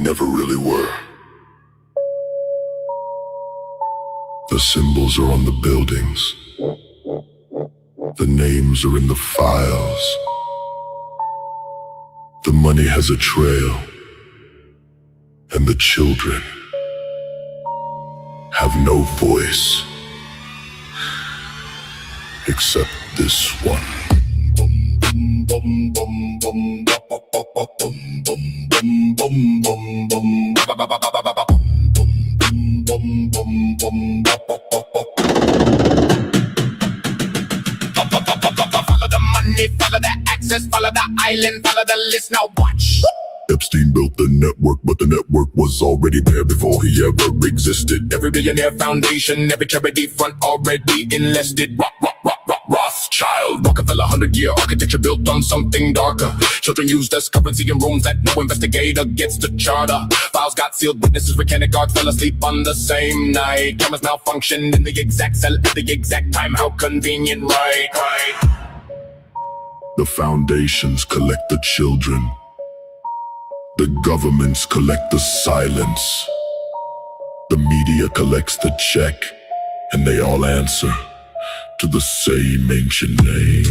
never really were. The symbols are on the buildings. The names are in the files. The money has a trail. And the children have no voice. Except this one. Follow the money, follow the access, follow the island, follow the list, now watch. Epstein built the network, but the network was already there before he ever existed. Every billionaire foundation, every charity front already enlisted. Rothschild, Rockefeller, 100-year architecture built on something darker. Children used as currency in rooms that no investigator gets to charter. Files got sealed, witnesses, mechanic guards fell asleep on the same night. Cameras malfunctioned in the exact cell at the exact time. How convenient, right? The foundations collect the children. The governments collect the silence. The media collects the check, and they all answer to the same ancient name.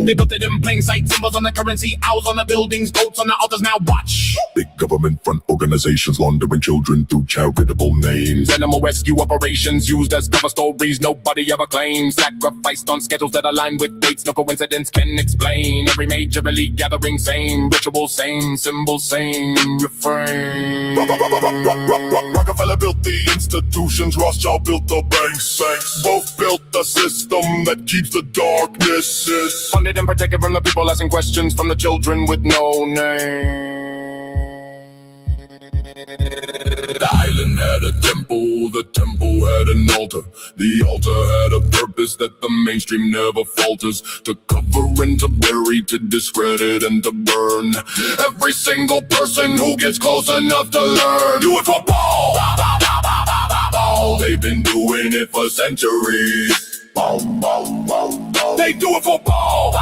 They built it in plain sight, symbols on the currency, owls on the buildings, goats on the altars, now watch. Big government front organizations laundering children through charitable names. Animal rescue operations used as cover stories nobody ever claims. Sacrificed on schedules that align with dates no coincidence can explain. Every major elite gathering, same ritual, same symbol, same refrain. Rockefeller built the institutions, Rothschild built the banks. Both built the system that keeps the darkness. Funded and protected from the people asking questions from the children with no name. The island had a temple, the temple had an altar. The altar had a purpose that the mainstream never falters. To cover and to bury, to discredit and to burn every single person who gets close enough to learn. Do it for Paul! They've been doing it for centuries. They do it for Paul!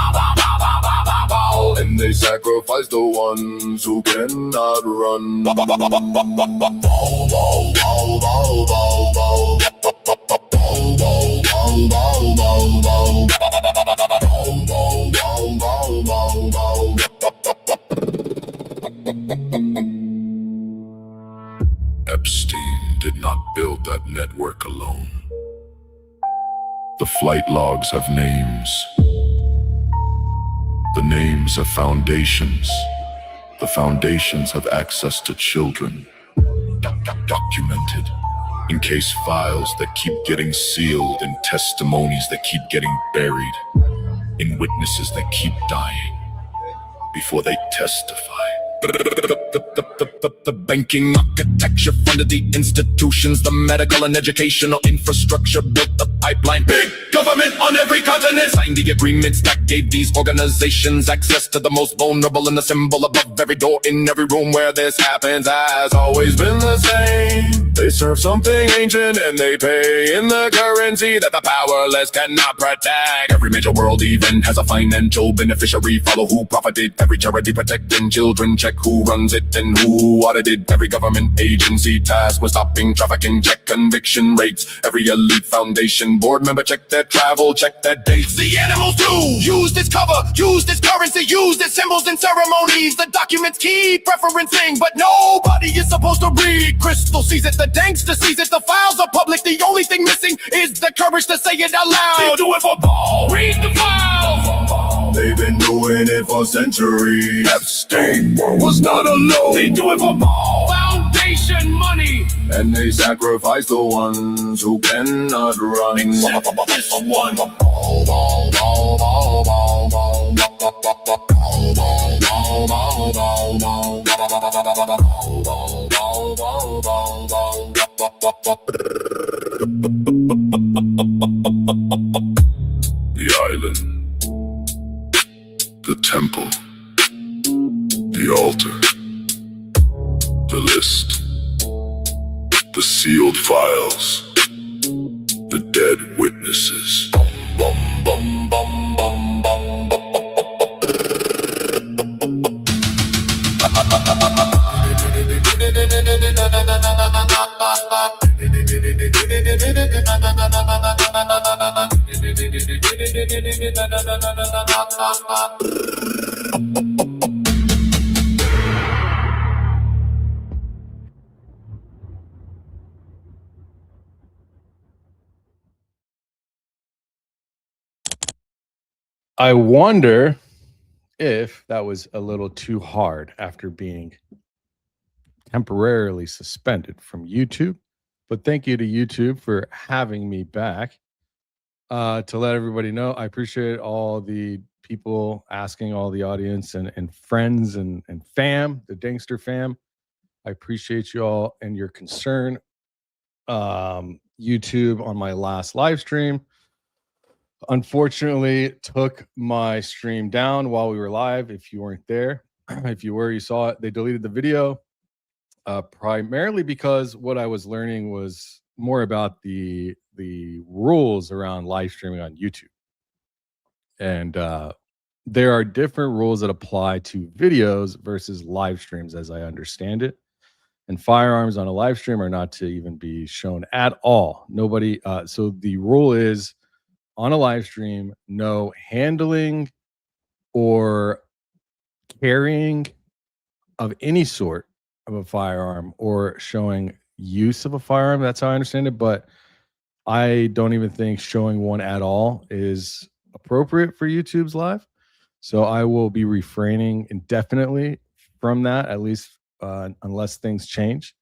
And they sacrifice the ones who cannot run. Epstein did not build that network alone. The flight logs have names. The names have foundations. The foundations have access to children. Documented. In case files that keep getting sealed. In testimonies that keep getting buried. In witnesses that keep dying before they testify. The banking architecture funded the institutions, the medical and educational infrastructure built the pipeline. Big government on every continent signed the agreements that gave these organizations access to the most vulnerable, and the symbol above every door in every room where this happens has always been the same. They serve something ancient and they pay in the currency that the powerless cannot protect. Every major world event has a financial beneficiary. Follow who profited. Every charity protecting children. Check who runs it and who audited. Every government agency tasked with stopping trafficking. Check conviction rates. Every elite foundation board member check their travel, check their dates. The animals do use this cover, use this currency, use this symbols and ceremonies. The documents keep referencing, but nobody is supposed to read. Crystal sees it, the Danks sees it. The files are public, the only thing missing is the courage to say it out loud. They do it for Paul. Read the files. They've been doing it for centuries. Epstein was not alone. They do it for Paul. Foundation money. And they sacrifice the ones who cannot run. Except this one. The island. The temple. The altar. The list. The sealed files. The dead witnesses. Bum, bum, bum, bum, bum, bum. I wonder if that was a little too hard after being temporarily suspended from YouTube. But thank you to YouTube for having me back. To let everybody know, I appreciate all the people asking, all the audience and friends and fam, the Dankster fam. I appreciate you all and your concern. YouTube on my last live stream unfortunately took my stream down while we were live. If you weren't there, if you were, you saw it. They deleted the video primarily because what I was learning was more about the rules around live streaming on YouTube. And there are different rules that apply to videos versus live streams, as I understand it. And firearms on a live stream are not to even be shown at all. Nobody. So the rule is, on a live stream, no handling or carrying of any sort of a firearm or showing use of a firearm. That's how I understand it. But I don't even think showing one at all is appropriate for YouTube's live. So I will be refraining indefinitely from that, at least unless things change.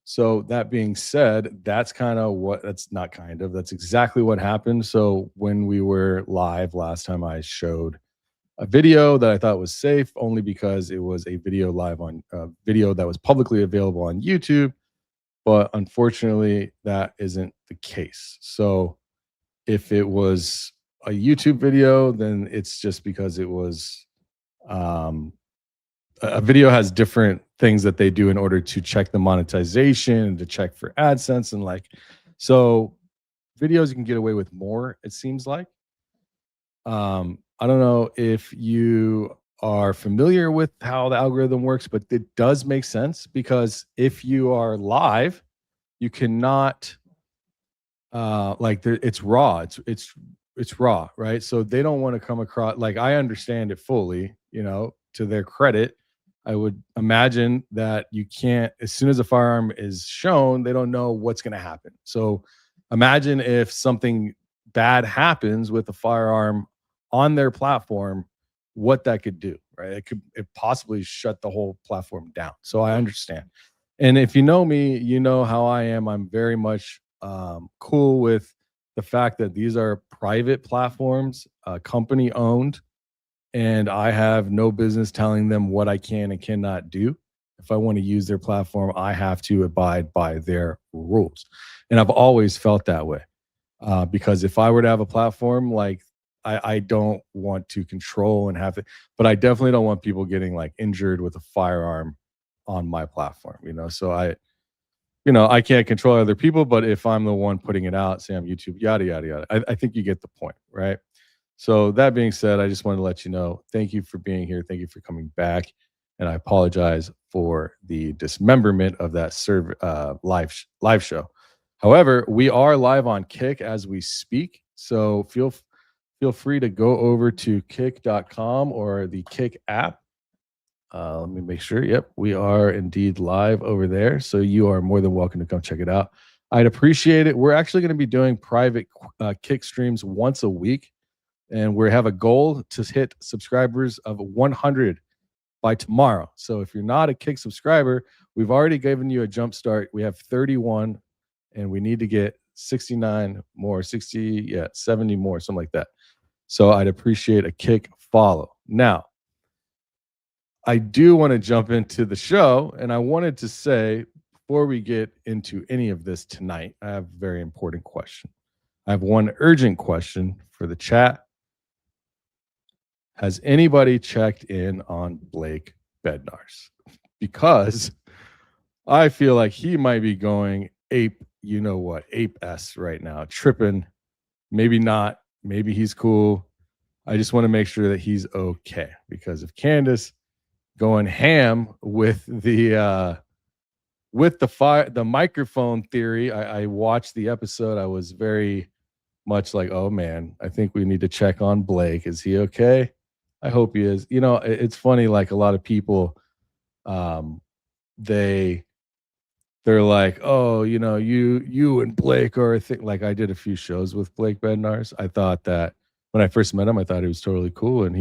So that being said, that's that's exactly what happened. So when we were live last time, I showed a video that I thought was safe only because it was a video live on video that was publicly available on YouTube. But unfortunately, that isn't the case. So if it was a YouTube video, then it's just because it was a video has different things that they do in order to check the monetization and to check for AdSense and so videos you can get away with more, it seems like. I don't know if you are familiar with how the algorithm works, but it does make sense because if you are live, you cannot it's raw. It's raw, right? So they don't want to come across, I understand it fully, to their credit. I would imagine that you can't, as soon as a firearm is shown, they don't know what's going to happen. So imagine if something bad happens with a firearm on their platform, what that could do, right? It possibly shut the whole platform down. So I understand. And if you know me, you know how I am. I'm very much cool with the fact that these are private platforms, company owned. And I have no business telling them what I can and cannot do. If I want to use their platform, I have to abide by their rules. And I've always felt that way. Because if I were to have a platform, I don't want to control and have it, but I definitely don't want people getting injured with a firearm on my platform, So I can't control other people, but if I'm the one putting it out, say I'm YouTube, yada, yada, yada. I think you get the point, right? So that being said, I just want to let you know, thank you for being here. Thank you for coming back. And I apologize for the dismemberment of that live show. However, we are live on Kick as we speak. So feel free to go over to kick.com or the Kick app. Let me make sure. Yep, we are indeed live over there. So you are more than welcome to come check it out. I'd appreciate it. We're actually going to be doing private Kick streams once a week. And we have a goal to hit subscribers of 100 by tomorrow. So if you're not a Kick subscriber, we've already given you a jump start. We have 31 and we need to get 69 more, 70 more, something like that. So I'd appreciate a Kick follow. Now, I do want to jump into the show, and I wanted to say, before we get into any of this tonight, I have a very important question. I have one urgent question for the chat. Has anybody checked in on Blake Bednarz? Because I feel like he might be going ape, you know what, ape S right now, tripping. Maybe not. Maybe he's cool. I just want to make sure that he's okay, because if Candace going ham with the microphone theory, I watched the episode. I was very much like, oh man, I think we need to check on Blake. Is he okay? I hope he is. You know, it's funny, like a lot of people, they're like, oh, you know, you and Blake are a thing. Like I did a few shows with Blake Bednarz. I thought that when I first met him, I thought he was totally cool, and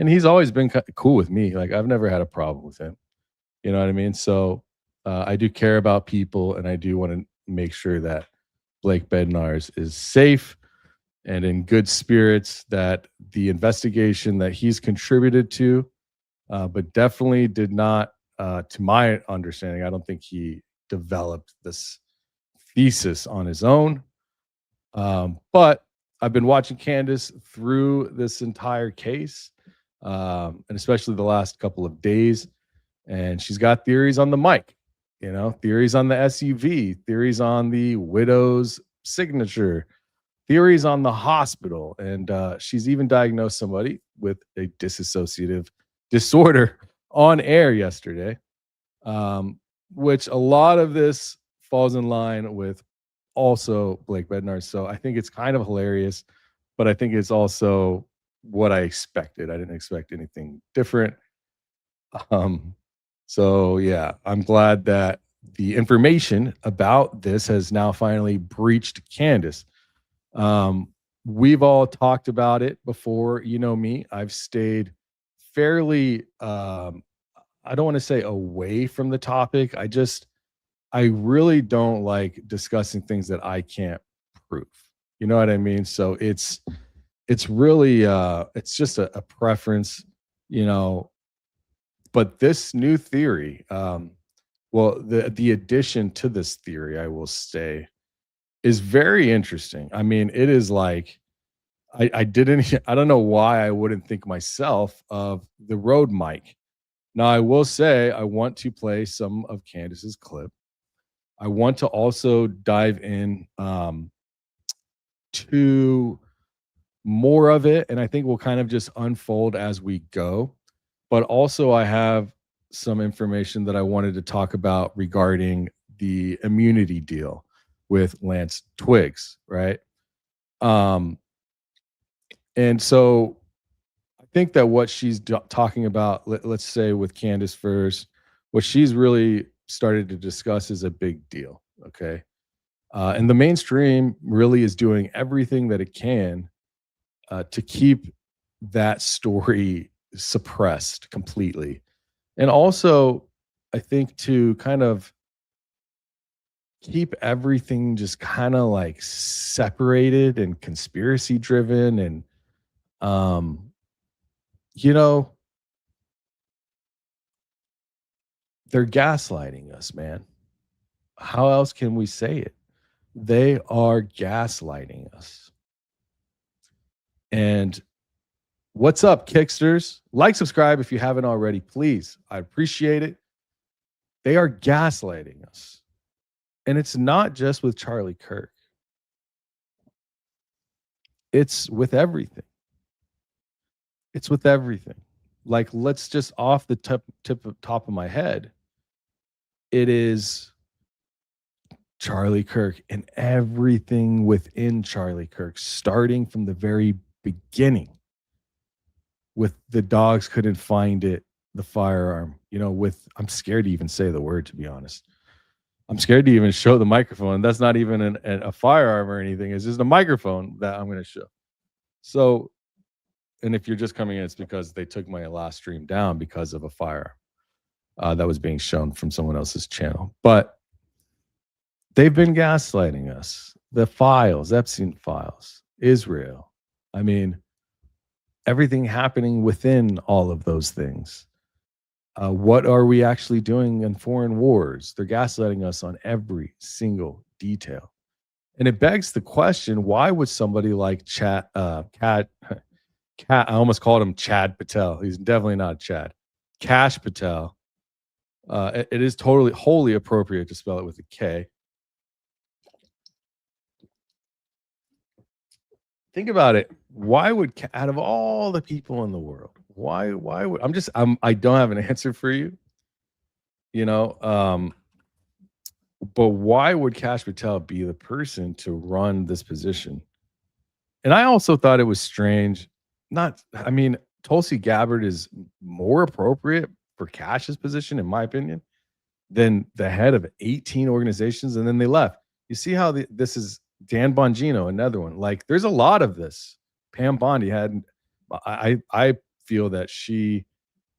he's always been cool with me. Like I've never had a problem with him. You know what I mean? So I do care about people, and I do want to make sure that Blake Bednarz is safe and in good spirits, that the investigation that he's contributed to, but definitely did not, to my understanding, I don't think he developed this thesis on his own. But I've been watching Candace through this entire case, and especially the last couple of days, and she's got theories on the mic, you know, theories on the SUV, theories on the widow's signature, theories on the hospital, and she's even diagnosed somebody with a dissociative disorder on air yesterday, which a lot of this falls in line with also Blake Bednarz. So I think it's kind of hilarious, but I think it's also what I expected. I didn't expect anything different. So yeah, I'm glad that the information about this has now finally breached Candace. We've all talked about it before. You know me, I've stayed fairly, I don't want to say away from the topic. I really don't like discussing things that I can't prove. You know what I mean? So it's really, it's just a preference, you know. But this new theory, well, the addition to this theory, I will say, is very interesting. I mean, it is like I don't know why I wouldn't think myself of the RØDE mic. Now, I will say I want to play some of Candace's clip. I want to also dive in to more of it, and I think we'll kind of just unfold as we go. But also, I have some information that I wanted to talk about regarding the immunity deal with Lance Twiggs, right? And so I think that what she's talking about, let's say with Candace first, what she's really started to discuss is a big deal, okay? And the mainstream really is doing everything that it can to keep that story suppressed completely. And also, I think to kind of keep everything just kind of like separated and conspiracy driven, and you know, they're gaslighting us, man. How else can we say it? They are gaslighting us. And what's up, Kicksters? Like, subscribe if you haven't already, please. I appreciate it. They are gaslighting us. And it's not just with Charlie Kirk. It's with everything. It's with everything. Like, let's just off the top of my head, it is Charlie Kirk and everything within Charlie Kirk, starting from the very beginning with the dogs couldn't find it, the firearm, you know, with, I'm scared to even say the word, to be honest. I'm scared to even show the microphone. That's not even a firearm or anything. It's just a microphone that I'm going to show. So, and if you're just coming in, it's because they took my last stream down because of a firearm that was being shown from someone else's channel. But they've been gaslighting us. The files, Epstein files, Israel. I mean, everything happening within all of those things. What are we actually doing in foreign wars? They're gaslighting us on every single detail. And it begs the question, why would somebody like I almost called him Chad Patel. He's definitely not Chad. Kash Patel. It is totally wholly appropriate to spell it with a K. think about it. Why would out of all the people in the world, why would I don't have an answer for you, you know, but why would Cash Patel be the person to run this position? And I also thought it was strange. I mean, Tulsi Gabbard is more appropriate for Cash's position, in my opinion, than the head of 18 organizations. And then they left. You see how this is Dan Bongino, another one. Like, there's a lot of this. Pam Bondi I feel that she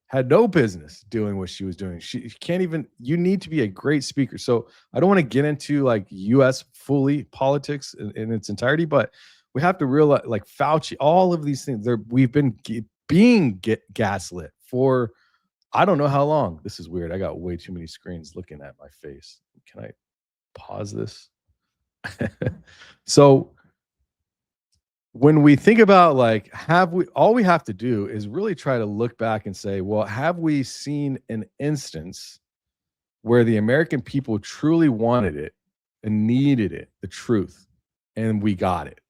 had no business doing what she was doing. She can't even, you need to be a great speaker. So I don't want to get into like US fully politics in its entirety, but we have to realize like Fauci, all of these things, we've been being gaslit for, I don't know how long. This is weird. I got way too many screens looking at my face. Can I pause this? So when we think about like, all we have to do is really try to look back and say, well, have we seen an instance where the American people truly wanted it and needed it, the truth, and we got it?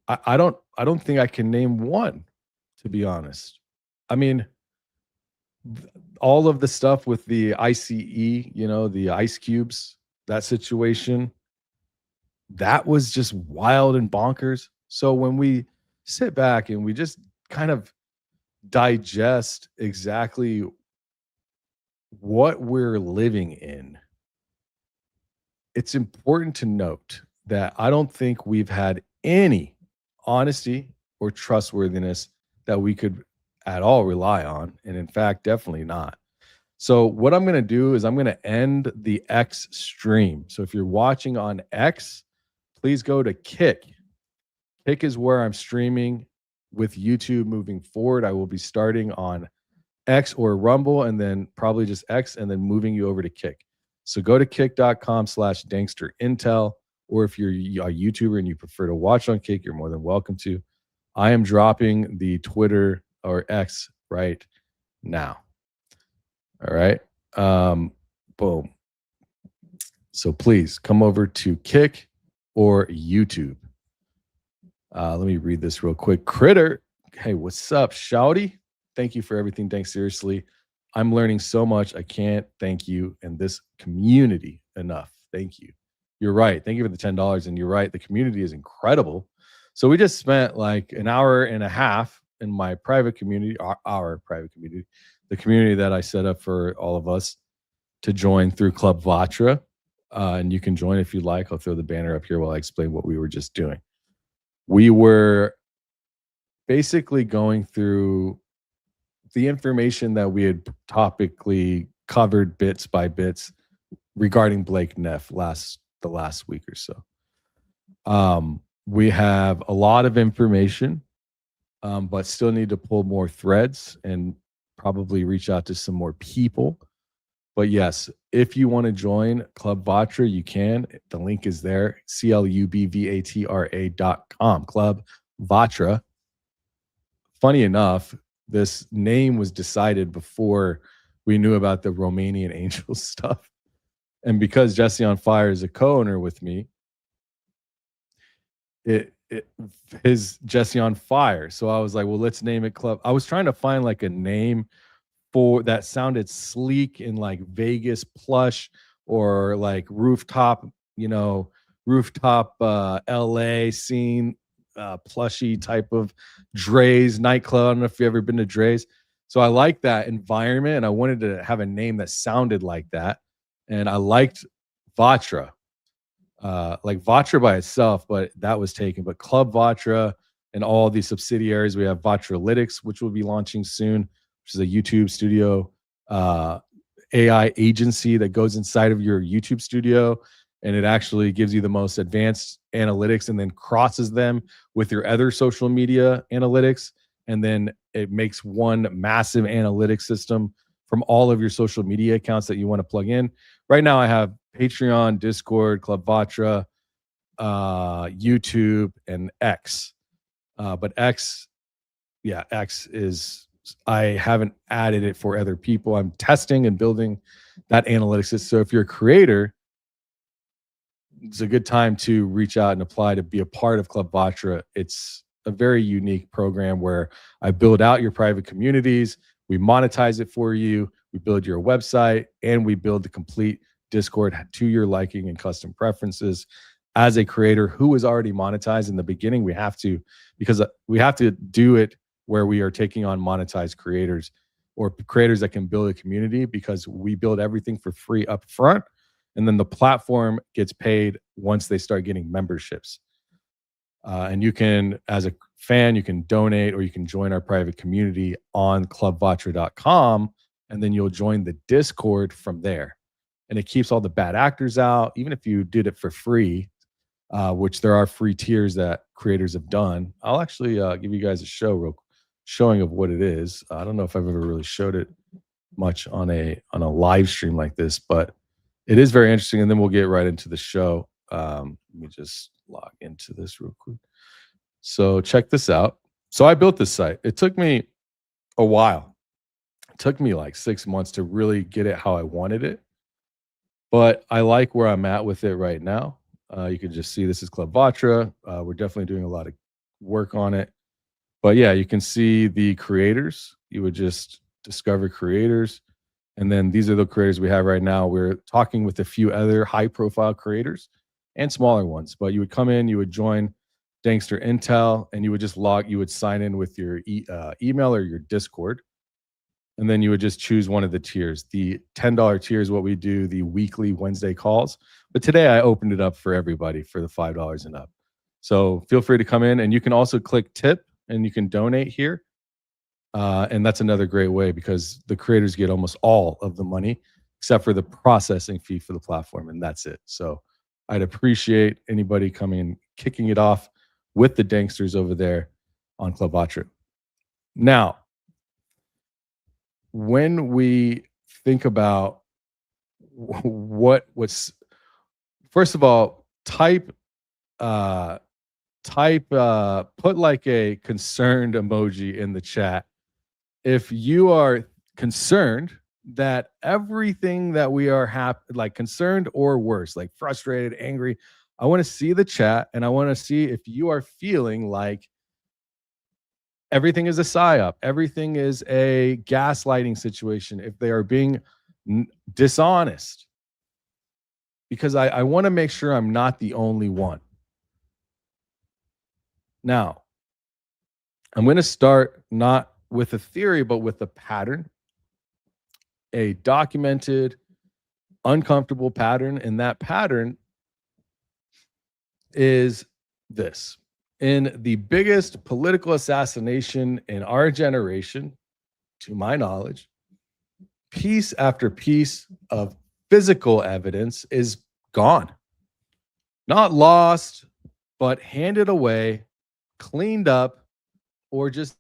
I don't think I can name one, to be honest. I mean, all of the stuff with the ICE, the ice cubes, that situation, that was just wild and bonkers. So when we sit back and we just kind of digest exactly what we're living in, it's important to note that I don't think we've had any honesty or trustworthiness that we could at all rely on. And in fact, definitely not. So what I'm going to do is I'm going to end the X stream. So if you're watching on X, please go to Kick. Kick is where I'm streaming with YouTube moving forward. I will be starting on X or Rumble and then probably just X and then moving you over to Kick. So go to kick.com/Danksterintel, or if you're a YouTuber and you prefer to watch on Kick, you're more than welcome to. I am dropping the Twitter or X right now. All right. Boom. So please come over to Kick or YouTube. Let me read this real quick. Critter. Hey, what's up, Shouty? Thank you for everything. Thanks. Seriously. I'm learning so much. I can't thank you and this community enough. Thank you. You're right. Thank you for the $10. And you're right. The community is incredible. So we just spent like an hour and a half in my private community, our private community, the community that I set up for all of us to join through ClubVatra. And you can join if you like. I'll throw the banner up here while I explain what we were just doing. We were basically going through the information that we had topically covered bits by bits regarding Blake Neff the last week or so. We have a lot of information, but still need to pull more threads and probably reach out to some more people. But yes, if you want to join ClubVatra, you can. The link is there, ClubVatra.com, ClubVatra. Funny enough, this name was decided before we knew about the Romanian Angels stuff. And because Jesse on Fire is a co-owner with me, his Jesse on Fire. So I was like, well, let's name it Club. I was trying to find like a name for that sounded sleek in like Vegas plush or like rooftop LA scene, plushy type of Dre's nightclub. I don't know if you've ever been to Dre's. So I liked that environment and I wanted to have a name that sounded like that. And I liked Vatra, like Vatra by itself, but that was taken. But ClubVatra and all the subsidiaries, we have Vatralytics, which will be launching soon, which is a YouTube studio AI agency that goes inside of your YouTube studio, and it actually gives you the most advanced analytics and then crosses them with your other social media analytics, and then it makes one massive analytics system from all of your social media accounts that you want to plug in. Right now I have Patreon, Discord, ClubVatra, YouTube, and X. But X is, I haven't added it for other people. I'm testing and building that analytics. So if you're a creator, it's a good time to reach out and apply to be a part of ClubVatra. It's a very unique program where I build out your private communities, we monetize it for you, we build your website, and we build the complete Discord to your liking and custom preferences. As a creator who is already monetized in the beginning, we have to, because we have to do it where we are taking on monetized creators or creators that can build a community, because we build everything for free up front. And then the platform gets paid once they start getting memberships. And you can, as a fan, you can donate or you can join our private community on clubvatra.com, and then you'll join the Discord from there. And it keeps all the bad actors out, even if you did it for free, which there are free tiers that creators have done. I'll actually give you guys a showing of what it is. I don't know if I've ever really showed it much on a live stream like this, but it is very interesting. And then we'll get right into the show. Let me just log into this real quick. So check this out. So I built this site. It took me a while. It took me like 6 months to really get it how I wanted it. But I like where I'm at with it right now. You can just see this is ClubVatra. We're definitely doing a lot of work on it. But yeah, you can see the creators. You would just discover creators. And then these are the creators we have right now. We're talking with a few other high-profile creators and smaller ones. But you would come in, you would join Dankster Intel, and you would just you would sign in with your email or your Discord. And then you would just choose one of the tiers. The $10 tier is what we do, the weekly Wednesday calls. But today I opened it up for everybody for the $5 and up. So feel free to come in, and you can also click tip and you can donate here. And that's another great way, because the creators get almost all of the money except for the processing fee for the platform, and that's it. So I'd appreciate anybody coming and kicking it off with the Danksters over there on ClubVatra. Now, when we think about what's first of all, put like a concerned emoji in the chat if you are concerned that everything that we are like concerned or worse, like frustrated, angry. I want to see the chat, and I want to see if you are feeling like everything is a psyop, everything is a gaslighting situation, if they are being dishonest. Because I want to make sure I'm not the only one. Now, I'm going to start not with a theory, but with a pattern, a documented, uncomfortable pattern. And that pattern is this. In the biggest political assassination in our generation, to my knowledge, piece after piece of physical evidence is gone. Not lost, but handed away, cleaned up, or just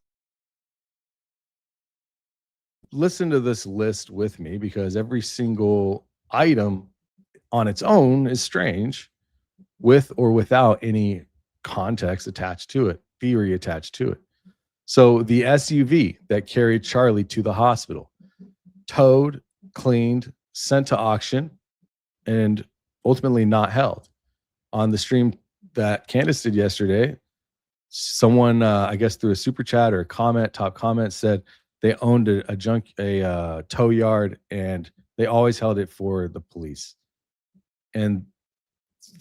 listen to this list with me, because every single item on its own is strange, with or without any context attached to it, theory attached to it. So the SUV that carried Charlie to the hospital, towed, cleaned, sent to auction, and ultimately not held. On the stream that Candace did yesterday, someone, I guess through a super chat or a comment, top comment, said they owned a tow yard and they always held it for the police. And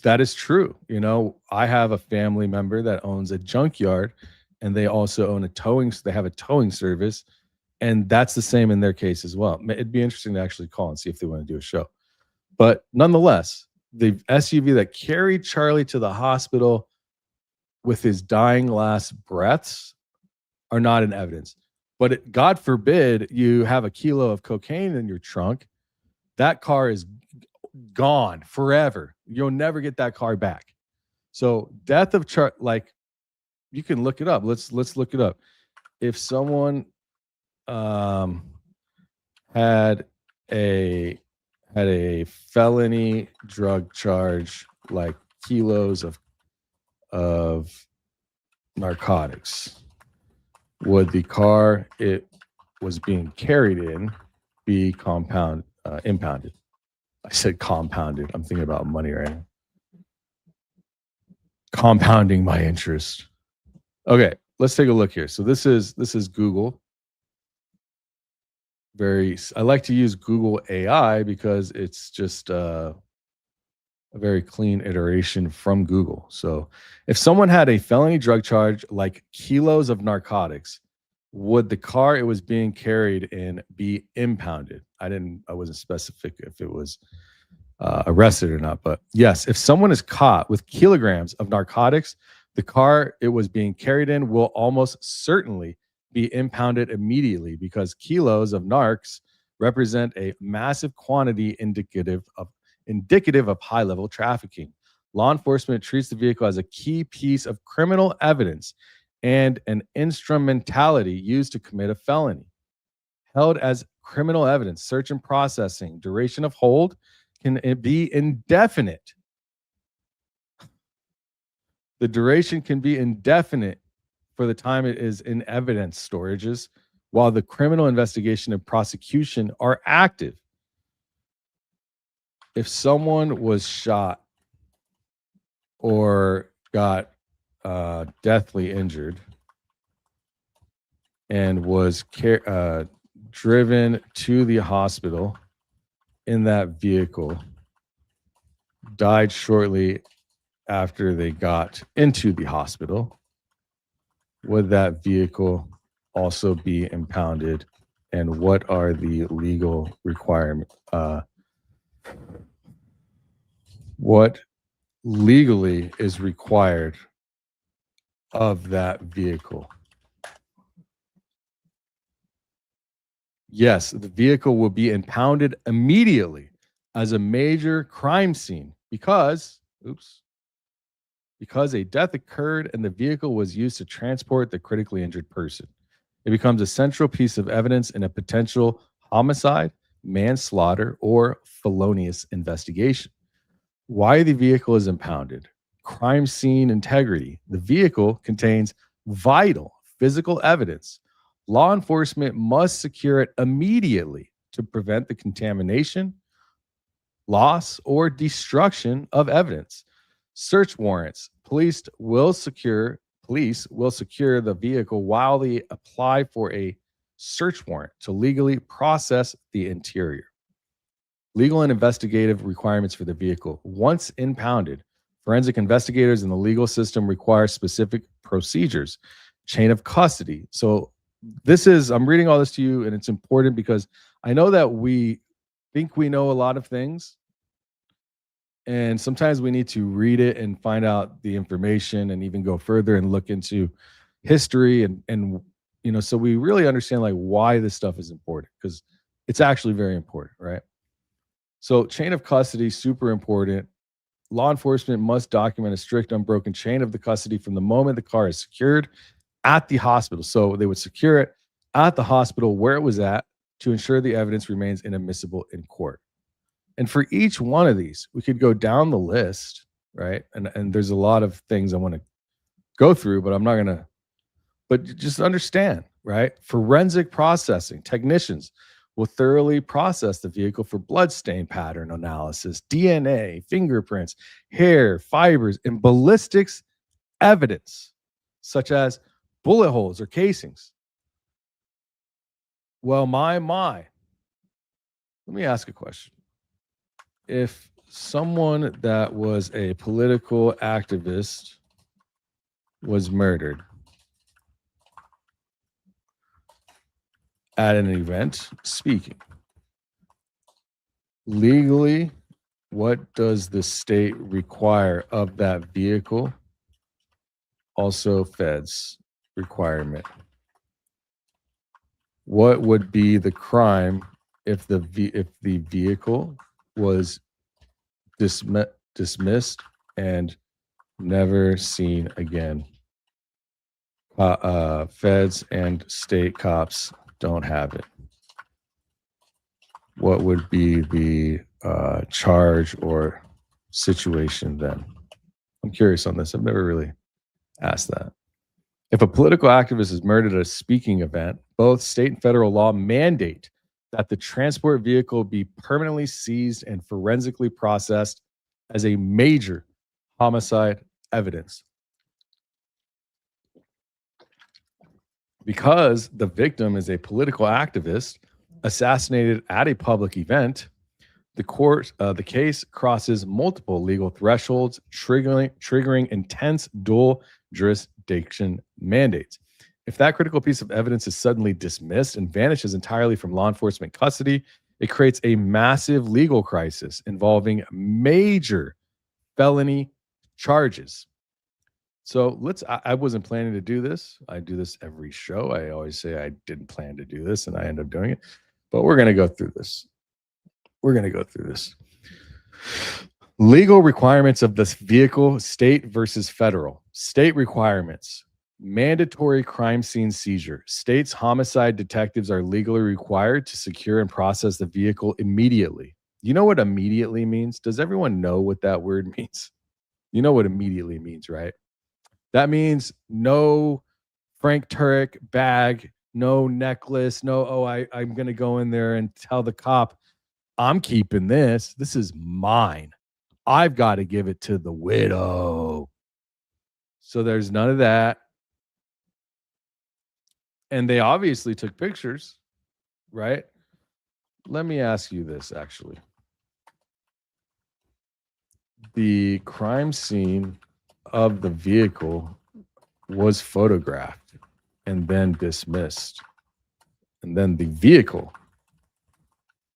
that is true. You know, I have a family member that owns a junkyard, and they also own they have a towing service, and that's the same in their case as well. It'd be interesting to actually call and see if they want to do a show. But nonetheless, the SUV that carried Charlie to the hospital with his dying last breaths are not in evidence. But God forbid you have a kilo of cocaine in your trunk. That car is gone forever. You'll never get that car back. So death of Charlie, like, you can look it up. Let's look it up. If someone had a felony drug charge, like kilos of narcotics, would the car it was being carried in be impounded? I said compounded. I'm thinking about money right now. compounding my interest. Okay, let's take a look here. So this is Google. I like to use Google AI because it's just a very clean iteration from Google. So if someone had a felony drug charge like kilos of narcotics, would the car it was being carried in be impounded? I wasn't specific if it was arrested or not, but yes, if someone is caught with kilograms of narcotics, the car it was being carried in will almost certainly be impounded immediately because kilos of narcs represent a massive quantity indicative of high-level trafficking. Law enforcement treats the vehicle as a key piece of criminal evidence and an instrumentality used to commit a felony. Held as criminal evidence, search and processing, duration of hold can be indefinite. The duration can be indefinite for the time it is in evidence storages, while the criminal investigation and prosecution are active. If someone was shot or got deathly injured and was driven to the hospital in that vehicle, died shortly after they got into the hospital, would that vehicle also be impounded? And what are the legal requirements? What legally is required of that vehicle? Yes, the vehicle will be impounded immediately as a major crime scene because a death occurred and the vehicle was used to transport the critically injured person. It becomes a central piece of evidence in a potential homicide, manslaughter, or felonious investigation. Why the vehicle is impounded? Crime scene integrity. The vehicle contains vital physical evidence. Law enforcement must secure it immediately to prevent the contamination, loss, or destruction of evidence. Search warrants. Police will secure the vehicle while they apply for a search warrant to legally process the interior. Legal and investigative requirements for the vehicle. Once impounded, forensic investigators in the legal system require specific procedures. Chain of custody. So I'm reading all this to you, and it's important because I know that we think we know a lot of things, and sometimes we need to read it and find out the information and even go further and look into history and so we really understand like why this stuff is important, because it's actually very important, right? So chain of custody, super important. Law enforcement must document a strict unbroken chain of the custody from the moment the car is secured at the hospital. So they would secure it at the hospital where it was at to ensure the evidence remains inadmissible in court. And for each one of these, we could go down the list, right? And there's a lot of things I want to go through, but I'm not going to. But just understand, right? Forensic processing technicians will thoroughly process the vehicle for bloodstain pattern analysis, DNA, fingerprints, hair, fibers, and ballistics evidence, such as bullet holes or casings. Well, my. Let me ask a question. If someone that was a political activist was murdered at an event speaking, legally, what does the state require of that vehicle? Also, feds requirement. What would be the crime if the vehicle was dismissed and never seen again? Feds and state cops don't have it. What would be the charge or situation then? I'm curious on this. I've never really asked that. If a political activist is murdered at a speaking event, both state and federal law mandate that the transport vehicle be permanently seized and forensically processed as a major homicide evidence. Because the victim is a political activist assassinated at a public event, the case crosses multiple legal thresholds, triggering intense dual jurisdiction mandates. If that critical piece of evidence is suddenly dismissed and vanishes entirely from law enforcement custody, it creates a massive legal crisis involving major felony charges. So I wasn't planning to do this. I do this every show. I always say I didn't plan to do this and I end up doing it. But we're going to go through this. Legal requirements of this vehicle, state versus federal. State requirements. Mandatory crime scene seizure. States' homicide detectives are legally required to secure and process the vehicle immediately. You know what immediately means? Does everyone know what that word means? You know what immediately means, right? That means no Frank Turek bag, no necklace, no, I'm going to go in there and tell the cop, I'm keeping this. This is mine. I've got to give it to the widow. So there's none of that. And they obviously took pictures, right? Let me ask you this, actually. The crime scene of the vehicle was photographed and then dismissed. And then the vehicle.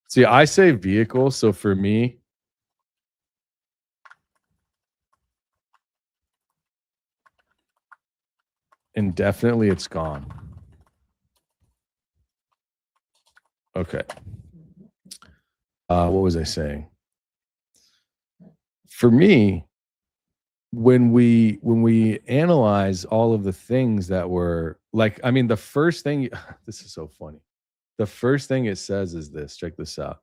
See, I say vehicle, so for me, indefinitely it's gone. Okay. What was I saying? For me, when we analyze all of the things that were like, I mean, the first thing, this is so funny. The first thing it says is this, check this out.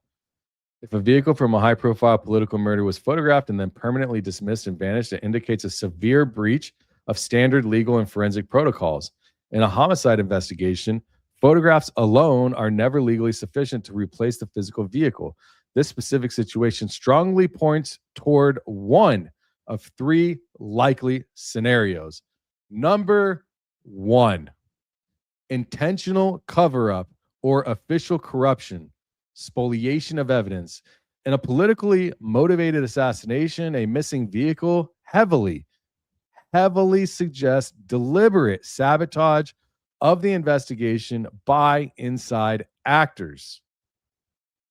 If a vehicle from a high-profile political murder was photographed and then permanently dismissed and vanished, it indicates a severe breach of standard legal and forensic protocols. In a homicide investigation, photographs alone are never legally sufficient to replace the physical vehicle. This specific situation strongly points toward one of three likely scenarios. Number one, intentional cover-up or official corruption, spoliation of evidence. In a politically motivated assassination, a missing vehicle heavily suggests deliberate sabotage of the investigation by inside actors.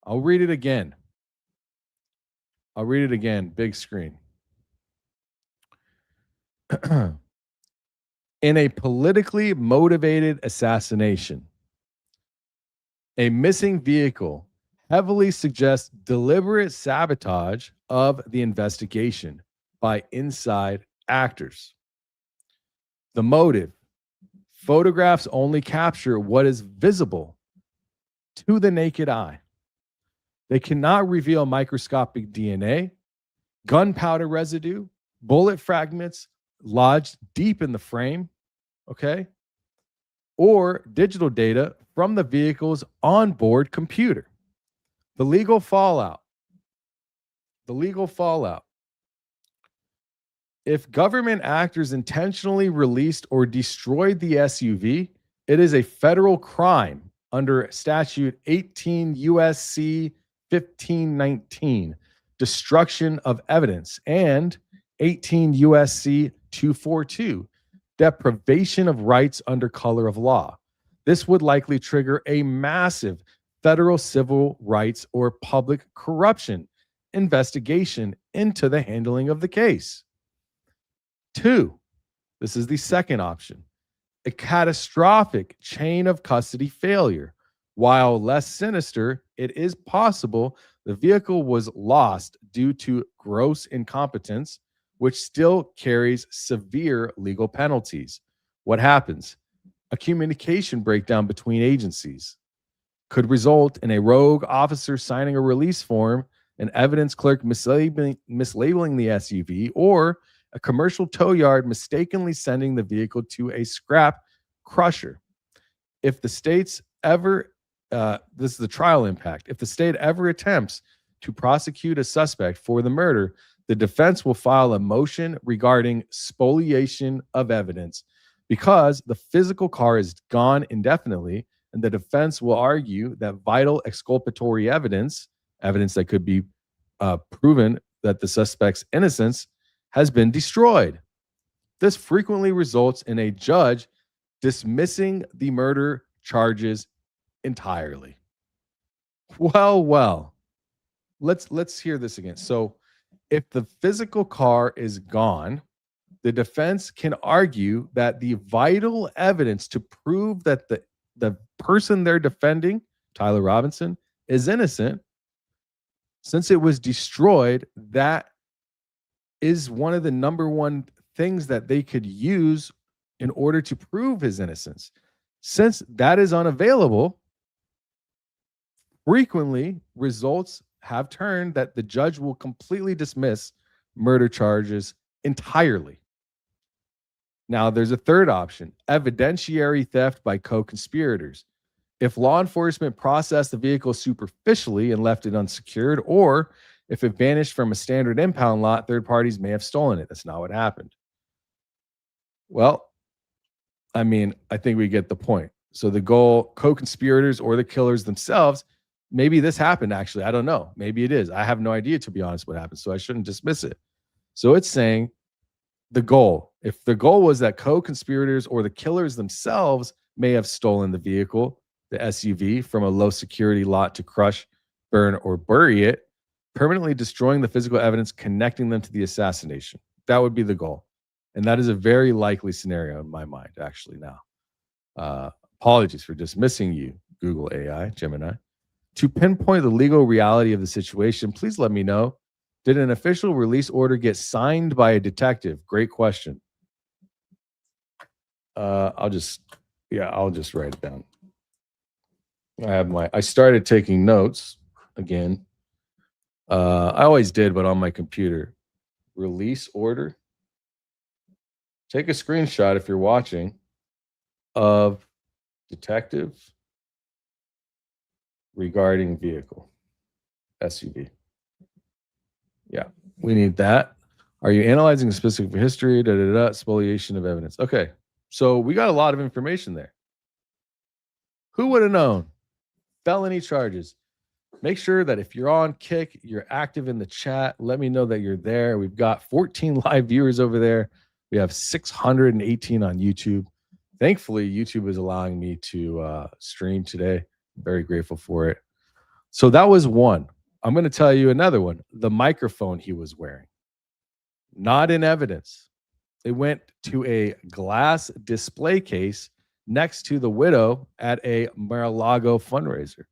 I'll read it again. Big screen. In a politically motivated assassination, a missing vehicle heavily suggests deliberate sabotage of the investigation by inside actors. The motive: photographs only capture what is visible to the naked eye. They cannot reveal microscopic DNA, gunpowder residue, bullet fragments lodged deep in the frame, okay? Or digital data from the vehicle's onboard computer. The legal fallout. If government actors intentionally released or destroyed the SUV, it is a federal crime under statute 18 USC 1519, destruction of evidence, and 18 USC 242, deprivation of rights under color of law. This would likely trigger a massive federal civil rights or public corruption investigation into the handling of the case. 2, this is the second option, a catastrophic chain of custody failure. While less sinister, it is possible the vehicle was lost due to gross incompetence, which still carries severe legal penalties. What happens? A communication breakdown between agencies could result in a rogue officer signing a release form, an evidence clerk mislabeling the SUV, or a commercial tow yard mistakenly sending the vehicle to a scrap crusher. If the state's ever, this is the trial impact, if the state ever attempts to prosecute a suspect for the murder, the defense will file a motion regarding spoliation of evidence because the physical car is gone indefinitely, and the defense will argue that vital exculpatory evidence that could be proven that the suspect's innocence has been destroyed. This frequently results in a judge dismissing the murder charges entirely. Well, let's hear this again. So if the physical car is gone, the defense can argue that the vital evidence to prove that the person they're defending, Tyler Robinson, is innocent, since it was destroyed, that is one of the number one things that they could use in order to prove his innocence. Since that is unavailable, frequently results have turned that the judge will completely dismiss murder charges entirely. Now, there's a third option, evidentiary theft by co-conspirators. If law enforcement processed the vehicle superficially and left it unsecured, or if it vanished from a standard impound lot, third parties may have stolen it. That's not what happened. Well, I mean, I think we get the point. So the goal, co-conspirators or the killers themselves, maybe this happened actually. I don't know. Maybe it is. I have no idea, to be honest, what happened. So I shouldn't dismiss it. So it's saying the goal, if the goal was that co-conspirators or the killers themselves may have stolen the vehicle, the SUV, from a low security lot to crush, burn, or bury it, permanently destroying the physical evidence connecting them to the assassination. That would be the goal. And that is a very likely scenario in my mind, actually, now. Apologies for dismissing you, Google AI, Gemini. To pinpoint the legal reality of the situation, please let me know. Did an official release order get signed by a detective? Great question. I'll just write it down. I started taking notes again. I always did, but on my computer. Release order. Take a screenshot if you're watching of detective regarding vehicle, SUV. Yeah, we need that. Are you analyzing a specific history? Spoliation of evidence. Okay, so we got a lot of information there. Who would have known? Felony charges. Make sure that if you're on Kick, you're active in the chat. Let me know that you're there. We've got 14 live viewers over there. We have 618 on YouTube. Thankfully, YouTube is allowing me to stream today. I'm very grateful for it. So that was one. I'm going to tell you another one. The microphone he was wearing. Not in evidence. It went to a glass display case next to the widow at a Mar-a-Lago fundraiser.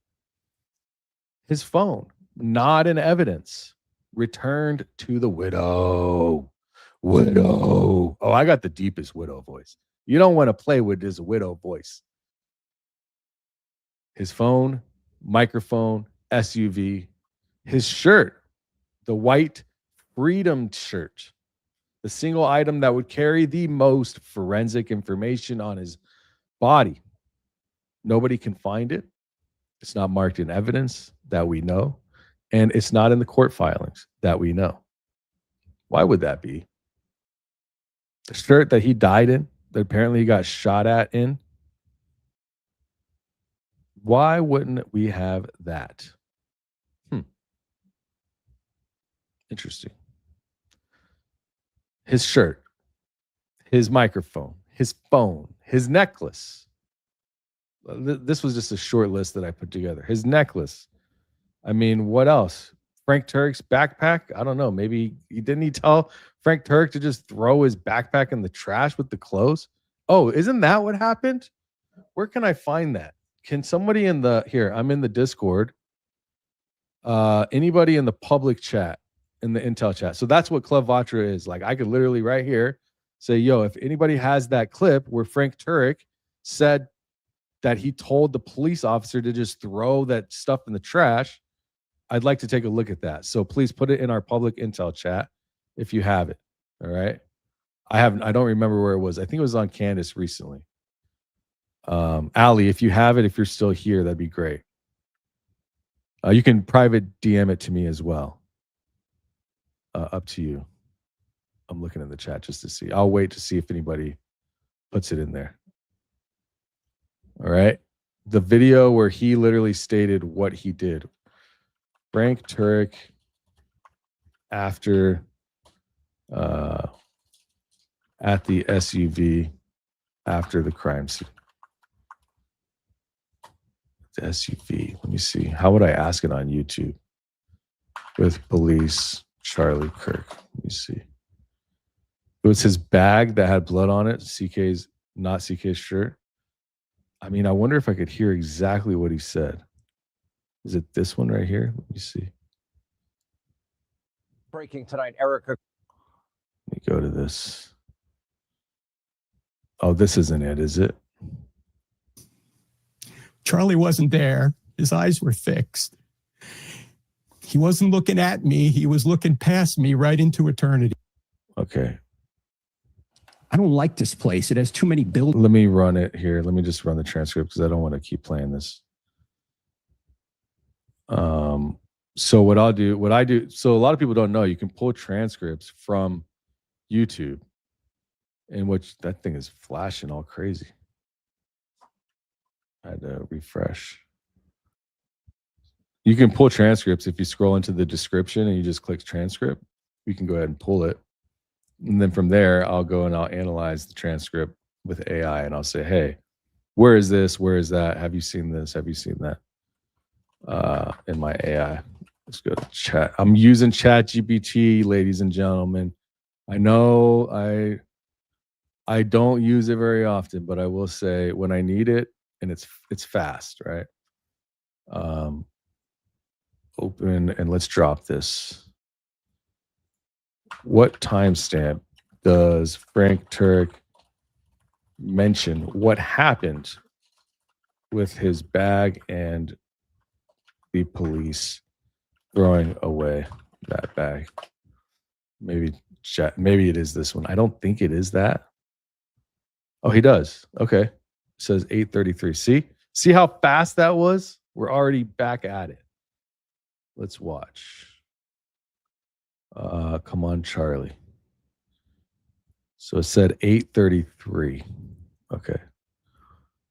His phone, not in evidence, returned to the widow. Widow. Oh, I got the deepest widow voice. You don't want to play with this widow voice. His phone, microphone, SUV, his shirt, the white Freedom shirt, the single item that would carry the most forensic information on his body. Nobody can find it. It's not marked in evidence that we know, and it's not in the court filings that we know. Why would that be? The shirt that he died in, that apparently he got shot at in. Why wouldn't we have that? Interesting. His shirt, his microphone, his phone, his necklace. This was just a short list that I put together. His necklace. I mean, what else? Frank Turk's backpack? I don't know. Maybe didn't he tell Frank Turk to just throw his backpack in the trash with the clothes? Oh, isn't that what happened? Where can I find that? Can somebody in the here? I'm in the Discord. Anybody in the public chat, in the Intel chat. So that's what ClubVatra is. Like, I could literally right here say, yo, if anybody has that clip where Frank Turek said that he told the police officer to just throw that stuff in the trash, I'd like to take a look at that. So please put it in our public Intel chat if you have it. All right. I don't remember where it was. I think it was on Candace recently. Ali, if you have it, if you're still here, that'd be great. You can private DM it to me as well. Up to you. I'm looking in the chat just to see. I'll wait to see if anybody puts it in there. All right. The video where he literally stated what he did. Frank Turek after at the SUV after the crime scene. The SUV. Let me see. How would I ask it on YouTube? With police, Charlie Kirk. Let me see. It was his bag that had blood on it. CK's, not CK's shirt. I mean, I wonder if I could hear exactly what he said. Is it this one right here? Let me see. Breaking tonight, Erica. Let me go to this. Oh, this isn't it, is it? Charlie wasn't there. His eyes were fixed. He wasn't looking at me. He was looking past me right into eternity. Okay. I don't like this place. It has too many buildings. Let me run it here. Let me just run the transcript because I don't want to keep playing this. So what I do, so a lot of people don't know, you can pull transcripts from YouTube, in which that thing is flashing all crazy. I had to refresh. You can pull transcripts if you scroll into the description and you just click transcript. You can go ahead and pull it. And then from there, I'll go and I'll analyze the transcript with AI and I'll say, hey, where is this? Where is that? Have you seen this? Have you seen that? In my AI. Let's go to chat. I'm using ChatGPT, ladies and gentlemen. I know I don't use it very often, but I will say when I need it, and it's fast, right? Open and let's drop this. What timestamp does Frank Turek mention what happened with his bag and the police throwing away that bag? Maybe it is this one. I don't think it is that. Oh, he does. Okay. It says 8:33. See how fast that was? We're already back at it. Let's watch. Come on, Charlie. So it said 8:33. Okay.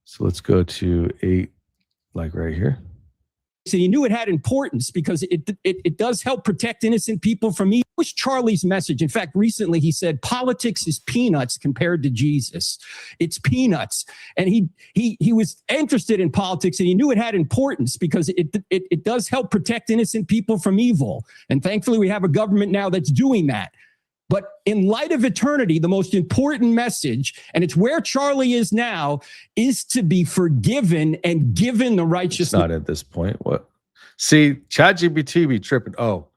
So let's go to 8, like right here. So he knew it had importance because it does help protect innocent people from evil. It was Charlie's message. In fact, recently he said politics is peanuts compared to Jesus. It's peanuts. And he was interested in politics and he knew it had importance because it does help protect innocent people from evil. And thankfully we have a government now that's doing that. But in light of eternity, the most important message, and it's where Charlie is now, is to be forgiven and given the righteousness. It's not at this point. What? See, ChatGPT be tripping. Oh,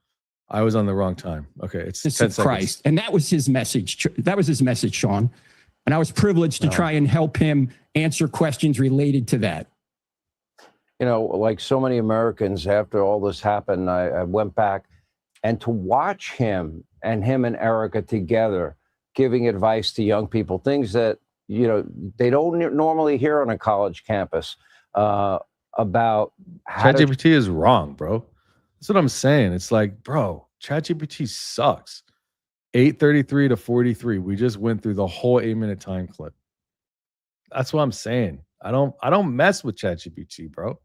I was on the wrong time. Okay, it's 10 seconds. Christ. And that was his message. That was his message, Sean. And I was privileged to try and help him answer questions related to that. You know, like so many Americans, after all this happened, I went back and to watch him and Erica together giving advice to young people, things that, you know, they don't normally hear on a college campus about how ChatGPT is wrong, bro. That's what I'm saying. It's like, bro, ChatGPT sucks. 8:33 to 43. We just went through the whole 8-minute time clip. That's what I'm saying. I don't mess with ChatGPT, bro.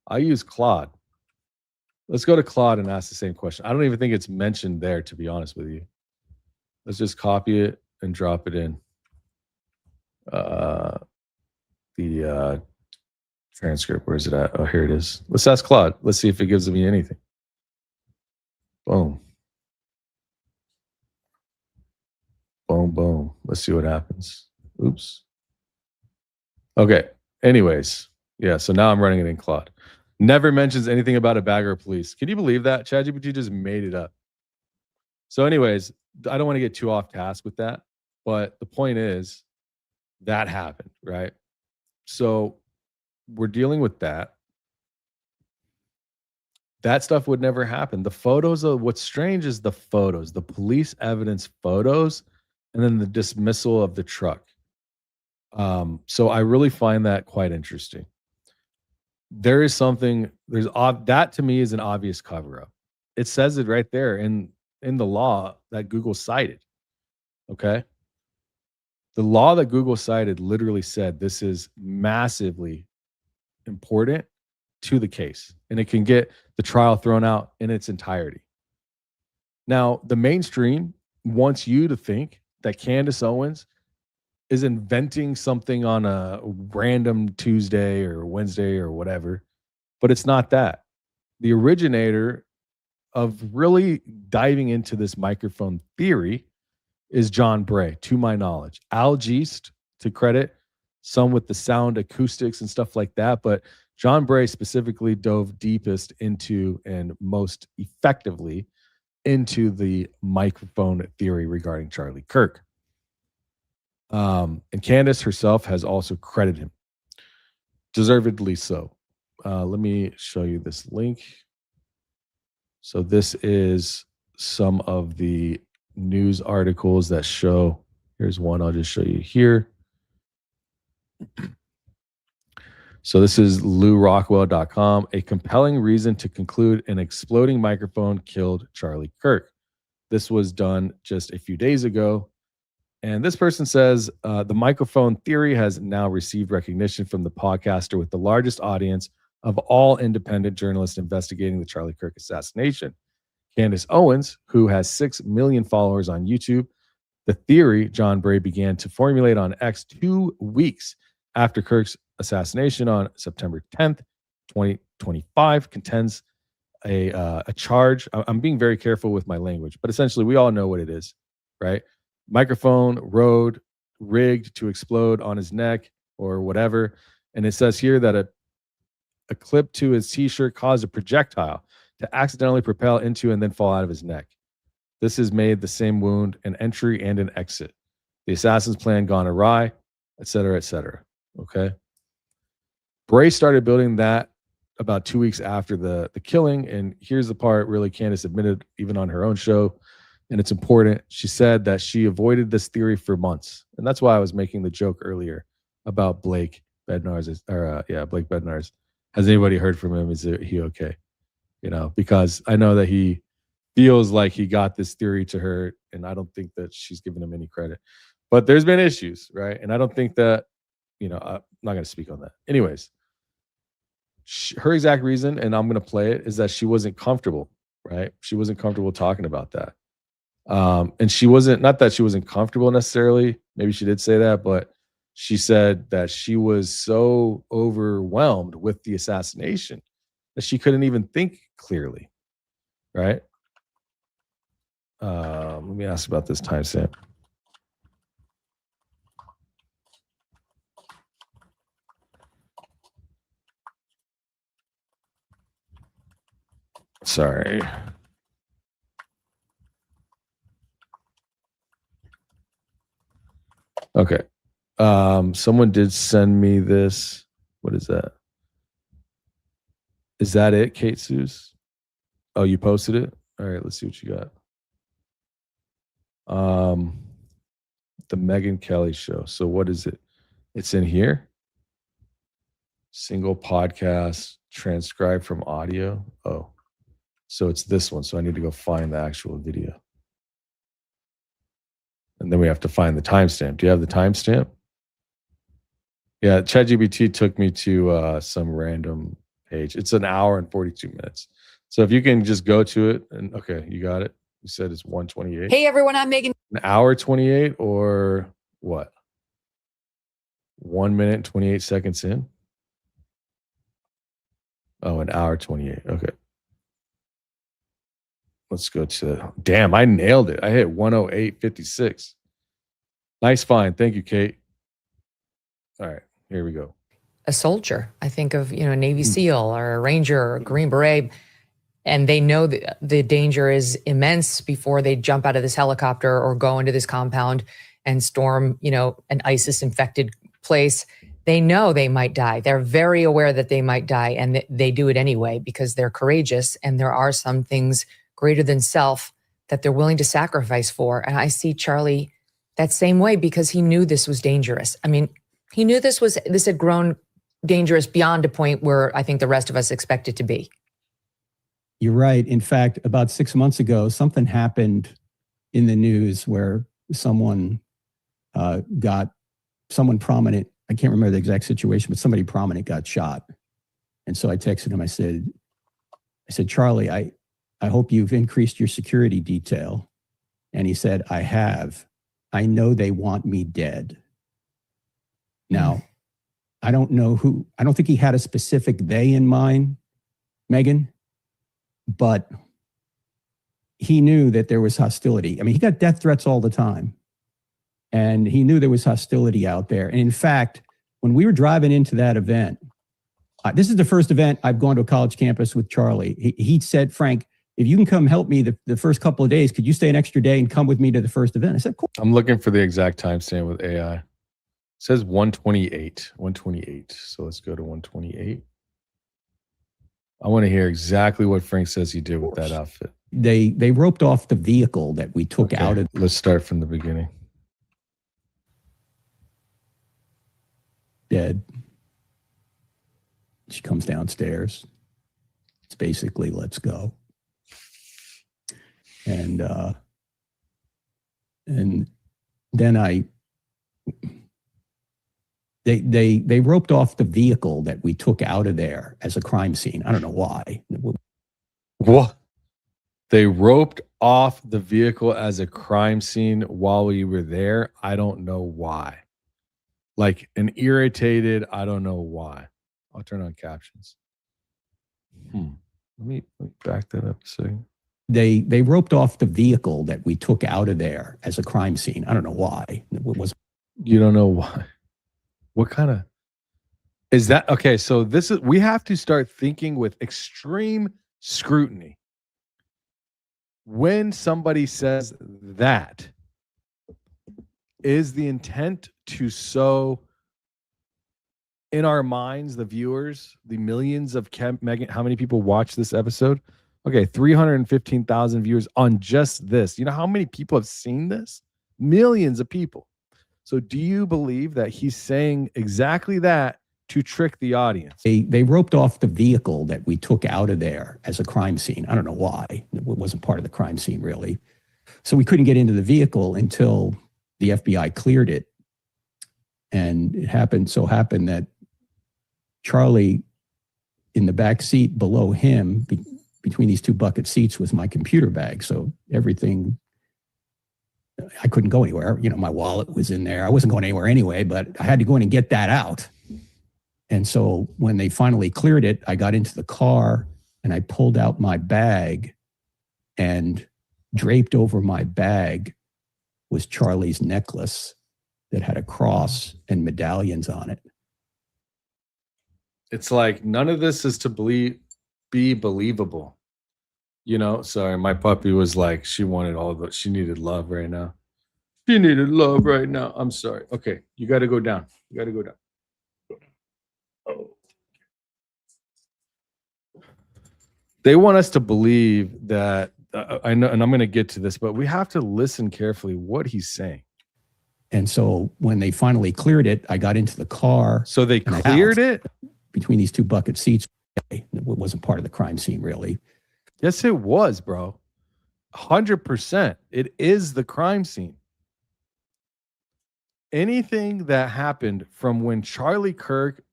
I use Claude. Let's go to Claude and ask the same question. I don't even think it's mentioned there, to be honest with you. Let's just copy it and drop it in the transcript. Where is it at? Oh, here it is. Let's ask Claude. Let's see if it gives me anything. Boom. Boom, boom. Let's see what happens. Oops. Okay. Anyways. Yeah, so now I'm running it in Claude. Never mentions anything about a bag or police. Can you believe that? ChatGPT just made it up. So anyways, I don't want to get too off task with that. But the point is, that happened, right? So we're dealing with that. That stuff would never happen. The photos of what's strange is the photos, the police evidence photos, and then the dismissal of the truck. So I really find that quite interesting. There is something, that to me is an obvious cover up. It says it right there in in the law that Google cited. Okay. The law that Google cited literally said this is massively important to the case, and it can get the trial thrown out in its entirety. Now, the mainstream wants you to think that Candace Owens is inventing something on a random Tuesday or Wednesday or whatever, but it's not that. The originator of really diving into this microphone theory is Jon Bray, to my knowledge. Al Geist, to credit, some with the sound acoustics and stuff like that, but Jon Bray specifically dove deepest into and most effectively into the microphone theory regarding Charlie Kirk. And Candace herself has also credited him, deservedly so. Let me show you this link. So this is some of the news articles that show. Here's one I'll just show you here. So this is LewRockwell.com. A compelling reason to conclude an exploding microphone killed Charlie Kirk. This was done just a few days ago. And this person says, the microphone theory has now received recognition from the podcaster with the largest audience of all independent journalists investigating the Charlie Kirk assassination. Candace Owens, who has 6 million followers on YouTube. The theory Jon Bray began to formulate on X 2 weeks after Kirk's assassination on September 10th, 2025, contends a charge. I'm being very careful with my language, but essentially we all know what it is, right? Microphone, RØDE, rigged to explode on his neck or whatever. And it says here that a clip to his t-shirt caused a projectile to accidentally propel into and then fall out of his neck. This has made the same wound an entry and an exit. The assassin's plan gone awry, et cetera, et cetera. Okay. Bray started building that about 2 weeks after the killing. And here's the part really Candace admitted even on her own show, and it's important. She said that she avoided this theory for months. And that's why I was making the joke earlier about Blake Bednarz. Blake Bednarz. Has anybody heard from him? Is he okay? You know, because I know that he feels like he got this theory to her, and I don't think that she's giving him any credit. But there's been issues, right? And I don't think that, I'm not going to speak on that. Anyways, her exact reason, and I'm going to play it, is that she wasn't comfortable, right? She wasn't comfortable talking about that. And she wasn't, not that she wasn't comfortable necessarily. Maybe she did say that, but she said that she was so overwhelmed with the assassination that she couldn't even think clearly, right? Let me ask about this timestamp. Sorry. Okay. Someone did send me this. What is that? Is that it, Kate Seuss? Oh, you posted it? All right, let's see what you got. The Megyn Kelly show. So what is it? It's in here. Single podcast, transcribed from audio. Oh, so it's this one. So I need to go find the actual video. And then we have to find the timestamp. Do you have the timestamp? Yeah, ChatGPT took me to some random page. It's an hour and 42 minutes. So if you can just go to it, and okay, you got it. You said it's 1:28. Hey everyone, I'm Megan. An hour 28 or what? 1 minute and 28 seconds in? Oh, an hour 28. Okay. Let's go to, damn, I nailed it. I hit 108.56. Nice find. Thank you, Kate. All right, here we go. A soldier. I think of, a Navy SEAL or a Ranger or a Green Beret, and they know that the danger is immense before they jump out of this helicopter or go into this compound and storm, an ISIS-infected place. They know they might die. They're very aware that they might die, and they do it anyway because they're courageous, and there are some things greater than self that they're willing to sacrifice for. And I see Charlie that same way because he knew this was dangerous. I mean, he knew this had grown dangerous beyond a point where I think the rest of us expect it to be. You're right. In fact, about 6 months ago, something happened in the news where someone someone prominent, I can't remember the exact situation, but somebody prominent got shot. And so I texted him, I said, Charlie, I hope you've increased your security detail. And he said, I have. I know they want me dead. Now, I don't know who, I don't think he had a specific they in mind, Megan, but he knew that there was hostility. I mean, he got death threats all the time. And he knew there was hostility out there. And in fact, when we were driving into that event, this is the first event I've gone to a college campus with Charlie. He said, Frank, if you can come help me the first couple of days, could you stay an extra day and come with me to the first event? I said, cool. I'm looking for the exact timestamp with AI. It says 128. 128. So let's go to 128. I want to hear exactly what Frank says he did with that outfit. They roped off the vehicle that we took out of. Let's start from the beginning. Dead. She comes downstairs. It's basically, let's go. And then they roped off the vehicle that we took out of there as a crime scene. I don't know why. What? They roped off the vehicle as a crime scene while we were there. I don't know why. Like an irritated, I don't know why. I'll turn on captions. Let me back that up a second. They roped off the vehicle that we took out of there as a crime scene. I don't know why. You don't know why? What kind of is that? Okay, so we have to start thinking with extreme scrutiny. When somebody says that, is the intent to sow in our minds, the viewers, the millions of Megan, how many people watch this episode? Okay, 315,000 viewers on just this. You know how many people have seen this? Millions of people. So do you believe that he's saying exactly that to trick the audience? They roped off the vehicle that we took out of there as a crime scene. I don't know why. It wasn't part of the crime scene, really. So we couldn't get into the vehicle until the FBI cleared it. And it happened that Charlie, in the back seat below him, between these two bucket seats, was my computer bag. So everything, I couldn't go anywhere. You know, my wallet was in there. I wasn't going anywhere anyway, but I had to go in and get that out. And so when they finally cleared it, I got into the car and I pulled out my bag, and draped over my bag was Charlie's necklace that had a cross and medallions on it. It's like none of this is to be believable. You know, sorry, my puppy was like, she needed love right now. She needed love right now. I'm sorry. Okay, you got to go down. You got to go down. Oh. They want us to believe that, I know, and I'm going to get to this, but we have to listen carefully what he's saying. And so when they finally cleared it, I got into the car. So they cleared it? Between these two bucket seats. It wasn't part of the crime scene, really. Yes, it was, bro. 100%. It is the crime scene. Anything that happened from when Charlie Kirk,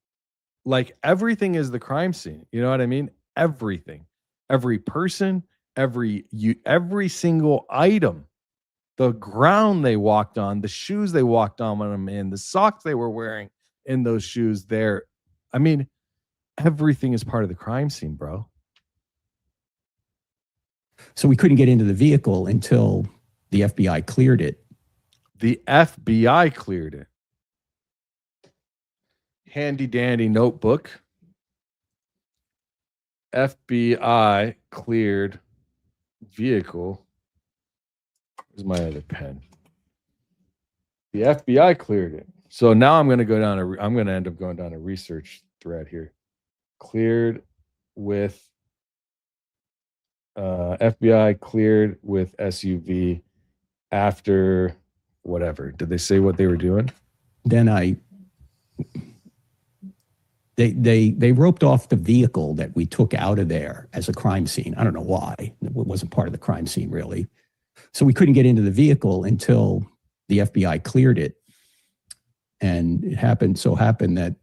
like everything is the crime scene. You know what I mean? Everything. Every person, every single item, the ground they walked on, the shoes they walked on when I'm in, the socks they were wearing in those shoes there. I mean, everything is part of the crime scene, bro. So we couldn't get into the vehicle until the FBI cleared it. The FBI cleared it. Handy dandy notebook. FBI cleared vehicle. Where's my other pen? The FBI cleared it. So now I'm going to end up going down a research thread here. Cleared with FBI cleared with SUV after whatever. Did they say what they were doing? Then They roped off the vehicle that we took out of there as a crime scene. I don't know why. It wasn't part of the crime scene, really. So we couldn't get into the vehicle until the FBI cleared it. And it happened that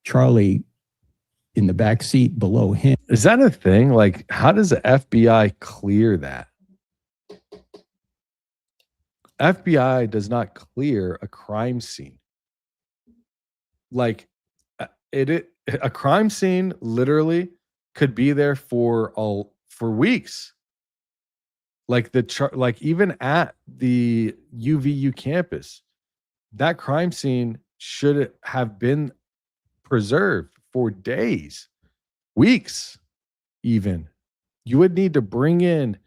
Charlie in the back seat below him. Is that a thing? Like, how does the FBI clear that? FBI does not clear a crime scene. Like, a crime scene literally could be there for weeks. Like like even at the UVU campus, that crime scene should have been preserved for days, weeks, even. You would need to bring in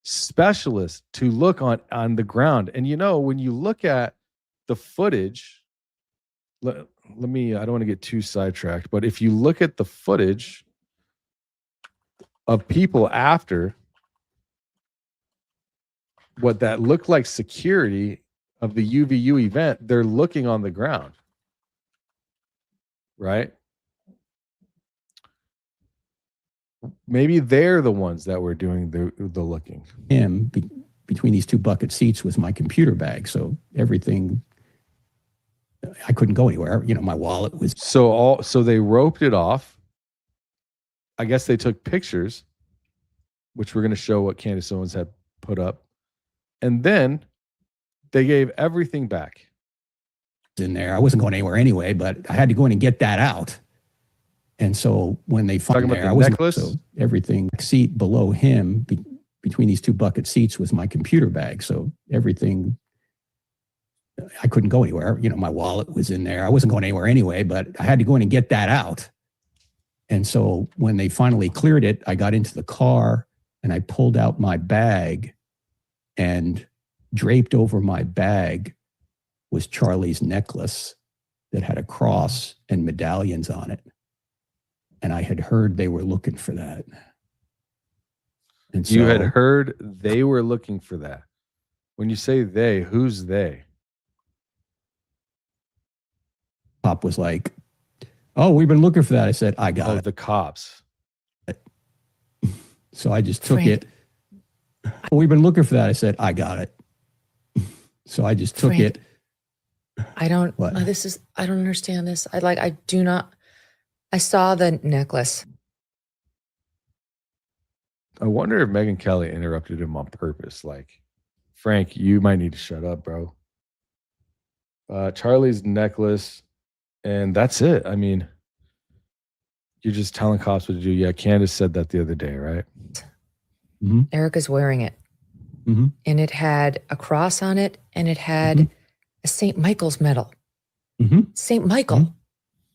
specialists to look on the ground. And when you look at the footage, let me, I don't want to get too sidetracked, but if you look at the footage of people after what that looked like security of the UVU event, they're looking on the ground, right? Maybe they're the ones that were doing the looking. Between these two bucket seats was my computer bag. So everything, I couldn't go anywhere. My wallet was. So they roped it off. I guess they took pictures, which we're going to show what Candace Owens had put up. And then they gave everything back. In there. I wasn't going anywhere anyway, but I had to go in and get that out. And so when they found there, I wasn't. So everything seat below him, between these two bucket seats, was my computer bag. So everything, I couldn't go anywhere. My wallet was in there. I wasn't going anywhere anyway, but I had to go in and get that out. And so when they finally cleared it, I got into the car and I pulled out my bag, and draped over my bag was Charlie's necklace that had a cross and medallions on it. And I had heard they were looking for that. And so, you had heard they were looking for that. When you say they, who's they? Pop was like, "Oh, we've been looking for that." I said, "I got it." The cops. So I just took it. "Oh, we've been looking for that." I said, "I got it." So I just took it. I don't. I don't understand this. I do not. I saw the necklace. I wonder if Megyn Kelly interrupted him on purpose. Like, Frank, you might need to shut up, bro. Charlie's necklace, and that's it. I mean, you're just telling cops what to do. Yeah, Candace said that the other day, right? Mm-hmm. Erica's wearing it. Mm-hmm. And it had a cross on it, and it had a St. Michael's medal. Mm-hmm. St. Michael.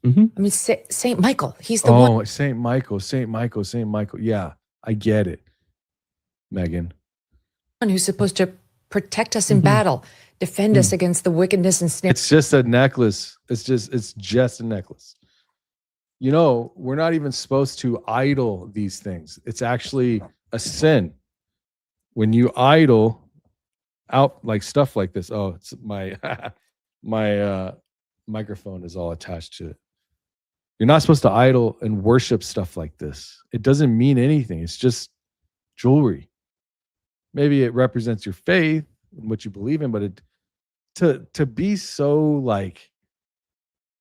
Mm-hmm. I mean, St. Michael. He's the one. Oh, St. Michael. Yeah, I get it, Megyn. Who's supposed to protect us in battle, defend us against the wickedness and snare. It's just a necklace. It's just a necklace. We're not even supposed to idol these things. It's actually a sin. When you idle out like stuff like this, oh, it's my microphone is all attached to it. You're not supposed to idle and worship stuff like this. It doesn't mean anything. It's just jewelry. Maybe it represents your faith and what you believe in, but to be so like,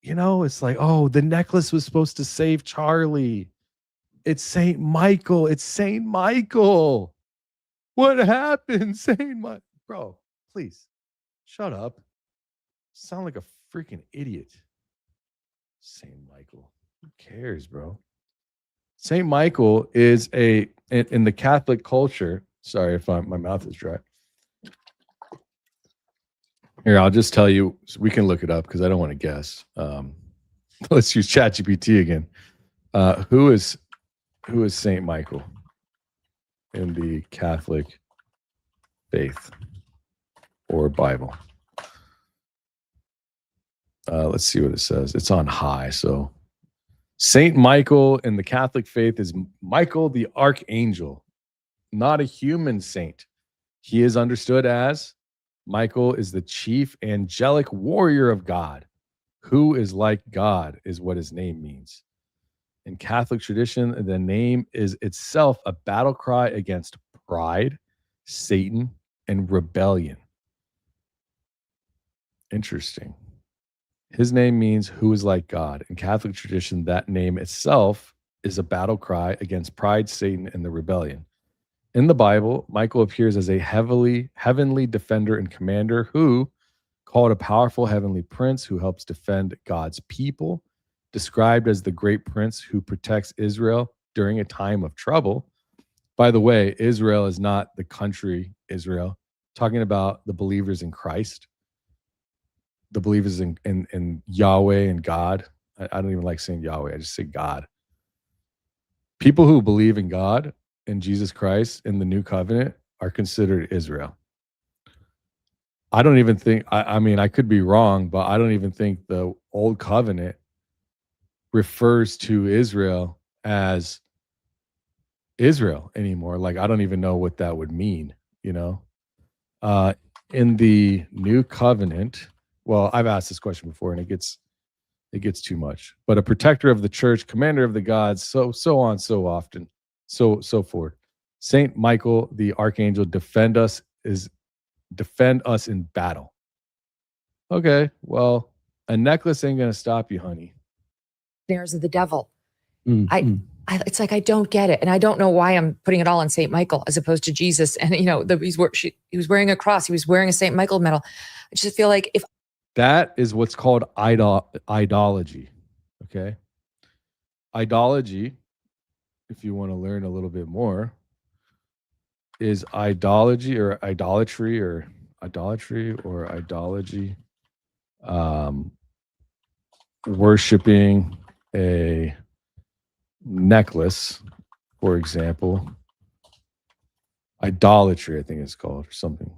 it's like, oh, the necklace was supposed to save Charlie. It's St. Michael. It's St. Michael. What happened, St. Michael? Bro, please, shut up. Sound like a freaking idiot. St. Michael. Who cares, bro? St. Michael is in the Catholic culture. Sorry if my mouth is dry. Here, I'll just tell you. We can look it up because I don't want to guess. Let's use ChatGPT again. Who is St. Michael in the Catholic faith or Bible? Let's see what it says. It's on high. So St. Michael in the Catholic faith is Michael the Archangel, not a human saint. He is understood as Michael is the chief angelic warrior of God, Who is like God is what his name means. In Catholic tradition, the name is itself a battle cry against pride, Satan, and rebellion. Interesting. His name means who is like God. In Catholic tradition, that name itself is a battle cry against pride, Satan, and the rebellion. In the Bible, Michael appears as a heavenly defender and commander who, called a powerful heavenly prince who helps defend God's people, described as the great prince who protects Israel during a time of trouble. By the way, Israel is not the country Israel, talking about the believers in Christ, the believers in Yahweh and God. I don't even like saying Yahweh. I just say God. People who believe in God, in Jesus Christ, in the new covenant, are considered Israel. I don't even think, I mean, I could be wrong, but I don't even think the old covenant refers to Israel as Israel anymore. Like, I don't even know what that would mean, you know? In the new covenant, well, I've asked this question before and it gets too much, but a protector of the church, commander of the gods, so on, so often, so forth. Saint Michael, the archangel, defend us in battle. Okay, well, a necklace ain't gonna stop you, honey. Snares of the devil. Mm-hmm. It's like, I don't get it. And I don't know why I'm putting it all on St. Michael as opposed to Jesus. And, you know, he was wearing a cross. He was wearing a St. Michael medal. I just feel like if that is what's called idolatry. Okay. Idolatry, if you want to learn a little bit more, is idolatry. Worshiping a necklace, for example. Idolatry, I think it's called, or something.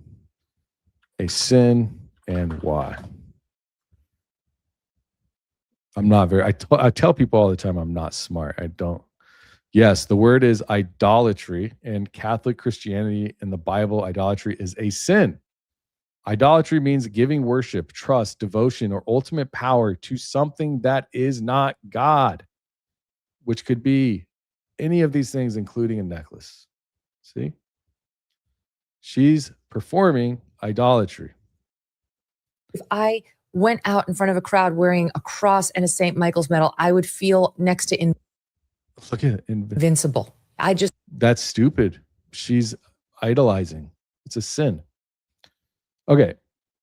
A sin, and why. I'm not very, I tell people all the time I'm not smart. I don't. Yes, the word is idolatry. In Catholic Christianity, in the Bible, idolatry is a sin. Idolatry means giving worship, trust, devotion, or ultimate power to something that is not God, which could be any of these things, including a necklace. See? She's performing idolatry. If I went out in front of a crowd wearing a cross and a St. Michael's medal, I would feel next to Look at it. invincible. That's stupid. She's idolizing. It's a sin. Okay.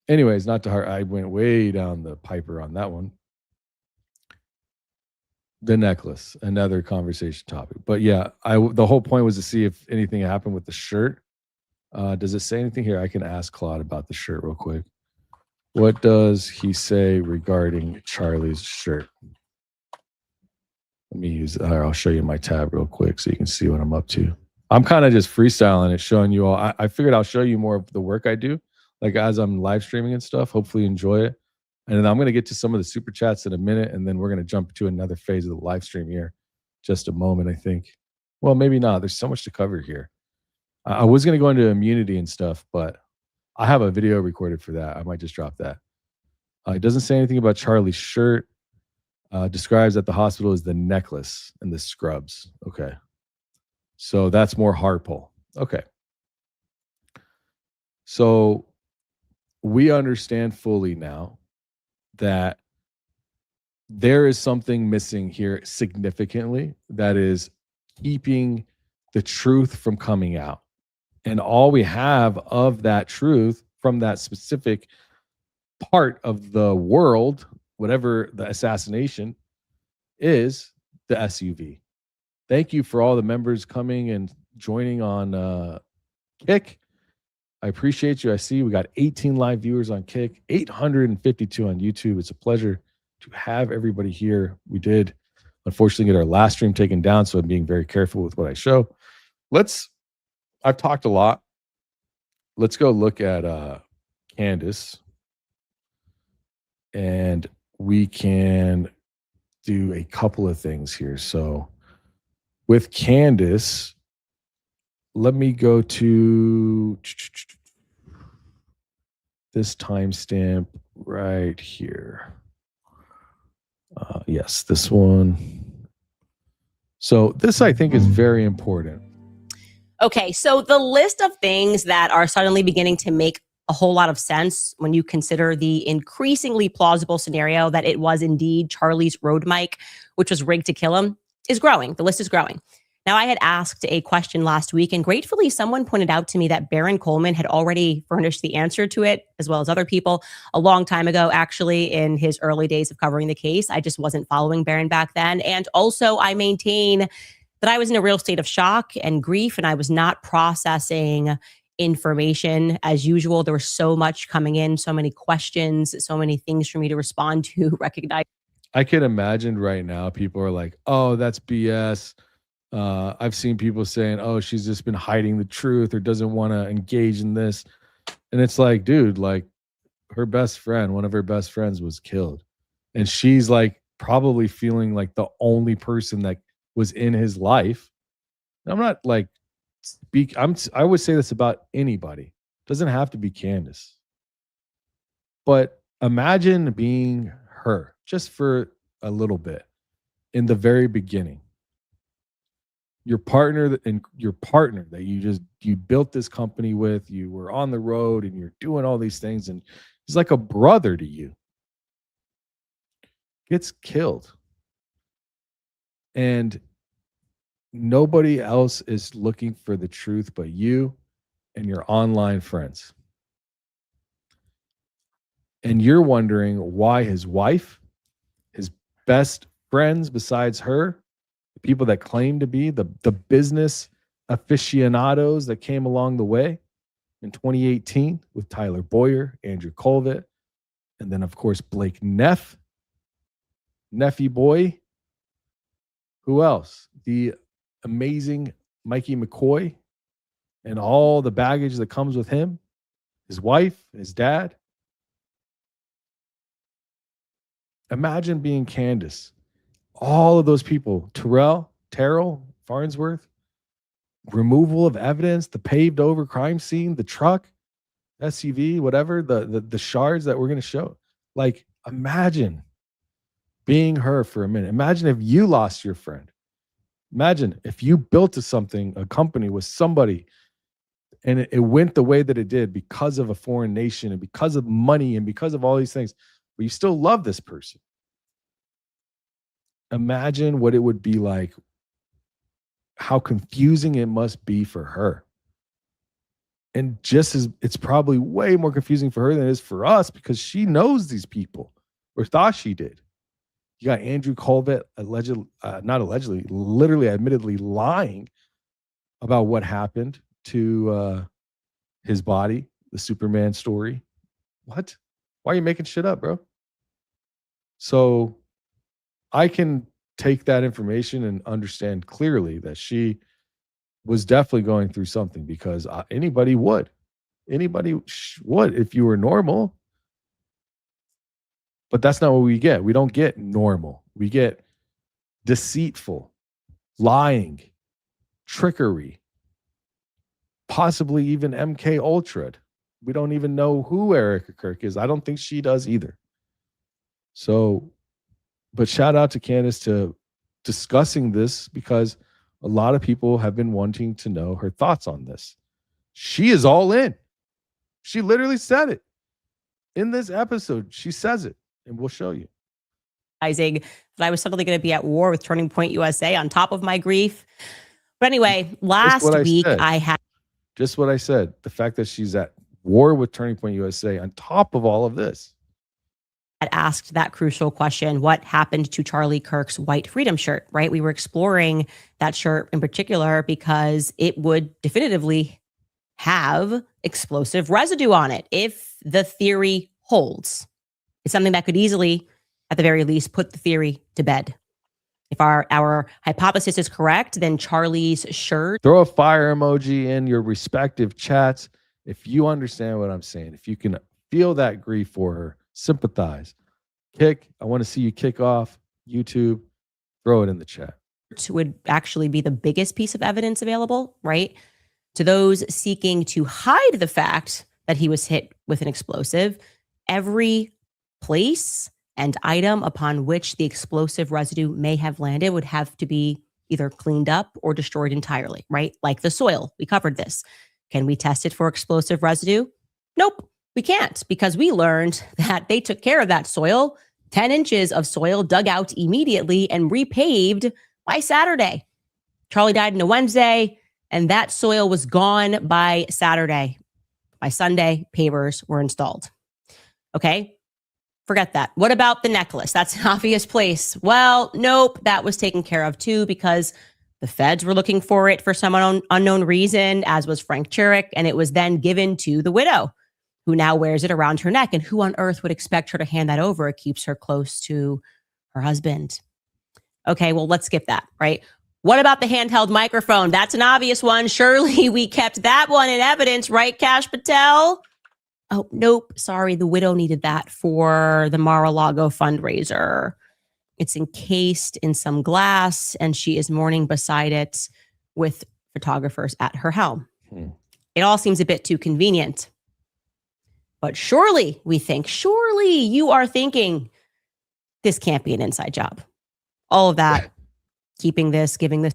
Anyways, not to heart. I went way down the piper on that one. The necklace, another conversation topic. But yeah, the whole point was to see if anything happened with the shirt. Does it say anything here? I can ask Claude about the shirt real quick. What does he say regarding Charlie's shirt? Let me use it. I'll show you my tab real quick so you can see what I'm up to. I'm kind of just freestyling it, showing you all. I figured I'll show you more of the work I do, like as I'm live streaming and stuff. Hopefully you enjoy it. And then I'm going to get to some of the super chats in a minute, and then we're going to jump to another phase of the live stream here. Just a moment, I think. Well, maybe not. There's so much to cover here. I was going to go into immunity and stuff, but I have a video recorded for that. I might just drop that. It doesn't say anything about Charlie's shirt. Describes at the hospital as the necklace and the scrubs. Okay. So that's more Harpole. Okay. So we understand fully now that there is something missing here significantly that is keeping the truth from coming out. And all we have of that truth from that specific part of the world, whatever the assassination is, the SUV. Thank you for all the members coming and joining on Kick. I appreciate you. I see we got 18 live viewers on Kick, 852 on YouTube. It's a pleasure to have everybody here. We did, unfortunately, get our last stream taken down, so I'm being very careful with what I show. I've talked a lot. Let's go look at Candace, and we can do a couple of things here. So with Candace, let me go to this timestamp right here. Yes, this one. So this, I think, is very important. Okay, so the list of things that are suddenly beginning to make a whole lot of sense when you consider the increasingly plausible scenario that it was indeed Charlie's RØDE mic, which was rigged to kill him, is growing. The list is growing. Now, I had asked a question last week, and gratefully, someone pointed out to me that Baron Coleman had already furnished the answer to it, as well as other people, a long time ago, actually, in his early days of covering the case. I just wasn't following Baron back then. And also, I maintain that I was in a real state of shock and grief, and I was not processing information as usual. There was so much coming in, so many questions, so many things for me to respond to, recognize. I can imagine right now people are like, oh, that's BS. I've seen people saying, oh, she's just been hiding the truth or doesn't want to engage in this. And it's like, dude, like her best friend, one of her best friends was killed. And she's like probably feeling like the only person that was in his life. And I'm not like, I would say this about anybody. It doesn't have to be Candace. But imagine being her just for a little bit in the very beginning. Your partner that you built this company with, you were on the road and you're doing all these things, and he's like a brother to you, gets killed. And nobody else is looking for the truth but you and your online friends. And you're wondering why his wife, his best friends besides her, the people that claim to be the business aficionados that came along the way in 2018 with Tyler Boyer, Andrew Colvett, and then, of course, Blake Neff, Neffy boy. Who else? The amazing Mikey McCoy and all the baggage that comes with him, his wife, his dad. Imagine being Candace. All of those people, Terrell, Farnsworth, removal of evidence, the paved over crime scene, the truck, SUV, whatever, the shards that we're going to show. Like, imagine being her for a minute. Imagine if you lost your friend. Imagine if you built a company with somebody and it went the way that it did because of a foreign nation and because of money and because of all these things, but you still love this person. Imagine what it would be like, how confusing it must be for her. And just as it's probably way more confusing for her than it is for us because she knows these people or thought she did. You got Andrew Colvett literally admittedly lying about what happened to his body, the Superman story. What? Why are you making shit up, bro? So I can take that information and understand clearly that she was definitely going through something because anybody would. Anybody would if you were normal. But that's not what we get. We don't get normal. We get deceitful, lying, trickery, possibly even MK Ultra. We don't even know who Erica Kirk is. I don't think she does either. So, but shout out to Candace to discussing this because a lot of people have been wanting to know her thoughts on this. She is all in. She literally said it in this episode. She says it. And we'll show you. That I was suddenly going to be at war with Turning Point USA on top of my grief. But anyway, last week I had just what I said. The fact that she's at war with Turning Point USA on top of all of this. I asked that crucial question, what happened to Charlie Kirk's white freedom shirt, right? We were exploring that shirt in particular because it would definitively have explosive residue on it if the theory holds. It's something that could easily, at the very least, put the theory to bed. If our hypothesis is correct, then Charlie's shirt. Throw a fire emoji in your respective chats if you understand what I'm saying. If you can feel that grief for her, sympathize. Kick. I want to see you kick off YouTube. Throw it in the chat. Would actually be the biggest piece of evidence available, right? To those seeking to hide the fact that he was hit with an explosive, every place and item upon which the explosive residue may have landed would have to be either cleaned up or destroyed entirely, right? Like the soil. We covered this. Can we test it for explosive residue? Nope, we can't, because we learned that they took care of that soil. 10 inches of soil dug out immediately and repaved by Saturday. Charlie died on a Wednesday, and that soil was gone by Saturday. By Sunday, pavers were installed. Okay, forget that. What about the necklace? That's an obvious place. Well, nope, that was taken care of too, because the feds were looking for it for some unknown reason, as was Frank Turek, and it was then given to the widow, who now wears it around her neck. And who on earth would expect her to hand that over? It keeps her close to her husband. Okay, well, let's skip that, right? What about the handheld microphone? That's an obvious one. Surely we kept that one in evidence, right, Kash Patel? Oh, nope. Sorry, the widow needed that for the Mar-a-Lago fundraiser. It's encased in some glass, and she is mourning beside it with photographers at her helm. It all seems a bit too convenient. But surely, we think, surely you are thinking, this can't be an inside job. All of that, keeping this, giving this.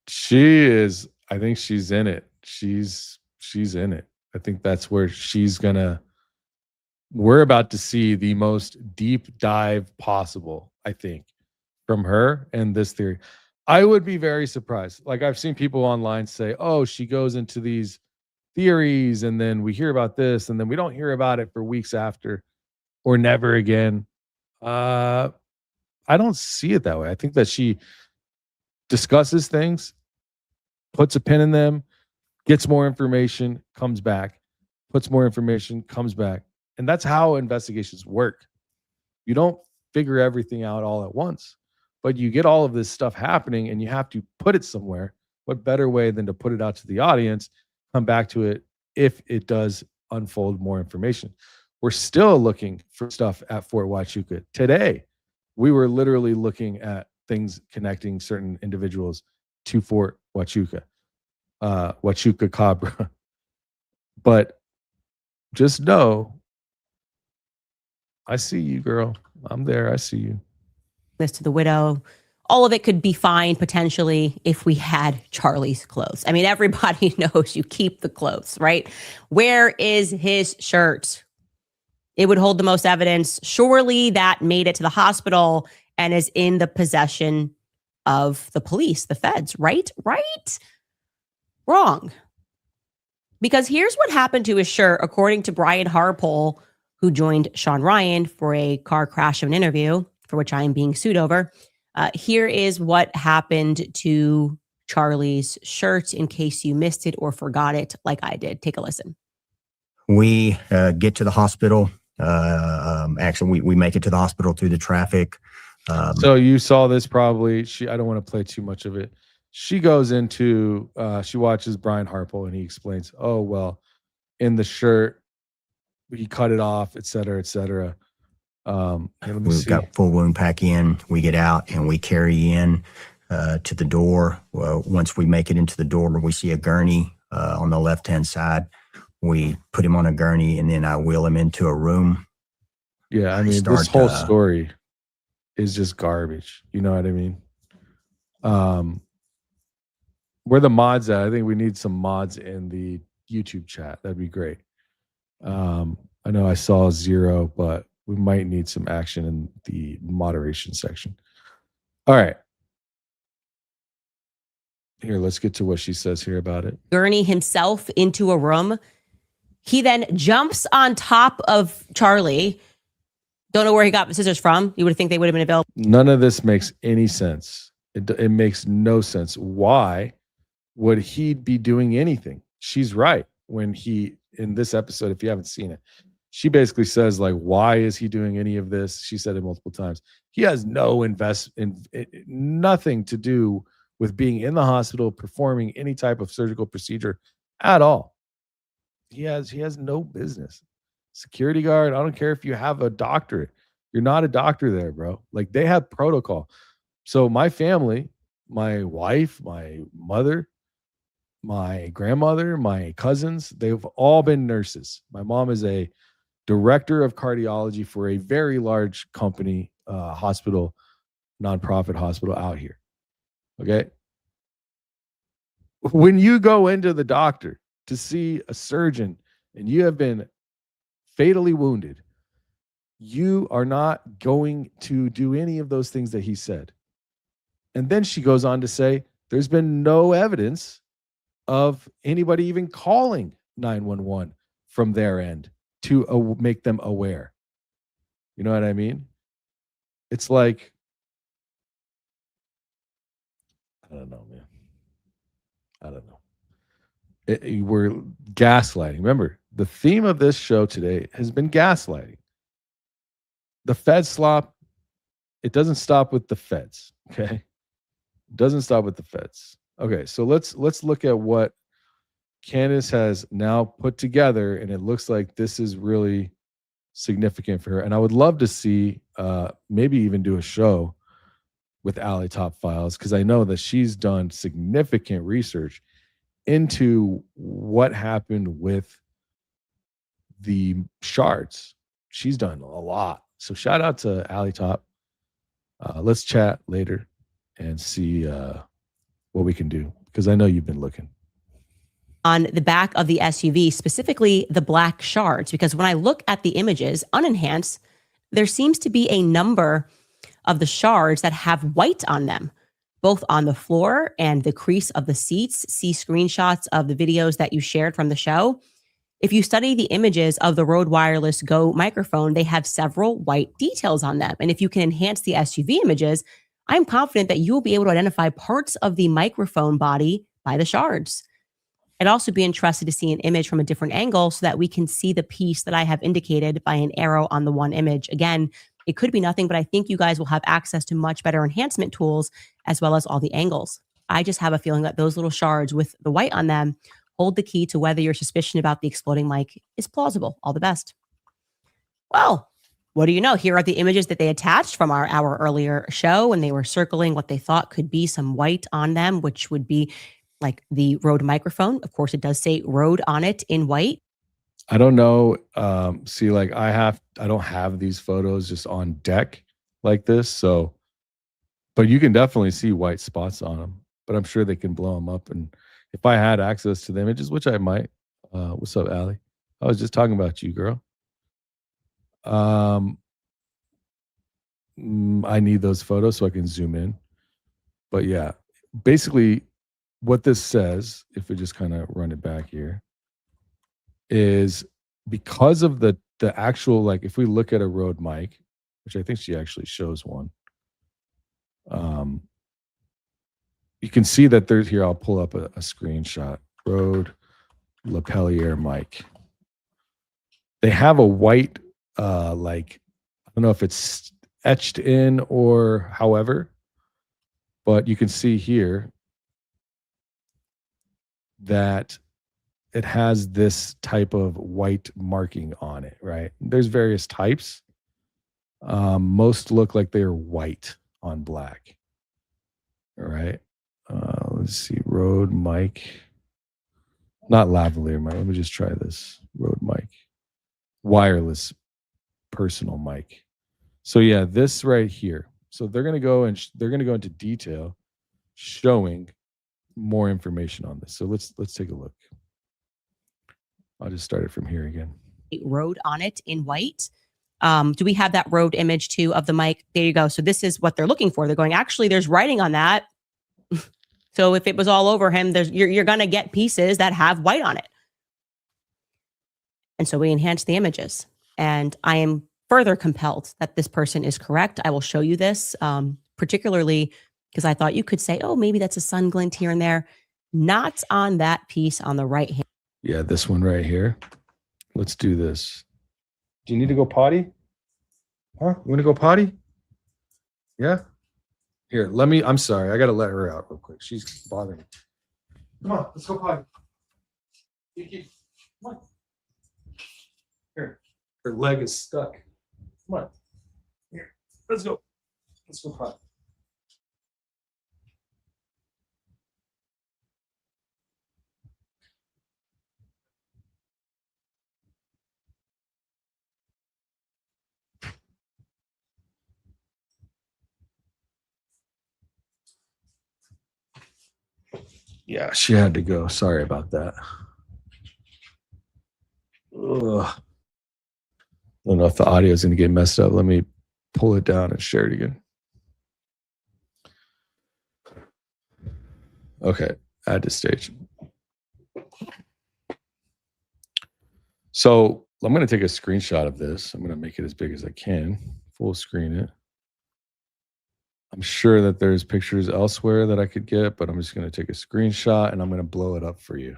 She is, I think she's in it. She's in it. I think that's where we're about to see the most deep dive possible, I think, from her and this theory. I would be very surprised. Like, I've seen people online say, oh, she goes into these theories and then we hear about this and then we don't hear about it for weeks after or never again. I don't see it that way. I think that she discusses things, puts a pin in them, gets more information, comes back, puts more information, comes back. And that's how investigations work. You don't figure everything out all at once, but you get all of this stuff happening and you have to put it somewhere. What better way than to put it out to the audience, come back to it if it does unfold more information. We're still looking for stuff at Fort Huachuca. Today, we were literally looking at things connecting certain individuals to Fort Huachuca. Huachuca Cabra. But just know, I see you, girl. I'm there. I see you. This to the widow. All of it could be fine potentially if we had Charlie's clothes. I mean, everybody knows you keep the clothes, right? Where is his shirt? It would hold the most evidence. Surely that made it to the hospital and is in the possession of the police, the feds, right? Right? Wrong. Because here's what happened to his shirt, according to Brian Harpole, who joined Sean Ryan for a car crash of an interview, for which I am being sued over. Here is what happened to Charlie's shirt in case you missed it or forgot it like I did. Take a listen. We get to the hospital. Actually, we make it to the hospital through the traffic. So you saw this probably. I don't want to play too much of it. She goes into, she watches Brian Harpole and he explains, oh, well, in the shirt, he cut it off, et cetera, et cetera. We've got full wound pack in. We get out and we carry in to the door. Well, once we make it into the door, we see a gurney on the left-hand side. We put him on a gurney and then I wheel him into a room. Yeah, I mean, this whole story is just garbage. You know what I mean? Where the mods at? I think we need some mods in the YouTube chat. That'd be great. I know I saw 0, but we might need some action in the moderation section. All right. Here, let's get to what she says here about it. Gurney himself into a room. He then jumps on top of Charlie. Don't know where he got the scissors from. You would think they would have been available. None of this makes any sense. It makes no sense. Why would he be doing anything? She's right. When he, in this episode, if you haven't seen it, she basically says, like, why is he doing any of this? She said it multiple times. He has no nothing to do with being in the hospital, performing any type of surgical procedure at all. He has no business. Security guard, I don't care if you have a doctorate. You're not a doctor there, bro. Like, they have protocol. So my family, my wife, my mother, my grandmother, my cousins, they've all been nurses. My mom is a director of cardiology for a very large company, hospital, nonprofit hospital out here. Okay. When you go into the doctor to see a surgeon and you have been fatally wounded, you are not going to do any of those things that he said. And then she goes on to say, there's been no evidence of anybody even calling 911 from their end to make them aware. You know what I mean? It's like, I don't know, man. I don't know. We're gaslighting. Remember, the theme of this show today has been gaslighting. The Fed slop, it doesn't stop with the feds, okay? It doesn't stop with the feds. Okay, so let's look at what Candace has now put together, and it looks like this is really significant for her. And I would love to see maybe even do a show with Alley Top Files, because I know that she's done significant research into what happened with the shards. She's done a lot. So shout out to Alley Top. Let's chat later and see what we can do, because I know you've been looking. On the back of the SUV, specifically the black shards, because when I look at the images, unenhanced, there seems to be a number of the shards that have white on them, both on the floor and the crease of the seats. See screenshots of the videos that you shared from the show. If you study the images of the Rode Wireless Go microphone, they have several white details on them. And if you can enhance the SUV images, I'm confident that you will be able to identify parts of the microphone body by the shards. I'd also be interested to see an image from a different angle so that we can see the piece that I have indicated by an arrow on the one image. Again, it could be nothing, but I think you guys will have access to much better enhancement tools as well as all the angles. I just have a feeling that those little shards with the white on them hold the key to whether your suspicion about the exploding mic is plausible. All the best. Well, what do you know? Here are the images that they attached from our hour earlier show when they were circling what they thought could be some white on them, which would be like the Rode microphone. Of course, it does say Rode on it in white. I don't know. See, like I don't have these photos just on deck like this. So, but you can definitely see white spots on them, but I'm sure they can blow them up. And if I had access to the images, which I might, what's up, Allie? I was just talking about you, girl. I need those photos so I can zoom in. But yeah, basically what this says, if we just kind of run it back here, is because of the actual, like if we look at a Rode mic, which I think she actually shows one, you can see that there's here, I'll pull up a screenshot, Rode lapelier mic. They have a white, like, I don't know if it's etched in or however, but you can see here that it has this type of white marking on it, right? There's various types. Most look like they're white on black. All right. Let's see. Rode mic. Not lavalier mic. Let me just try this. Rode mic. Wireless personal mic. So yeah, this right here. So they're going to go and they're going to go into detail showing more information on this. So let's take a look. I'll just start it from here again. Rode on it in white. Do we have that Rode image too of the mic? There you go. So this is what they're looking for. They're going, actually, there's writing on that. So if it was all over him, you're going to get pieces that have white on it. And so we enhance the images. And I am further compelled that this person is correct. I will show you this, particularly because I thought you could say, oh, maybe that's a sun glint here and there. Not on that piece on the right hand. Yeah, this one right here. Let's do this. Do you need to go potty? Huh? You want to go potty? Yeah? Here, I'm sorry. I got to let her out real quick. She's bothering me. Come on, let's go potty. Kiki, come on. Here. Her leg is stuck. Come on. Here, let's go. Let's go potty. Yeah, she had to go. Sorry about that. Ugh. I don't know if the audio is going to get messed up. Let me pull it down and share it again. Okay, add to stage. So I'm going to take a screenshot of this. I'm going to make it as big as I can, full screen it. I'm sure that there's pictures elsewhere that I could get, but I'm just going to take a screenshot and I'm going to blow it up for you.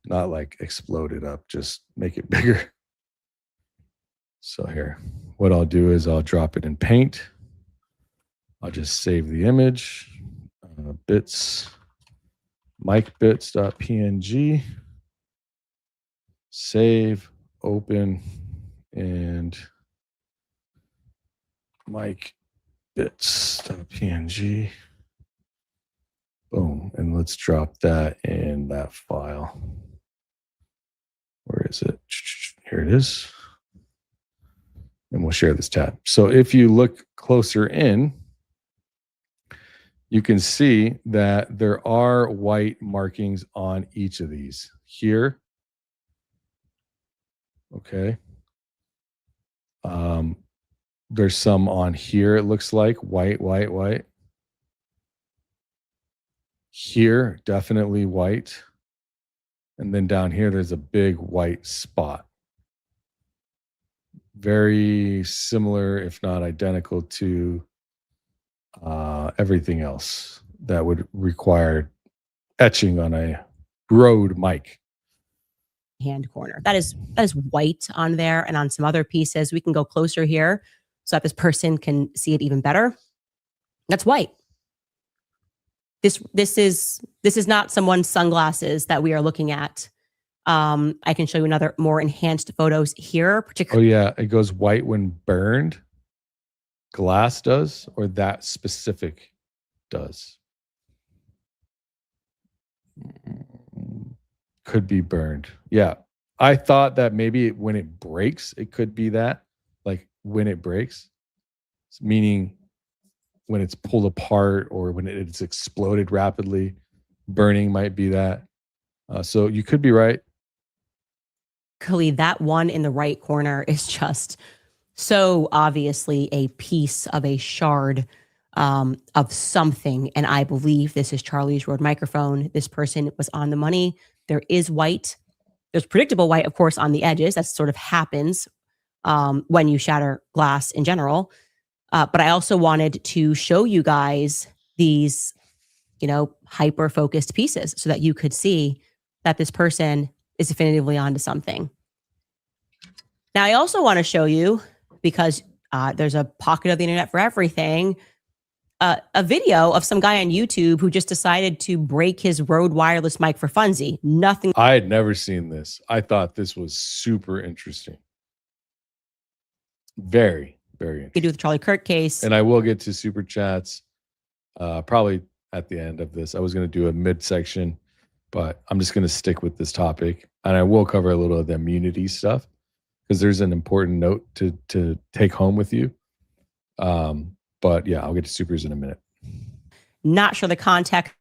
Not like explode it up, just make it bigger. So here, what I'll do is I'll drop it in Paint. I'll just save the image, bits, micbits.png, save, open, and micbits.png. Boom, and let's drop that in that file. Where is it? Here it is. And we'll share this tab. So if you look closer in, you can see that there are white markings on each of these. Here, okay. There's some on here, it looks like, white, white, white. Here, definitely white. And then down here, there's a big white spot. Very similar, if not identical, to everything else that would require etching on a RØDE mic. Hand corner. That is white on there, and on some other pieces. We can go closer here so that this person can see it even better. That's white. This is not someone's sunglasses that we are looking at. I can show you another more enhanced photos here. Oh yeah, it goes white when burned. Glass does, or that specific does. Could be burned. Yeah. I thought that maybe when it breaks, it could be that. Like when it breaks, meaning when it's pulled apart or when it's exploded rapidly, burning might be that. So you could be right. That one in the right corner is just so obviously a piece of a shard of something. And I believe this is Charlie's RØDE microphone. This person was on the money. There is white. There's predictable white, of course, on the edges. That sort of happens when you shatter glass in general. But I also wanted to show you guys these, hyper-focused pieces so that you could see that this person is definitively onto something. Now, I also want to show you, because there's a pocket of the internet for everything, a video of some guy on YouTube who just decided to break his RØDE wireless mic for funsies. Nothing. I had never seen this. I thought this was super interesting. Very, very interesting. You do with the Charlie Kirk case. And I will get to super chats probably at the end of this. I was going to do a midsection, but I'm just going to stick with this topic. And I will cover a little of the immunity stuff because there's an important note to take home with you. But yeah, I'll get to supers in a minute. Not sure the context.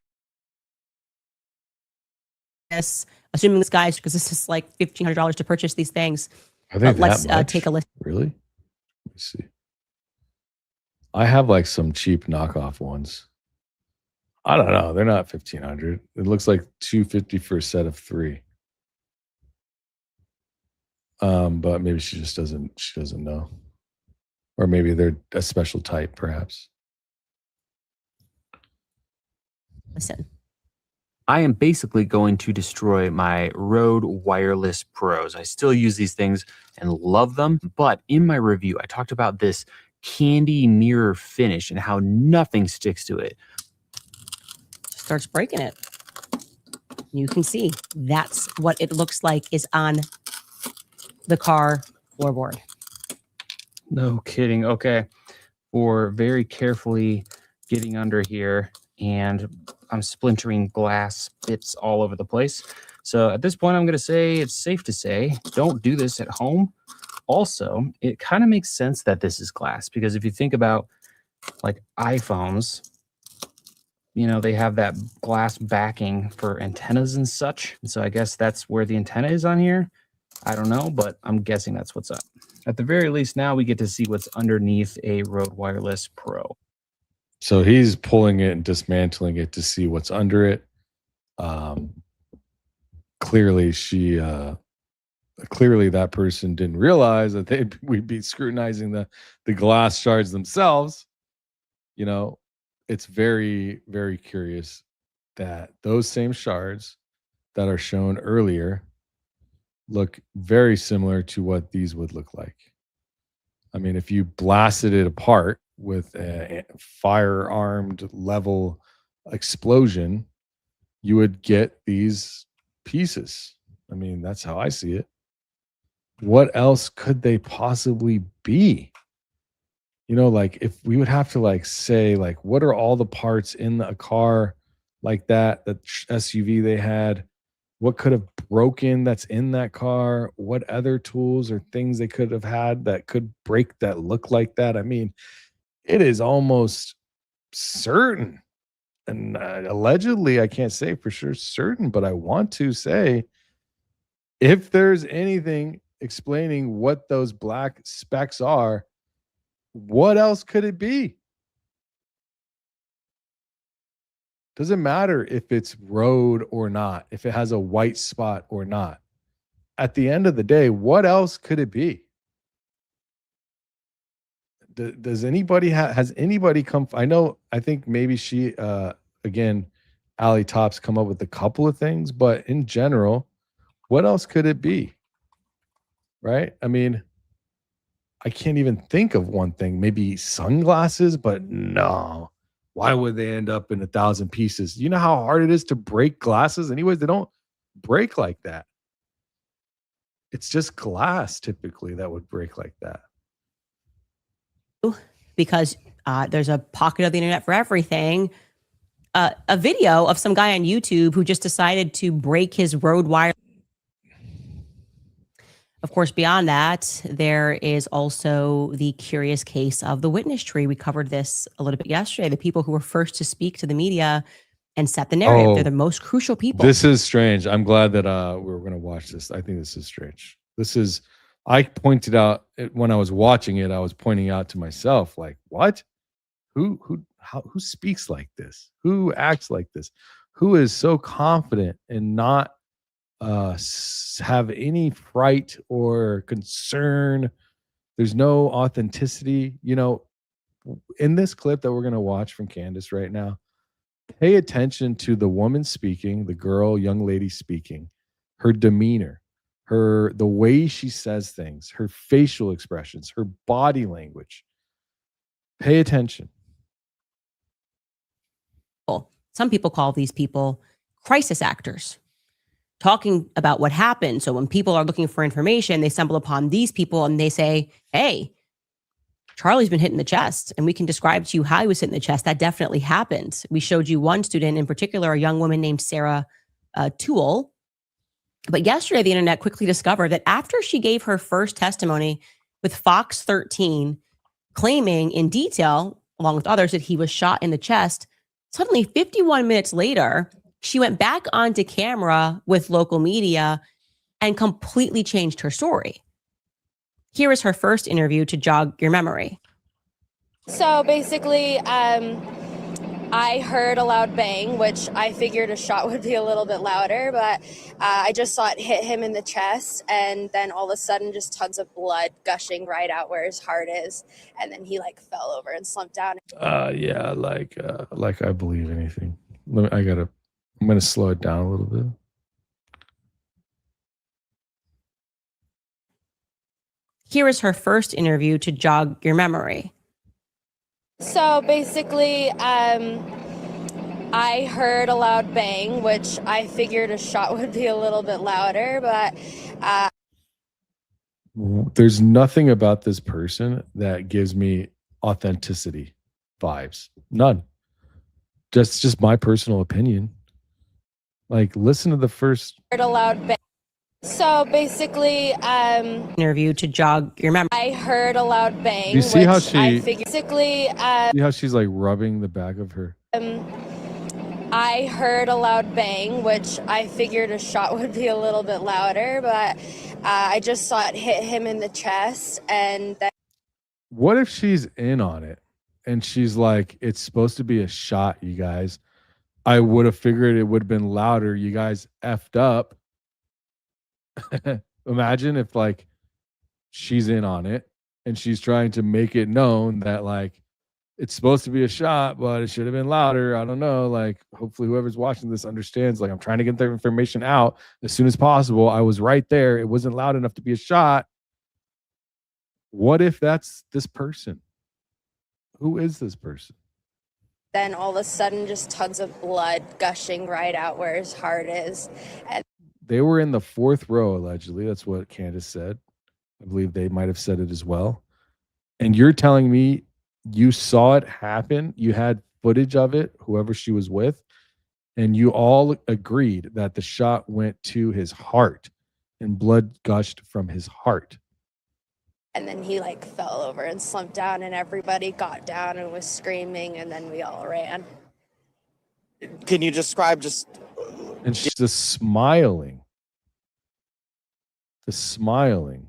Assuming this guy's, because this is like $1,500 to purchase these things. I think let's take a listen. Really? Let me see. I have like some cheap knockoff ones. I don't know. They're not $1,500. It looks like $250 for a set of 3. But maybe she just doesn't know. Or maybe they're a special type, perhaps. Listen. I am basically going to destroy my RØDE Wireless Pros. I still use these things and love them, but in my review, I talked about this candy mirror finish and how nothing sticks to it. Starts breaking it. You can see that's what it looks like is on the car floorboard. No kidding. Okay. For very carefully getting under here, and I'm splintering glass bits all over the place. So at this point, I'm going to say it's safe to say don't do this at home. Also, it kind of makes sense that this is glass because if you think about like iPhones, they have that glass backing for antennas and such. And so I guess that's where the antenna is on here. I don't know, but I'm guessing that's what's up. At the very least, now we get to see what's underneath a Rode Wireless Pro. So he's pulling it and dismantling it to see what's under it. Clearly that person didn't realize that we'd be scrutinizing the glass shards themselves. It's very, very curious that those same shards that are shown earlier look very similar to what these would look like. I mean, if you blasted it apart with a firearmed level explosion, you would get these pieces. I mean, that's how I see it. What else could they possibly be? Like if we would have to say what are all the parts in a car like that SUV they had? What could have broken that's in that car? What other tools or things they could have had that could break that look like that? I mean, it is almost certain, and allegedly, I can't say for sure certain, but I want to say if there's anything explaining what those black specks are, what else could it be? Doesn't matter if it's Rode or not, if it has a white spot or not. At the end of the day, what else could it be? Does anybody has anybody come? I think maybe she, again, Allie Top's come up with a couple of things, but in general, what else could it be? Right? I mean, I can't even think of one thing. Maybe sunglasses, but no. Why would they end up in 1,000 pieces? You know how hard it is to break glasses? Anyways, they don't break like that. It's just glass typically that would break like that. Because there's a pocket of the internet for everything. A video of some guy on YouTube who just decided to break his Rode wire. Of course, beyond that, there is also the curious case of the witness tree. We covered this a little bit yesterday. The people who were first to speak to the media and set the narrative. They're the most crucial people. This is strange. I'm glad that we're going to watch this. I think this is strange. I pointed out when I was watching it, I was pointing out to myself, what? Who speaks like this? Who acts like this? Who is so confident and not have any fright or concern? There's no authenticity. In this clip that we're going to watch from Candace right now, pay attention to the woman speaking, the girl, young lady speaking, her demeanor, the way she says things, her facial expressions, her body language. Pay attention. Some people call these people crisis actors, talking about what happened. So when people are looking for information, they stumble upon these people and they say, hey, Charlie's been hit in the chest, and we can describe to you how he was hit in the chest. That definitely happened. We showed you one student in particular, a young woman named Sarah Toole. But yesterday, the internet quickly discovered that after she gave her first testimony with Fox 13, claiming in detail, along with others, that he was shot in the chest, suddenly 51 minutes later, she went back onto camera with local media and completely changed her story. Here is her first interview to jog your memory. So basically, I heard a loud bang, which I figured a shot would be a little bit louder, but I just saw it hit him in the chest, and then all of a sudden just tons of blood gushing right out where his heart is, and then he fell over and slumped down. Yeah, like I believe anything. I'm gonna slow it down a little bit. Here is her first interview to jog your memory. So basically, I heard a loud bang, which I figured a shot would be a little bit louder, but there's nothing about this person that gives me authenticity vibes. None. Just my personal opinion. Listen to the first. Heard a loud bang. So basically, interview to jog your memory. I heard a loud bang. You see how she basically, see how she's rubbing the back of her. I heard a loud bang, which I figured a shot would be a little bit louder, but I just saw it hit him in the chest. And then What if she's in on it and she's like, it's supposed to be a shot, you guys. I would have figured it would have been louder. You guys effed up. Imagine if like she's in on it and she's trying to make it known that like it's supposed to be a shot, but it should have been louder. I don't know. Like, hopefully whoever's watching this understands, like, I'm trying to get the information out as soon as possible. I was right there. It wasn't loud enough to be a shot. What if that's this person? Who is this person? then all of a sudden just tons of blood gushing right out where his heart is. And They were in the fourth row, allegedly. That's what Candace said. I believe they might have said it as well. And you're telling me you saw it happen? You had footage of it, whoever she was with, and you all agreed that the shot went to his heart and blood gushed from his heart. and then he like fell over and slumped down, and everybody got down and was screaming, and then we all ran. Can you describe just... And she's just smiling. Just smiling.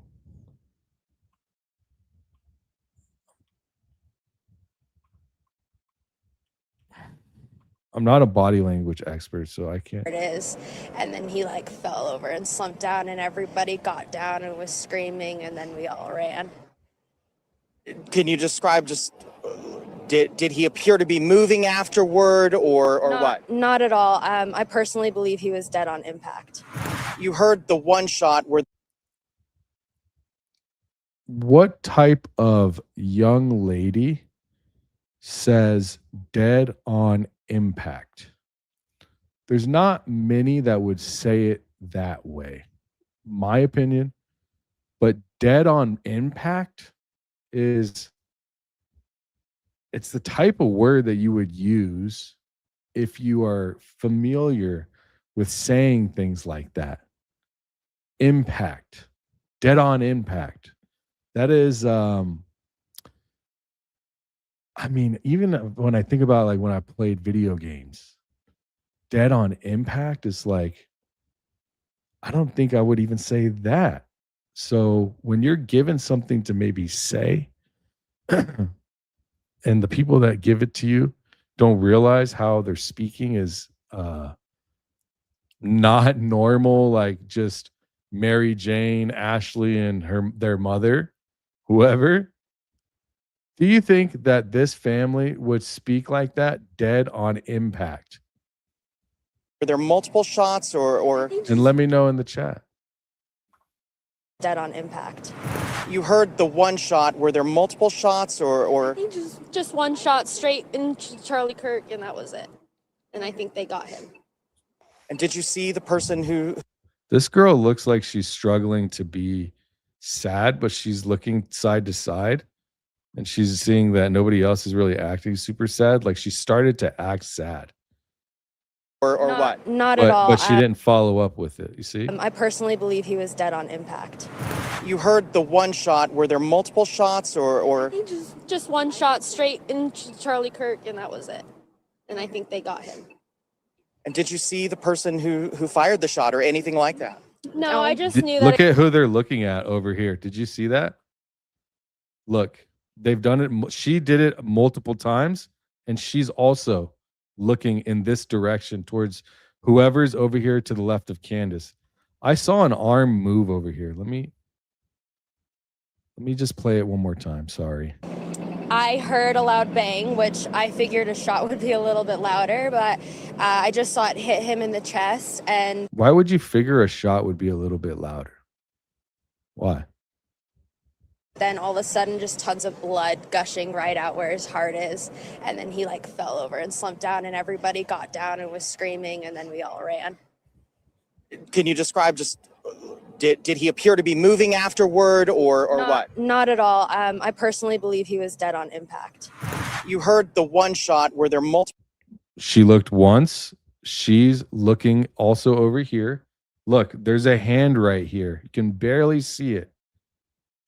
I'm not a body language expert, so I can't. It is. And then he like fell over and slumped down, and everybody got down and was screaming, and then we all ran. Can you describe just... Did he appear to be moving afterward or what? Not at all. I personally believe he was dead on impact. You heard the one shot where... What type of young lady says dead on impact? There's not many that would say it that way, my opinion. But dead on impact is... it's the type of word that you would use if you are familiar with saying things like that. Impact. Dead on impact. That is, I mean, even when I think about like when I played video games, dead on impact is like, I don't think I would even say that. So when you're given something to maybe say, and the people that give it to you don't realize how they're speaking is not normal, like just Mary Jane, Ashley, and their mother, whoever. Do you think that this family would speak like that, dead on impact? Were there multiple shots or... And let me know in the chat. Dead on impact. You heard the one shot. Were there multiple shots or... I think just one shot straight into Charlie Kirk, and that was it. And I think they got him. And did you see the person who... This girl looks like she's struggling to be sad, but she's looking side to side. And she's seeing that nobody else is really acting super sad. Like she started to act sad. Or what? Not at all. But she didn't follow up with it, you see? I personally believe he was dead on impact. You heard the one shot. Were there multiple shots or... I think just one shot straight into Charlie Kirk, and that was it. And I think they got him. And did you see the person who fired the shot or anything like that? No, I just knew that. Look at who they're looking at over here. Did you see that? Look, they've done it. She did it multiple times, and she's also looking in this direction towards whoever's over here to the left of Candace. I saw an arm move over here. Let me just play it one more time. Sorry. I heard a loud bang, which I figured a shot would be a little bit louder, but I just saw it hit him in the chest. And why would you figure a shot would be a little bit louder? Why? then all of a sudden just tons of blood gushing right out where his heart is. And then he like fell over and slumped down, and everybody got down and was screaming, and then we all ran. Can you describe just... Did he appear to be moving afterward or what? Not at all. I personally believe he was dead on impact. You heard the one shot. Were there multiple... She looked once. She's looking also over here. Look, there's a hand right here. You can barely see it.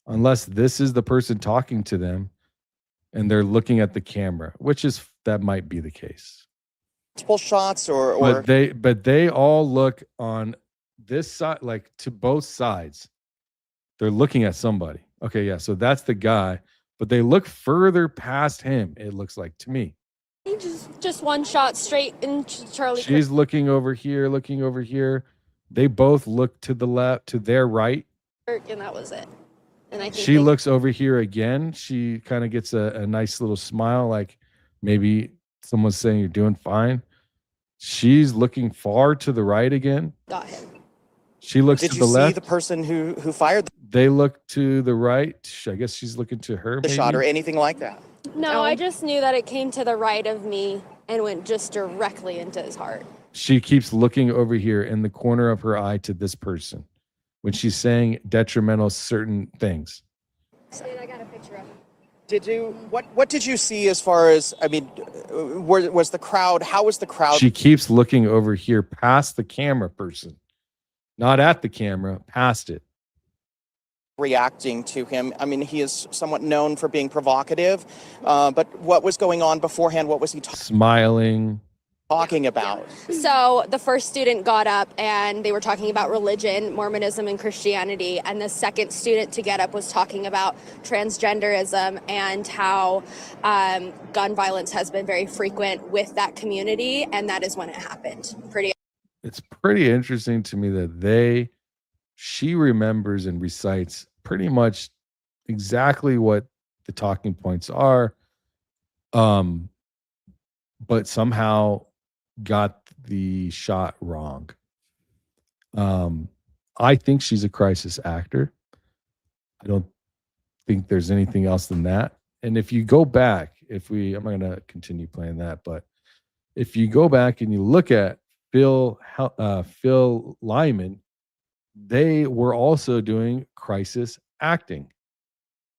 Unless this is the person talking to them and they're looking at the camera, which is, that might be the case. multiple shots or but they all look on this side, like to both sides. They're looking at somebody. Okay, yeah, so that's the guy, but they look further past him, it looks like to me. Just one shot straight into Charlie. She's looking over here. They both look to the left, to their right. Kirk, and that was it. And I think She looks over here again. She kind of gets a nice little smile, like maybe someone's saying you're doing fine. She's looking far to the right again. got him. She looks did to you the see left. the person who fired They look to the right. I guess she's looking to her. the shot or anything like that? No, I just knew that it came to the right of me and went just directly into his heart. She keeps looking over here in the corner of her eye to this person when she's saying detrimental certain things. I got a picture of him. Did you what did you see as far as, I mean, was the crowd, how was the crowd? She keeps looking over here past the camera person, not at the camera, past it. Reacting to him? I mean, he is somewhat known for being provocative, but what was going on beforehand? What was he Smiling. talking about? So the first student got up and they were talking about religion, Mormonism, and Christianity. And the second student to get up was talking about transgenderism and how gun violence has been very frequent with that community. And that is when it happened. It's pretty interesting to me that she remembers and recites pretty much exactly what the talking points are, but somehow got the shot wrong. I think she's a crisis actor. I don't think there's anything else than that. And if you go back, I'm not going to continue playing that, but if you go back and you look at Phil Lyman, they were also doing crisis acting.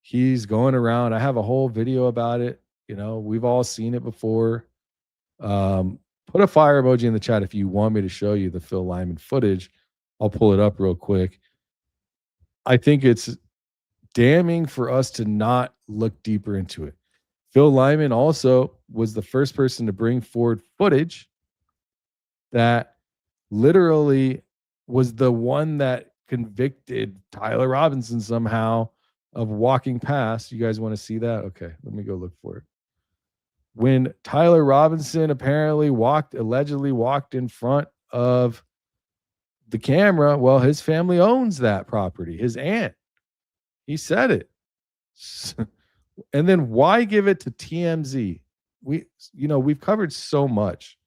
He's going around. I have a whole video about it. You know, we've all seen it before. Put a fire emoji in the chat if you want me to show you the Phil Lyman footage. I'll pull it up real quick. I think it's damning for us to not look deeper into it. Phil Lyman also was the first person to bring forward footage that literally was the one that convicted Tyler Robinson somehow of walking past. You guys want to see that? Okay, let me go look for it. When Tyler Robinson apparently allegedly walked in front of the camera, well, his family owns that property. His aunt. He said it. And then why give it to TMZ? We've covered so much.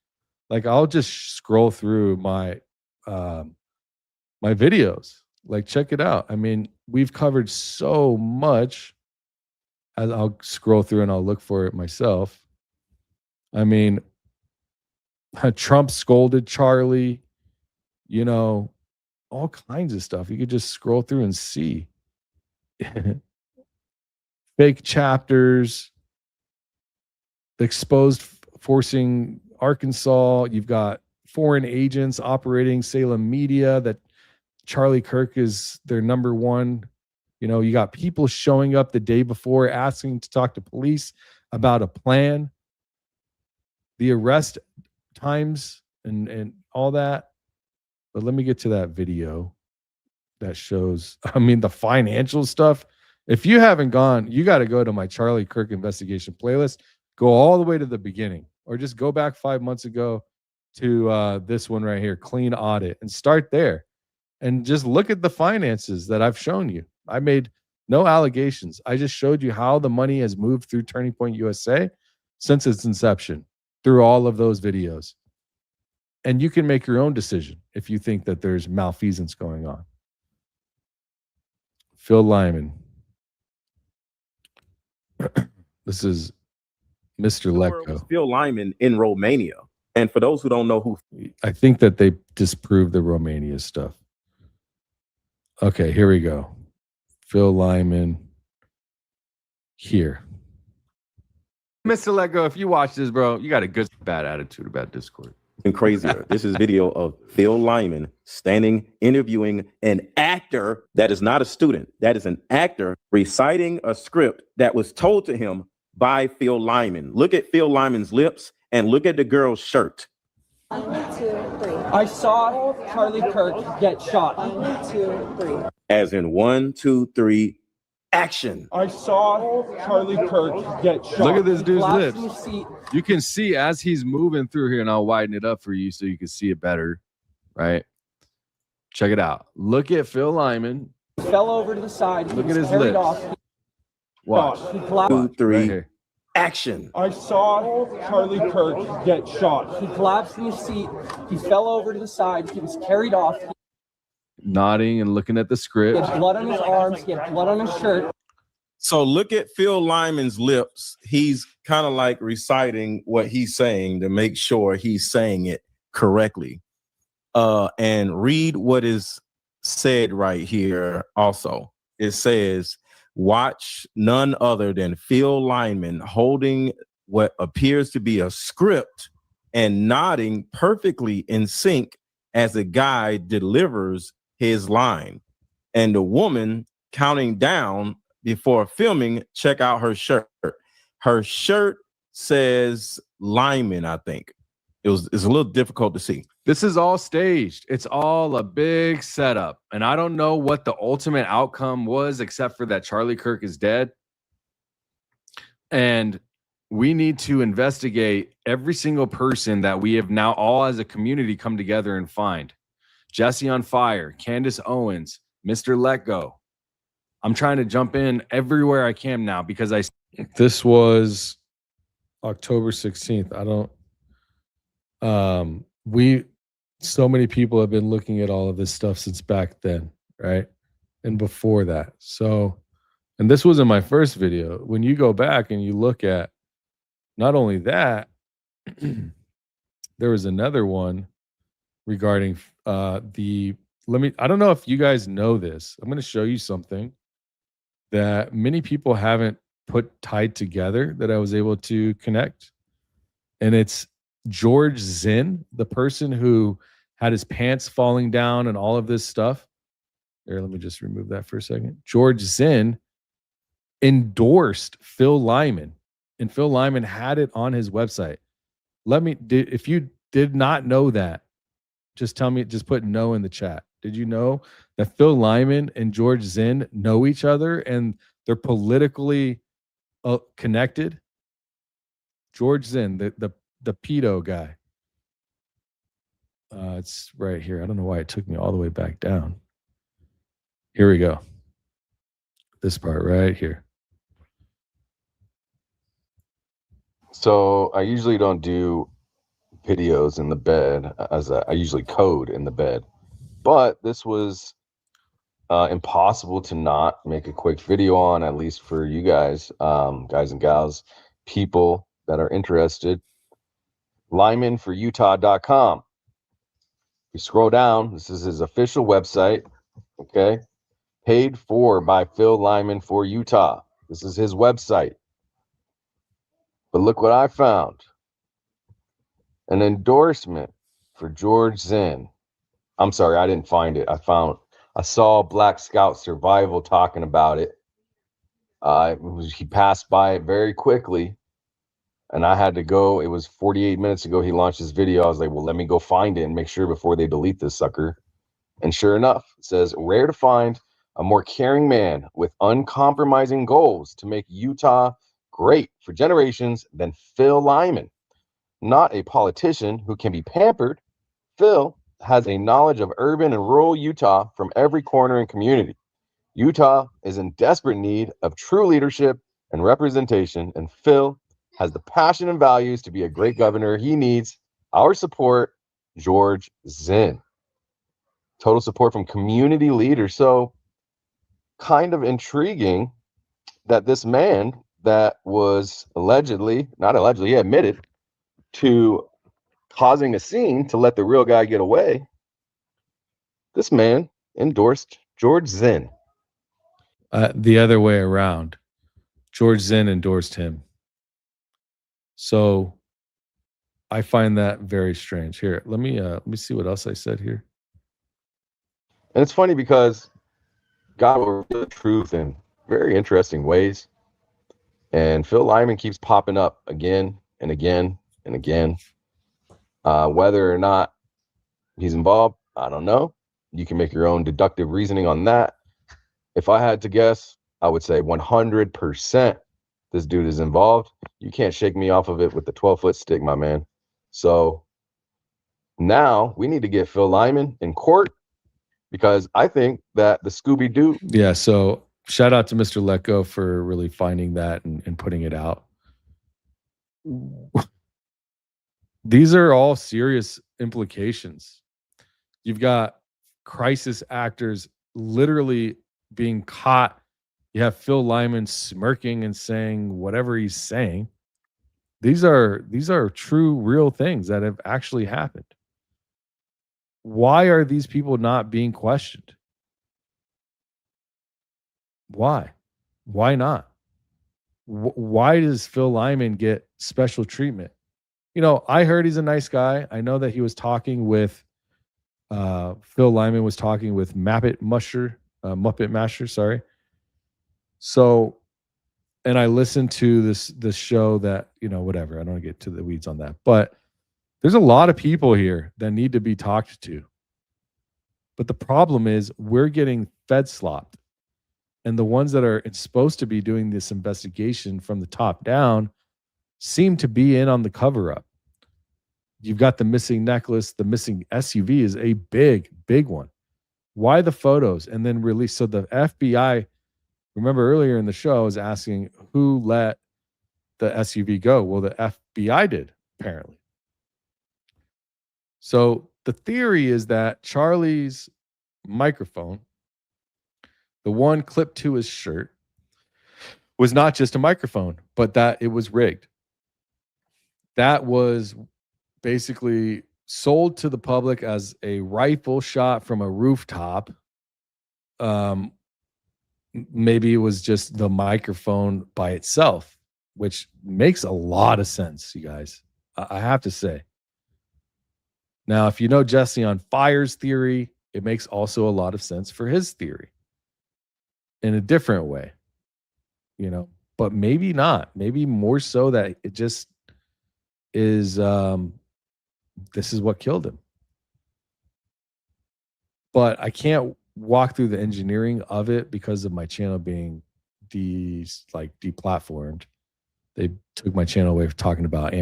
Like, I'll just scroll through my my videos. Like, check it out. I mean, we've covered so much. I'll scroll through and I'll look for it myself. I mean, Trump scolded Charlie, all kinds of stuff. You could just scroll through and see. Fake chapters, exposed forcing Arkansas. You've got foreign agents operating Salem media, that Charlie Kirk is their number one. You got people showing up the day before asking to talk to police about a plan, the arrest times and all that. But let me get to that video that shows, the financial stuff. If you haven't gone, you got to go to my Charlie Kirk investigation playlist, go all the way to the beginning, or just go back 5 months ago to this one right here, clean audit, and start there. And just look at the finances that I've shown you. I made no allegations. I just showed you how the money has moved through Turning Point USA since its inception, through all of those videos. And you can make your own decision if you think that there's malfeasance going on. Phil Lyman. This is Mr. Lecco. Phil Lyman in Romania. And for those who don't know who, I think that they disproved the Romania stuff. Okay, here we go. Phil Lyman here. Mr. Lecco, if you watch this, bro, you got a good bad attitude about Discord. and crazier. This is video of Phil Lyman standing, interviewing an actor that is not a student. That is an actor reciting a script that was told to him by Phil Lyman. Look at Phil Lyman's lips and look at the girl's shirt. 1, 2, 3. I saw Charlie Kirk get shot. 1, 2, 3. As in 1, 2, 3, action. I saw Charlie Kirk get shot. Look at this dude's Collapsed lips. in the seat. You can see as he's moving through here, and I'll widen it up for you so you can see it better, right? Check it out. Look at Phil Lyman. Fell over to the side. Look He at was his carried lips. off. Watch. He collapsed. 2, 3, Right here. action. I saw Charlie Kirk get shot. He collapsed in the seat. He fell over to the side. He was carried off. Nodding and looking at the He script. had blood on his arms. He had blood on his shirt. So look at Phil Lyman's lips. He's kind of like reciting what he's saying to make sure he's saying it correctly. And read what is said right here also. It says, watch none other than Phil Lyman holding what appears to be a script and nodding perfectly in sync as the guy delivers his line. And the woman counting down before filming, check out her shirt. Her shirt says Lyman, I think. It's a little difficult to see. This is all staged. It's all a big setup. And I don't know what the ultimate outcome was, except for that Charlie Kirk is dead. And we need to investigate every single person that we have now all as a community come together and find. Jesse on Fire, Candace Owens, Mr. Let Go. I'm trying to jump in everywhere I can now because this was October 16th. So many people have been looking at all of this stuff since back then, right? And before that. So, and this wasn't my first video. When you go back and you look at not only that, there was another one regarding I don't know if you guys know this. I'm going to show you something that many people haven't tied together that I was able to connect. And it's George Zinn, the person who had his pants falling down and all of this stuff. There, let me just remove that for a second. George Zinn endorsed Phil Lyman, and Phil Lyman had it on his website. If you did not know that, just tell me, just put no in the chat. Did you know that Phil Lyman and George Zinn know each other and they're politically connected? George Zinn, the pedo guy. It's right here. I don't know why it took me all the way back down. Here we go. This part right here. So I usually don't do videos in the bed, I usually code in the bed. But this was impossible to not make a quick video on, at least for you guys, guys and gals, people that are interested. LymanForUtah.com. You scroll down, this is his official website, okay? Paid for by Phil Lyman for Utah. This is his website. But look what I found. An endorsement for George Zinn. I'm sorry, I didn't find it. I saw Black Scout Survival talking about it. He passed by it very quickly. And I had to go. It was 48 minutes ago he launched his video. I was like, well, let me go find it and make sure before they delete this sucker. And sure enough, it says, rare to find a more caring man with uncompromising goals to make Utah great for generations than Phil Lyman. Not a politician who can be pampered. Phil has a knowledge of urban and rural Utah from every corner and community. Utah is in desperate need of true leadership and representation, and Phil has the passion and values to be a great governor. He needs our support, George Zinn. Total support from community leaders. So kind of intriguing that this man that was he admitted to causing a scene to let the real guy get away. This man endorsed George Zinn. The other way around. George Zinn endorsed him. So I find that very strange. Here, let me see what else I said here. And it's funny because God will reveal the truth in very interesting ways. And Phil Lyman keeps popping up again and again and again. Whether or not he's involved, I don't know. You can make your own deductive reasoning on that. If I had to guess, I would say 100% this dude is involved. You can't shake me off of it with the 12-foot stick, my man. So now we need to get Phil Lyman in court, because I think that the Scooby-Doo. Yeah. So shout out to Mr. Letgo for really finding that and putting it out. These are all serious implications. You've got crisis actors literally being caught. You have Phil Lyman smirking and saying whatever he's saying. These are true, real things that have actually happened. Why are these people not being questioned? Why? Why not? Why does Phil Lyman get special treatment? You know, I heard he's a nice guy. I know that he was talking with Phil Lyman was talking with Muppet Masher, sorry. So, and I listened to this show that, you know, whatever. I don't get to the weeds on that, but there's a lot of people here that need to be talked to. But the problem is we're getting fed slopped. And the ones that are supposed to be doing this investigation from the top down seem to be in on the cover up. You've got the missing necklace, the missing SUV is a big, big one. Why the photos and then release? So the FBI, remember earlier in the show, I was asking who let the SUV go. Well, the FBI did, apparently. So the theory is that Charlie's microphone, the one clipped to his shirt, was not just a microphone, but that it was rigged. That was basically sold to the public as a rifle shot from a rooftop. Maybe it was just the microphone by itself, which makes a lot of sense, you guys. I have to say. Now, if you know Jesse on Fire's theory, it makes also a lot of sense for his theory in a different way, you know, but maybe not. Maybe more so that it just is, this is what killed him. But I can't walk through the engineering of it because of my channel being deplatformed. They took my channel away from talking about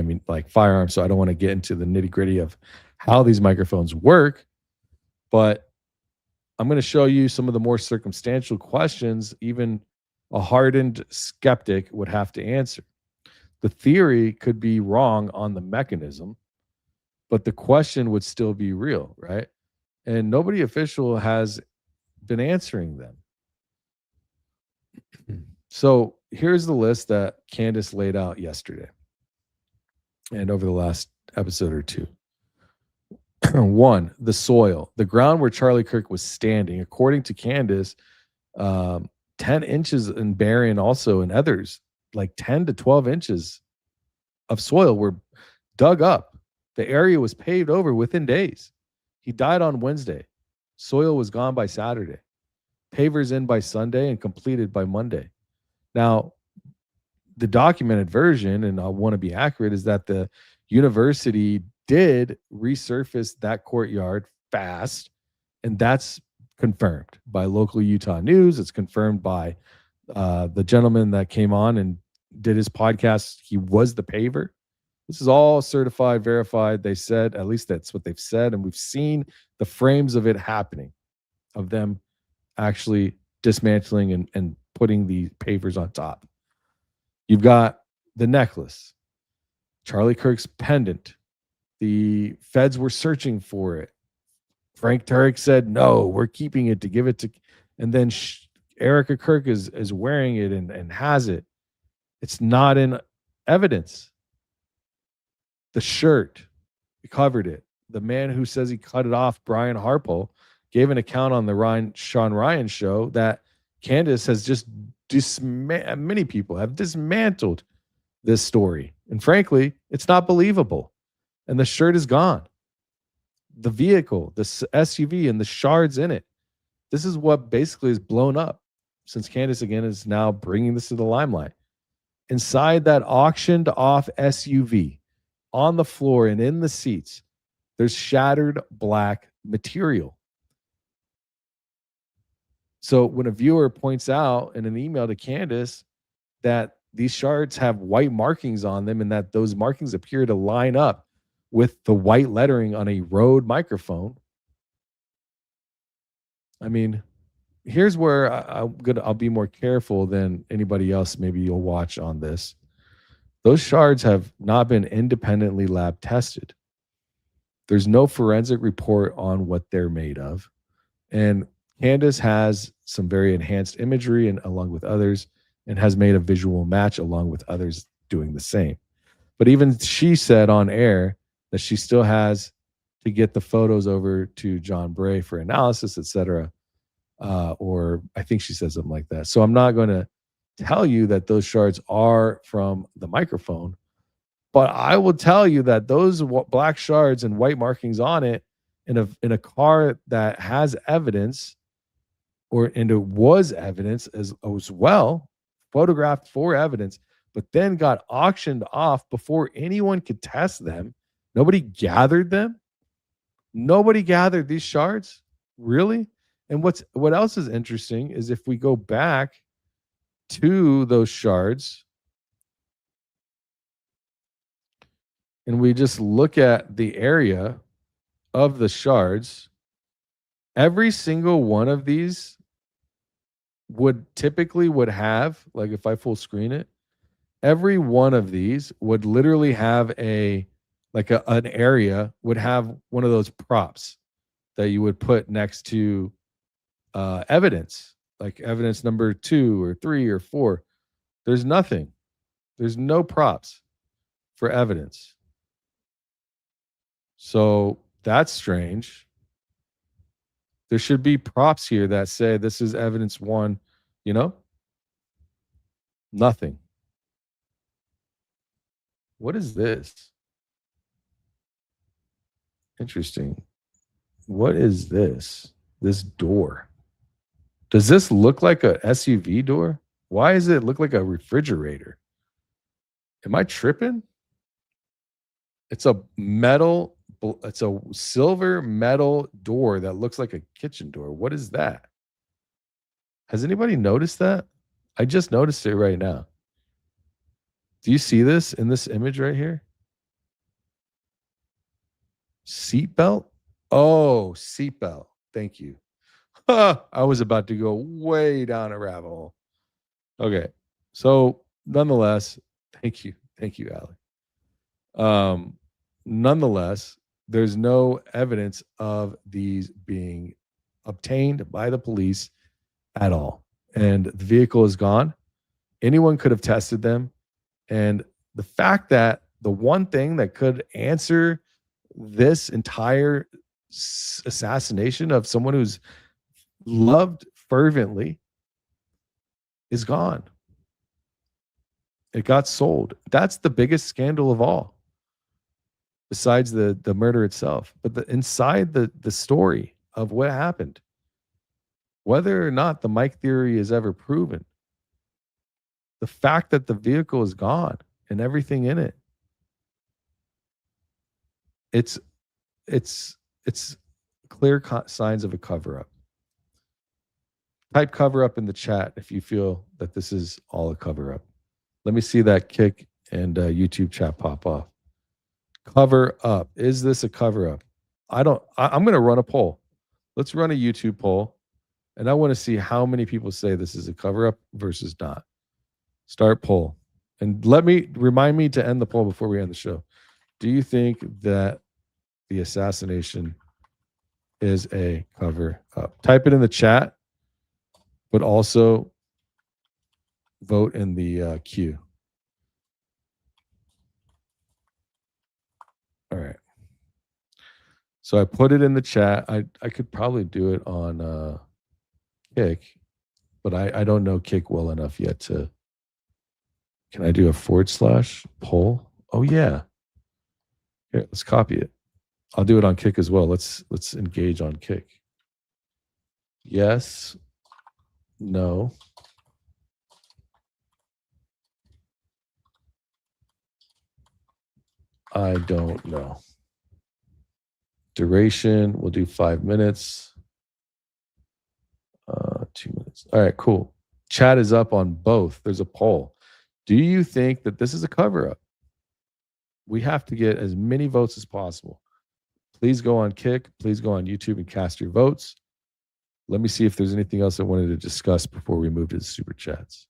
firearms, so I don't want to get into the nitty-gritty of how these microphones work, but I'm going to show you some of the more circumstantial questions even a hardened skeptic would have to answer. The theory could be wrong on the mechanism, but the question would still be real, right? And nobody official has been answering them. So here's the list that Candace laid out yesterday and over the last episode or two. 1, the soil, the ground where Charlie Kirk was standing, according to Candace, 10 inches in Barron, also in others, like 10 to 12 inches of soil were dug up. The area was paved over within days. He died on Wednesday. Soil was gone by Saturday. Pavers in by Sunday and completed by Monday. Now, the documented version, and I want to be accurate, is that the university did resurface that courtyard fast, and that's confirmed by local Utah news. It's confirmed by the gentleman that came on and did his podcast. He was the paver. This is all certified, verified. They said, at least that's what they've said, and we've seen the frames of it happening, of them actually dismantling and putting the pavers on top. You've got the necklace, Charlie Kirk's pendant. The feds were searching for it. Frank Turek said, no, we're keeping it to give it to, and then Erica Kirk is wearing it and has it. It's not in evidence. The shirt, he covered it. The man who says he cut it off, Brian Harpole, gave an account on the Sean Ryan show that Candace has just many people have dismantled this story. And frankly, it's not believable. And the shirt is gone. The vehicle, the SUV, and the shards in it. This is what basically is blown up since Candace, again, is now bringing this to the limelight. Inside that auctioned off SUV, on the floor and in the seats, There's shattered black material. So when a viewer points out in an email to Candace that these shards have white markings on them and that those markings appear to line up with the white lettering on a RØDE microphone, I mean, here's where I'll be more careful than anybody else maybe you'll watch on this. Those shards have not been independently lab tested. There's no forensic report on what they're made of. And Candace has some very enhanced imagery and along with others, and has made a visual match along with others doing the same. But even she said on air that she still has to get the photos over to Jon Bray for analysis, etc. Or I think she said something like that. So I'm not going to tell you that those shards are from the microphone, but I will tell you that those black shards and white markings on it in a car that has evidence, and it was evidence as well, photographed for evidence, but then got auctioned off before anyone could test them. Nobody gathered them. Nobody gathered these shards, really. And what else is interesting is if we go back to those shards and we just look at the area of the shards, every single one of these would have, like if I full screen it, every one of these would literally have an area would have one of those props that you would put next to evidence, like evidence number 2 or 3 or 4. There's nothing. There's no props for evidence. So that's strange. There should be props here that say this is evidence 1, Nothing. What is this? Interesting. What is this? This door. Does this look like a SUV door? Why does it look like a refrigerator? Am I tripping? It's a silver metal door that looks like a kitchen door. What is that? Has anybody noticed that? I just noticed it right now. Do you see this in this image right here? Seatbelt? Oh, seatbelt. Thank you. I was about to go way down a rabbit hole. Okay. So nonetheless, thank you. Thank you, Allie. Nonetheless, there's no evidence of these being obtained by the police at all. And the vehicle is gone. Anyone could have tested them. And the fact that the one thing that could answer this entire assassination of someone who's loved fervently is gone. It got sold. That's the biggest scandal of all, besides the murder itself. But inside the story of what happened, whether or not the Mike theory is ever proven, the fact that the vehicle is gone and everything in it, it's clear signs of a cover-up. Type cover-up in the chat if you feel that this is all a cover-up. Let me see that Kick and YouTube chat pop off. Cover up. Is this a cover-up? I'm going to run a poll. Let's run a YouTube poll. And I want to see how many people say this is a cover-up versus not. Start poll. And remind me to end the poll before we end the show. Do you think that the assassination is a cover-up? Type it in the chat, but also vote in the queue. All right. So I put it in the chat. I could probably do it on Kick, but I don't know Kick well enough yet to. Can I do a / poll? Oh yeah. Here, let's copy it. I'll do it on Kick as well. Let's engage on Kick. Yes. No. I don't know. Duration, we'll do 5 minutes. 2 minutes. All right, cool. Chat is up on both. There's a poll. Do you think that this is a cover-up? We have to get as many votes as possible. Please go on Kick. Please go on YouTube and cast your votes. Let me see if there's anything else I wanted to discuss before we move to the super chats.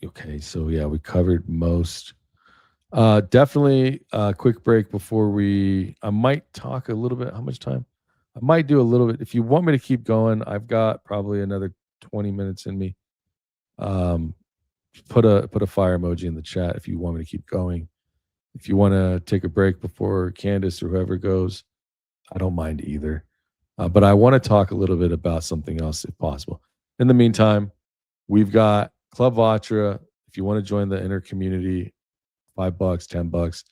Okay, so yeah, we covered most. Definitely a quick break before I might talk a little bit. How much time? I might do a little bit. If you want me to keep going, I've got probably another 20 minutes in me. Put a fire emoji in the chat if you want me to keep going. If you want to take a break before Candace or whoever goes, I don't mind either. But I want to talk a little bit about something else if possible. In the meantime, we've got ClubVatra. If you want to join the inner community, $5, $10.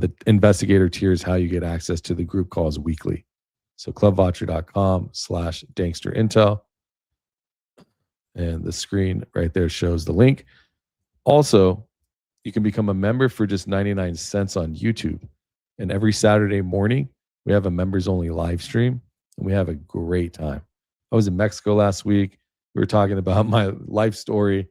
The investigator tier is how you get access to the group calls weekly. So clubvatra.com/danksterintel. And the screen right there shows the link. Also, you can become a member for just 99 cents on YouTube. And every Saturday morning, we have a members only live stream and we have a great time. I was in Mexico last week. We were talking about my life story.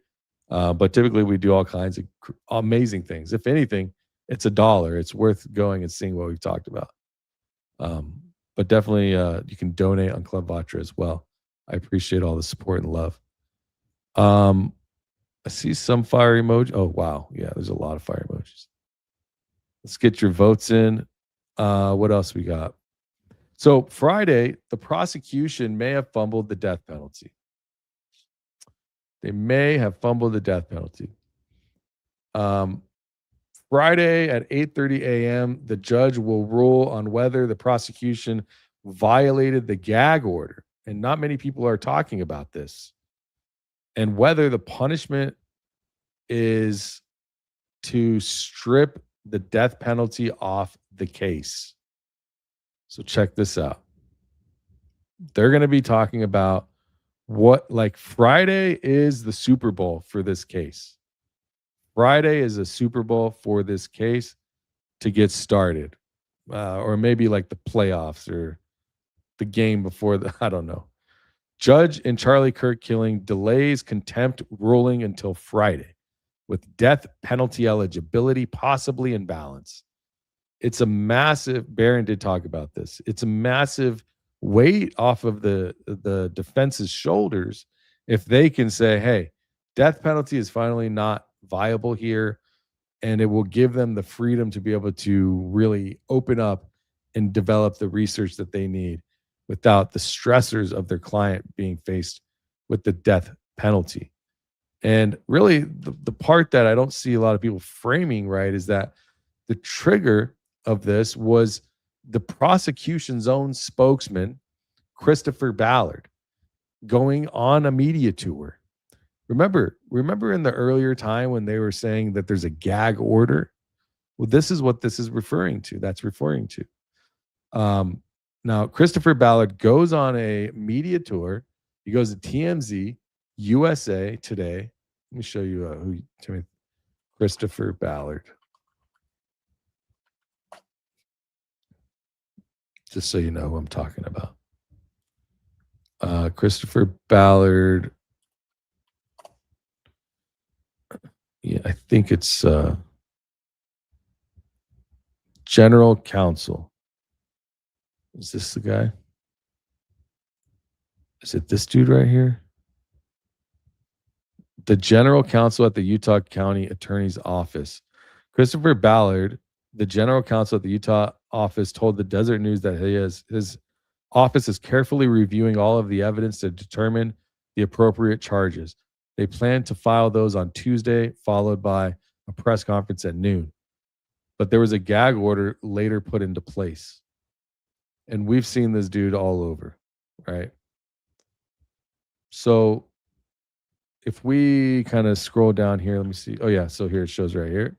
But typically we do all kinds of amazing things. If anything, it's $1. It's worth going and seeing what we've talked about. But definitely you can donate on ClubVatra as well. I appreciate all the support and love. I see some fire emoji. Oh, wow. Yeah, there's a lot of fire emojis. Let's get your votes in. What else we got? So Friday, the prosecution may have fumbled the death penalty. They may have fumbled the death penalty. Friday at 8:30 a.m., the judge will rule on whether the prosecution violated the gag order. And not many people are talking about this. And whether the punishment is to strip the death penalty off the case. So check this out. They're going to be talking about Friday is the Super Bowl for this case. Friday is a Super Bowl for this case to get started. Or maybe like the playoffs or the game before I don't know. Judge in Charlie Kirk killing delays contempt ruling until Friday with death penalty eligibility possibly in balance. It's a massive, Barron did talk about this. It's a massive weight off of the defense's shoulders if they can say, hey, death penalty is finally not viable here, and it will give them the freedom to be able to really open up and develop the research that they need without the stressors of their client being faced with the death penalty. And really the part that I don't see a lot of people framing right is that the trigger of this was the prosecution's own spokesman, Christopher Ballard, going on a media tour. Remember in the earlier time when they were saying that there's a gag order? Well, this is what this is referring to. That's referring to. Now, Christopher Ballard goes on a media tour. He goes to TMZ, USA Today. Let me show you Christopher Ballard. Just so you know who I'm talking about. Christopher Ballard. Yeah, I think it's General Counsel. Is this the guy? Is it this dude right here? The General Counsel at the Utah County Attorney's Office. Christopher Ballard, the General Counsel at the Utah office, told the Desert News that his office is carefully reviewing all of the evidence to determine the appropriate charges. They plan to file those on Tuesday, followed by a press conference at noon. But there was a gag order later put into place. And we've seen this dude all over, right? So if we kind of scroll down here, let me see. Oh, yeah. So here it shows right here.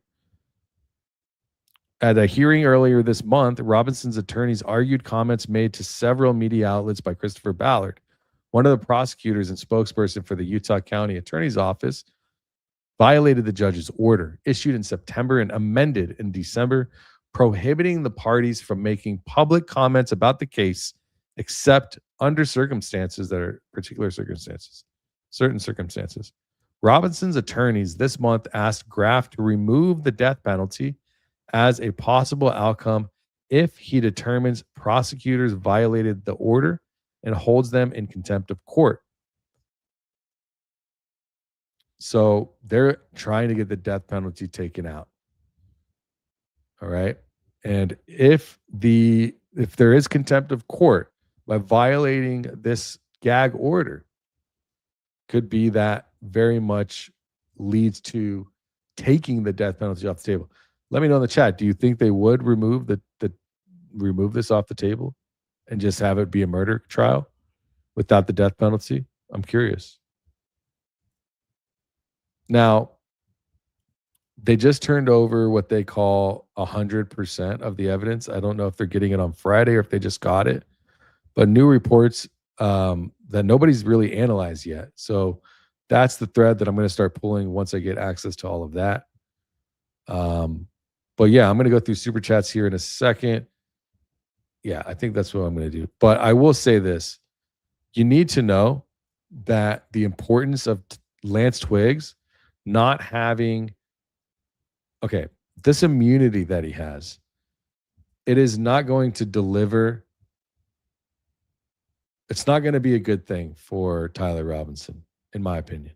At a hearing earlier this month, Robinson's attorneys argued comments made to several media outlets by Christopher Ballard, one of the prosecutors and spokesperson for the Utah County Attorney's Office. violated the judge's order issued in September and amended in December, prohibiting the parties from making public comments about the case except under circumstances that are certain circumstances. Robinson's attorneys this month asked Graff to remove the death penalty as a possible outcome if he determines prosecutors violated the order and holds them in contempt of court. So they're trying to get the death penalty taken out. All right. And if there is contempt of court by violating this gag order, could be that very much leads to taking the death penalty off the table. Let me know in the chat. Do you think they would remove remove this off the table and just have it be a murder trial without the death penalty? I'm curious. Now, they just turned over what they call 100% of the evidence. I don't know if they're getting it on Friday or if they just got it, but new reports that nobody's really analyzed yet. So that's the thread that I'm going to start pulling once I get access to all of that. But yeah, I'm going to go through super chats here in a second. Yeah, I think that's what I'm going to do. But I will say this. You need to know that the importance of Lance Twiggs not having, this immunity that he has, it is not going to deliver. It's not going to be a good thing for Tyler Robinson, in my opinion.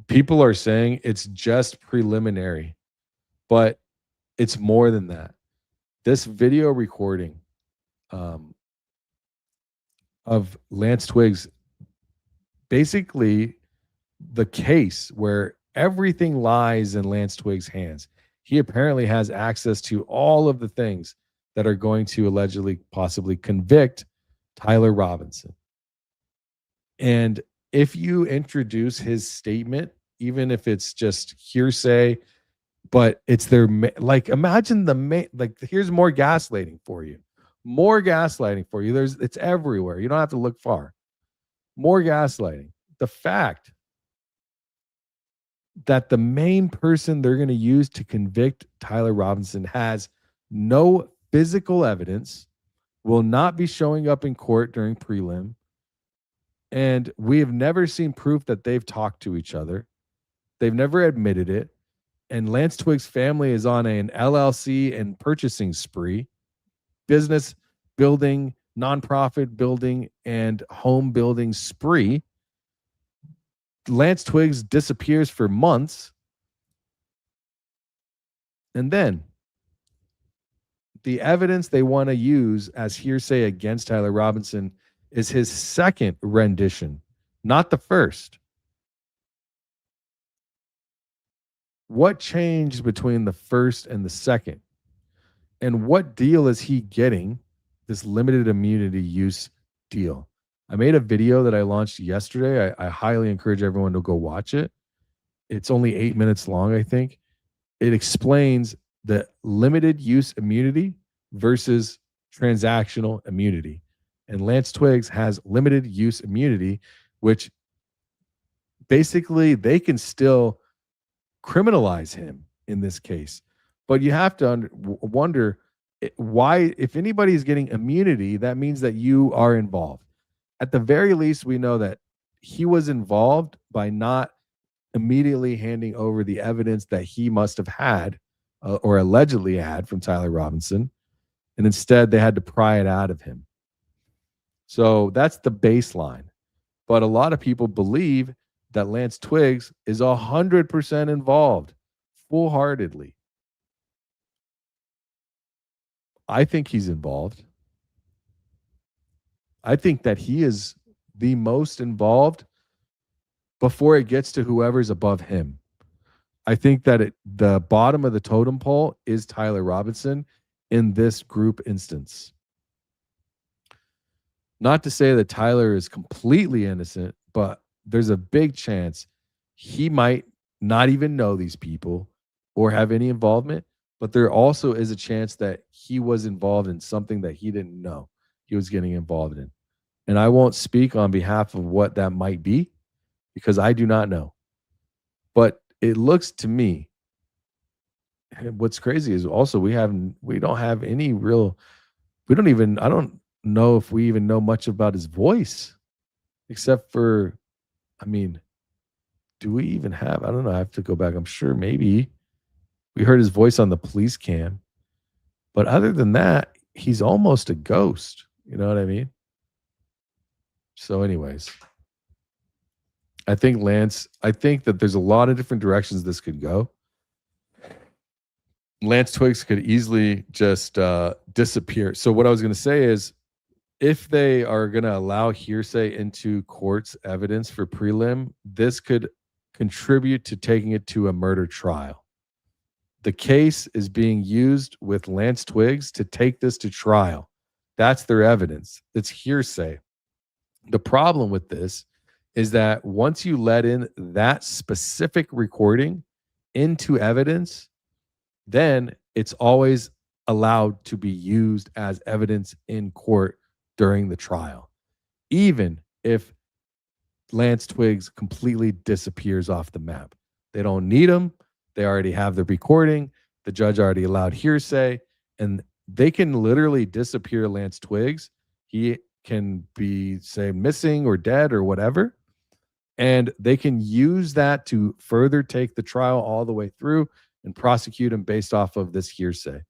People are saying it's just preliminary, but it's more than that. This video recording of Lance Twiggs, basically the case where everything lies in Lance Twiggs' hands. He apparently has access to all of the things that are going to allegedly, possibly convict Tyler Robinson. And if you introduce his statement, even if it's just hearsay, but it's their, like, imagine here's more gaslighting for you. More gaslighting for you. It's everywhere. You don't have to look far. More gaslighting. The fact that the main person they're going to use to convict Tyler Robinson has no physical evidence, will not be showing up in court during prelim, and we have never seen proof that they've talked to each other. They've never admitted it. And Lance Twiggs' family is on an LLC and purchasing spree, business building, nonprofit building, and home building spree. Lance Twiggs disappears for months. And then the evidence they want to use as hearsay against Tyler Robinson is his second rendition, not the first. What changed between the first and the second? And what deal is he getting, this limited immunity use deal? I made a video that I launched yesterday. I highly encourage everyone to go watch it. It's only 8 minutes long, I think. It explains the limited use immunity versus transactional immunity. And Lance Twiggs has limited use immunity, which basically they can still criminalize him in this case. But you have to wonder why, if anybody is getting immunity, that means that you are involved. At the very least, we know that he was involved by not immediately handing over the evidence that he must have had or allegedly had from Tyler Robinson. And instead, they had to pry it out of him. So that's the baseline. But a lot of people believe that Lance Twiggs is 100% involved, full-heartedly. I think he's involved. I think that he is the most involved before it gets to whoever's above him. I think that the bottom of the totem pole is Tyler Robinson in this group instance. Not to say that Tyler is completely innocent, but there's a big chance he might not even know these people or have any involvement, but there also is a chance that he was involved in something that he didn't know he was getting involved in. And I won't speak on behalf of what that might be because I do not know. But it looks to me, what's crazy is also we don't have any real, I don't know if we even know much about his voice, except for, I mean, do we even have, I don't know, I have to go back. I'm sure maybe we heard his voice on the police cam. But other than that, he's almost a ghost. You know what I mean? So anyways, I think that there's a lot of different directions this could go. Lance Twiggs could easily just disappear. So what I was going to say is, if they are going to allow hearsay into court's evidence for prelim, this could contribute to taking it to a murder trial. The case is being used with Lance Twiggs to take this to trial. That's their evidence. It's hearsay. The problem with this is that once you let in that specific recording into evidence, then it's always allowed to be used as evidence in court during the trial, even if Lance Twiggs completely disappears off the map. They don't need him. They already have the recording. The judge already allowed hearsay, and they can literally disappear Lance Twiggs. He can be, say, missing or dead or whatever, and they can use that to further take the trial all the way through and prosecute him based off of this hearsay.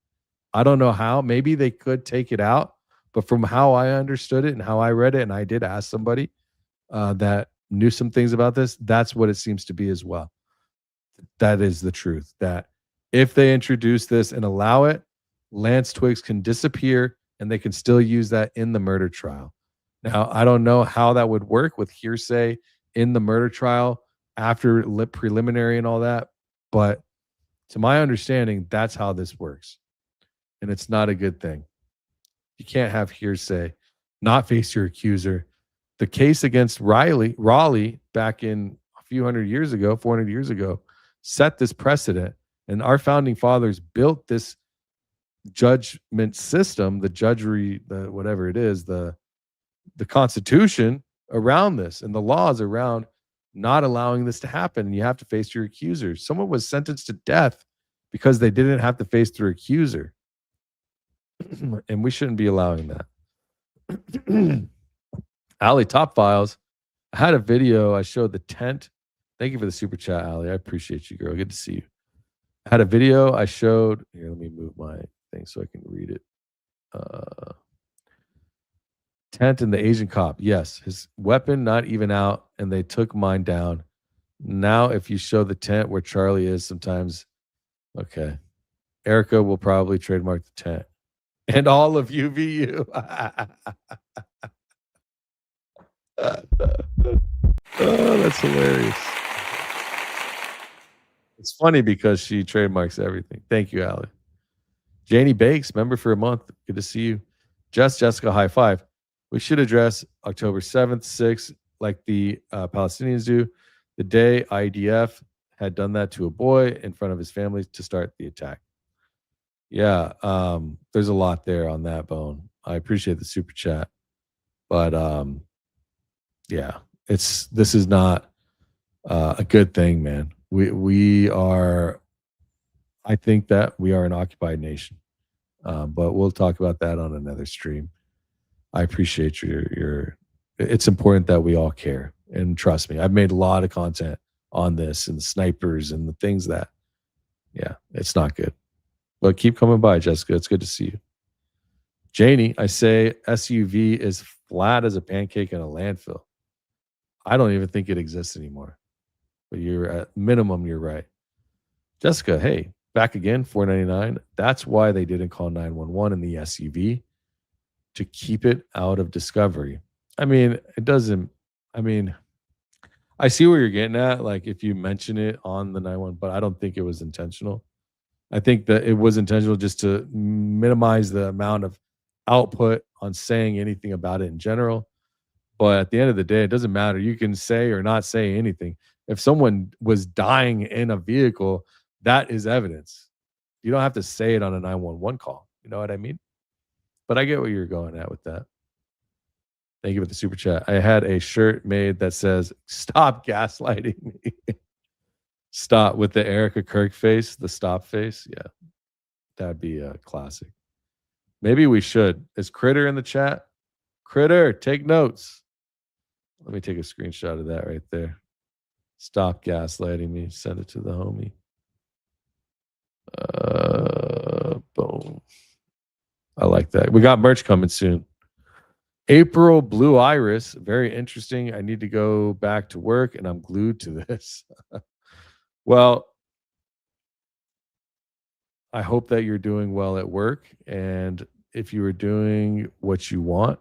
I don't know how. Maybe they could take it out, but from how I understood it and how I read it, and I did ask somebody that knew some things about this, that's what it seems to be as well. That is the truth, that if they introduce this and allow it, Lance Twiggs can disappear and they can still use that in the murder trial. Now, I don't know how that would work with hearsay in the murder trial after preliminary and all that, but to my understanding, that's how this works. And it's not a good thing. You can't have hearsay, not face your accuser. The case against Raleigh back in a few hundred years ago, 400 years ago, set this precedent. And our founding fathers built this judgment system, the judgery, the whatever it is, the Constitution around this and the laws around not allowing this to happen. And you have to face your accuser. Someone was sentenced to death because they didn't have to face their accuser. And we shouldn't be allowing that. Ali, Top Files. I had a video. I showed the tent. Thank you for the super chat, Ali. I appreciate you, girl. Good to see you. I had a video. I showed. Here, let me move my thing so I can read it. Tent and the Asian cop. Yes, his weapon not even out, and they took mine down. Now, if you show the tent where Charlie is, sometimes, okay. Erica will probably trademark the tent. And all of UVU. Oh, that's hilarious. It's funny because she trademarks everything. Thank you, Allie. Janie Bakes, member for a month. Good to see you. Jessica, high five. We should address October 7th, 6th, like the Palestinians do. The day IDF had done that to a boy in front of his family to start the attack. Yeah, there's a lot there on that bone. I appreciate the super chat. But yeah, this is not a good thing, man. We are, I think that we are an occupied nation. But we'll talk about that on another stream. I appreciate your it's important that we all care. And trust me, I've made a lot of content on this and the snipers and the things that, yeah, it's not good. But keep coming by, Jessica. It's good to see you. Janie, I say SUV is flat as a pancake in a landfill. I don't even think it exists anymore. But you're at minimum, you're right. Jessica, hey, back again, $4.99. That's why they didn't call 911 in the SUV, to keep it out of discovery. I mean, it doesn't, I mean, I see where you're getting at. Like if you mention it on the 911, but I don't think it was intentional. I think that it was intentional just to minimize the amount of output on saying anything about it in general. But at the end of the day, it doesn't matter. You can say or not say anything. If someone was dying in a vehicle, that is evidence. You don't have to say it on a 911 call. You know what I mean? But I get what you're going at with that. Thank you for the super chat. I had a shirt made that says, "Stop gaslighting me." Stop with the Erica Kirk face, the stop face. Yeah, that'd be a classic. Maybe we should. Is Critter in the chat? Critter, take notes. Let me take a screenshot of that right there. Stop gaslighting me. Send it to the homie. Boom. I like that. We got merch coming soon. April Blue Iris. Very interesting. I need to go back to work and I'm glued to this. Well, I hope that you're doing well at work. And if you are doing what you want,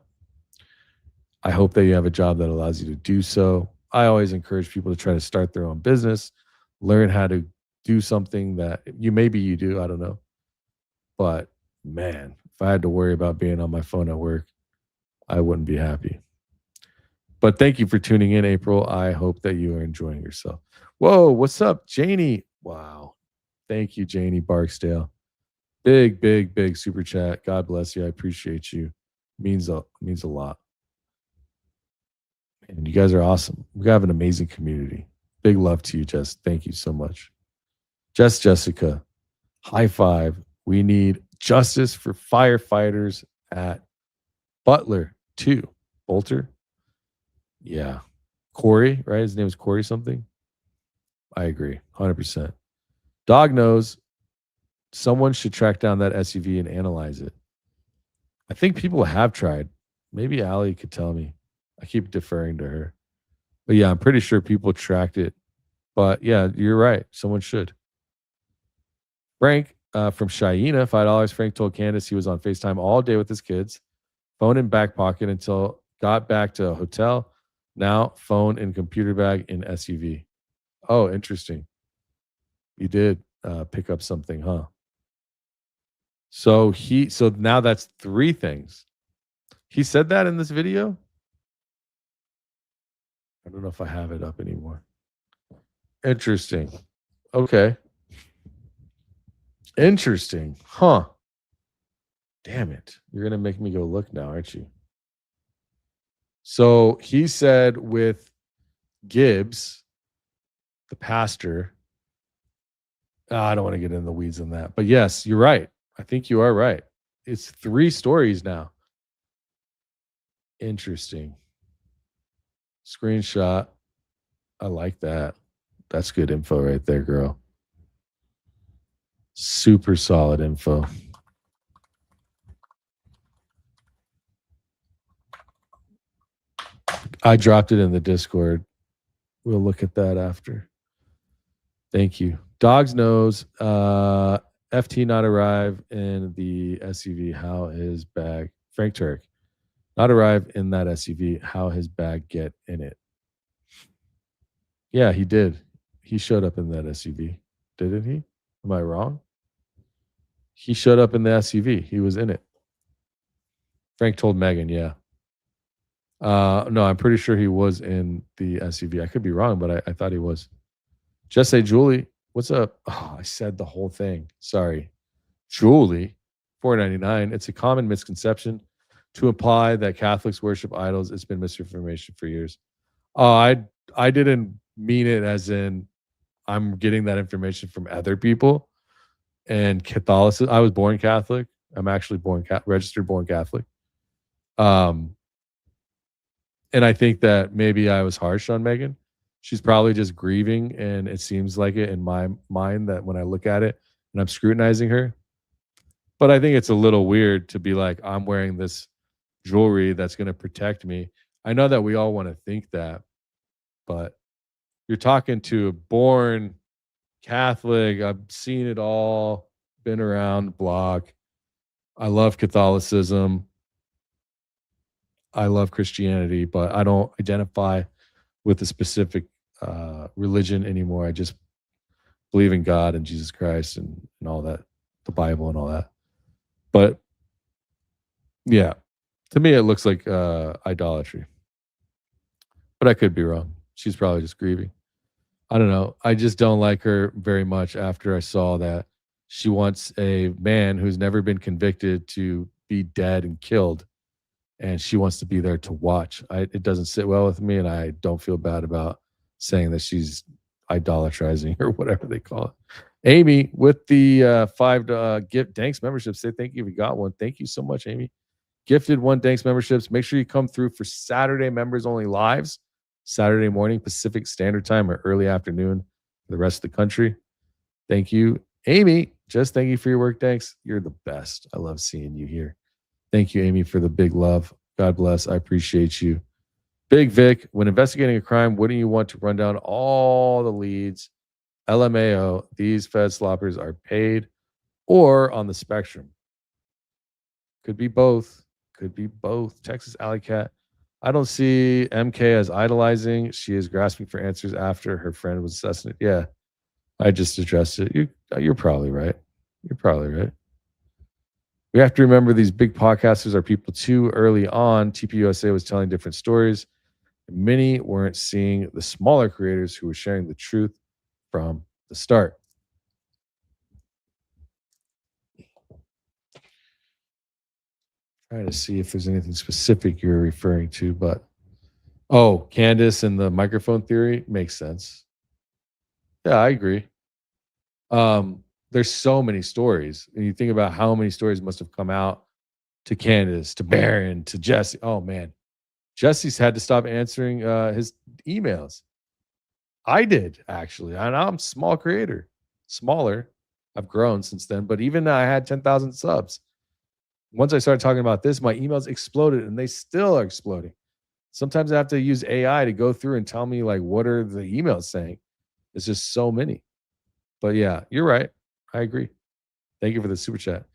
I hope that you have a job that allows you to do so. I always encourage people to try to start their own business, learn how to do something that maybe you do, I don't know. But man, if I had to worry about being on my phone at work, I wouldn't be happy. But thank you for tuning in, April. I hope that you are enjoying yourself. Whoa, what's up, Janie? Wow. Thank you, Janie Barksdale. Big, big, big super chat. God bless you. I appreciate you. Means a lot. And you guys are awesome. We have an amazing community. Big love to you, Jess. Thank you so much. Jessica, high five. We need justice for firefighters at Butler 2. Bolter? Yeah. Corey, right? His name is Corey something. I agree. 100%. Dog knows someone should track down that SUV and analyze it. I think people have tried. Maybe Allie could tell me. I keep deferring to her. But yeah, I'm pretty sure people tracked it. But yeah, you're right. Someone should. Frank from Cheyenne, $5. Frank told Candace he was on FaceTime all day with his kids. Phone in back pocket until got back to a hotel. Now phone and computer bag in SUV. Oh, interesting. You did pick up something, huh? So now that's 3 things. He said that in this video? I don't know if I have it up anymore. Interesting. Okay. Interesting. Huh. Damn it. You're going to make me go look now, aren't you? So he said with Gibbs, the pastor, I don't want to get in the weeds on that. But yes, you're right. I think you are right. It's 3 stories now. Interesting. Screenshot. I like that. That's good info right there, girl. Super solid info. I dropped it in the Discord. We'll look at that after. Thank you. Dog's nose. FT not arrive in the SUV. How his bag. Frank Turk. Not arrive in that SUV. How his bag get in it. Yeah, he did. He showed up in that SUV. Didn't he? Am I wrong? He showed up in the SUV. He was in it. Frank told Megan, yeah. No, I'm pretty sure he was in the SUV. I could be wrong, but I thought he was. Just say, Julie, what's up? Oh, I said the whole thing. Sorry. Julie, $4.99. It's a common misconception to imply that Catholics worship idols. It's been misinformation for years. I didn't mean it as in I'm getting that information from other people. And Catholicism, I was born Catholic. I'm actually registered born Catholic. And I think that maybe I was harsh on Megan. She's probably just grieving, and it seems like it in my mind that when I look at it and I'm scrutinizing her. But I think it's a little weird to be like, I'm wearing this jewelry that's going to protect me. I know that we all want to think that, but you're talking to a born Catholic. I've seen it all, been around the block. I love Catholicism. I love Christianity, but I don't identify with a specific religion anymore. I just believe in God and Jesus Christ and all that, the Bible and all that. But yeah, to me, it looks like idolatry. But I could be wrong. She's probably just grieving. I don't know. I just don't like her very much after I saw that she wants a man who's never been convicted to be dead and killed. And she wants to be there to watch. It doesn't sit well with me, and I don't feel bad about saying that she's idolatrizing or whatever they call it. Amy with the 5 gift Danks memberships. Say thank you if you got one. Thank you so much, Amy. Gifted 1 Danks memberships. Make sure you come through for Saturday members only lives, Saturday morning Pacific Standard Time or early afternoon for the rest of the country. Thank you, Amy. Just thank you for your work, Danks. You're the best. I love seeing you here. Thank you, Amy, for the big love. God bless. I appreciate you. Big Vic, when investigating a crime, wouldn't you want to run down all the leads? LMAO, these Fed sloppers are paid or on the spectrum. Could be both. Could be both. Texas Alley Cat. I don't see MK as idolizing. She is grasping for answers after her friend was assassinated. Yeah, I just addressed it. You're probably right. You're probably right. We have to remember these big podcasters are people too early on. TPUSA was telling different stories. Many weren't seeing the smaller creators who were sharing the truth from the start. Trying to see if there's anything specific you're referring to, but Candace and the microphone theory makes sense. Yeah, I agree. There's so many stories, and you think about how many stories must have come out to Candace, to Baron, to Jesse. Oh man, Jesse's had to stop answering his emails. I did actually, and I'm a small creator, smaller. I've grown since then, but even I had 10,000 subs. Once I started talking about this, my emails exploded, and they still are exploding. Sometimes I have to use AI to go through and tell me like what are the emails saying. It's just so many. But yeah, you're right. I agree. Thank you for the super chat.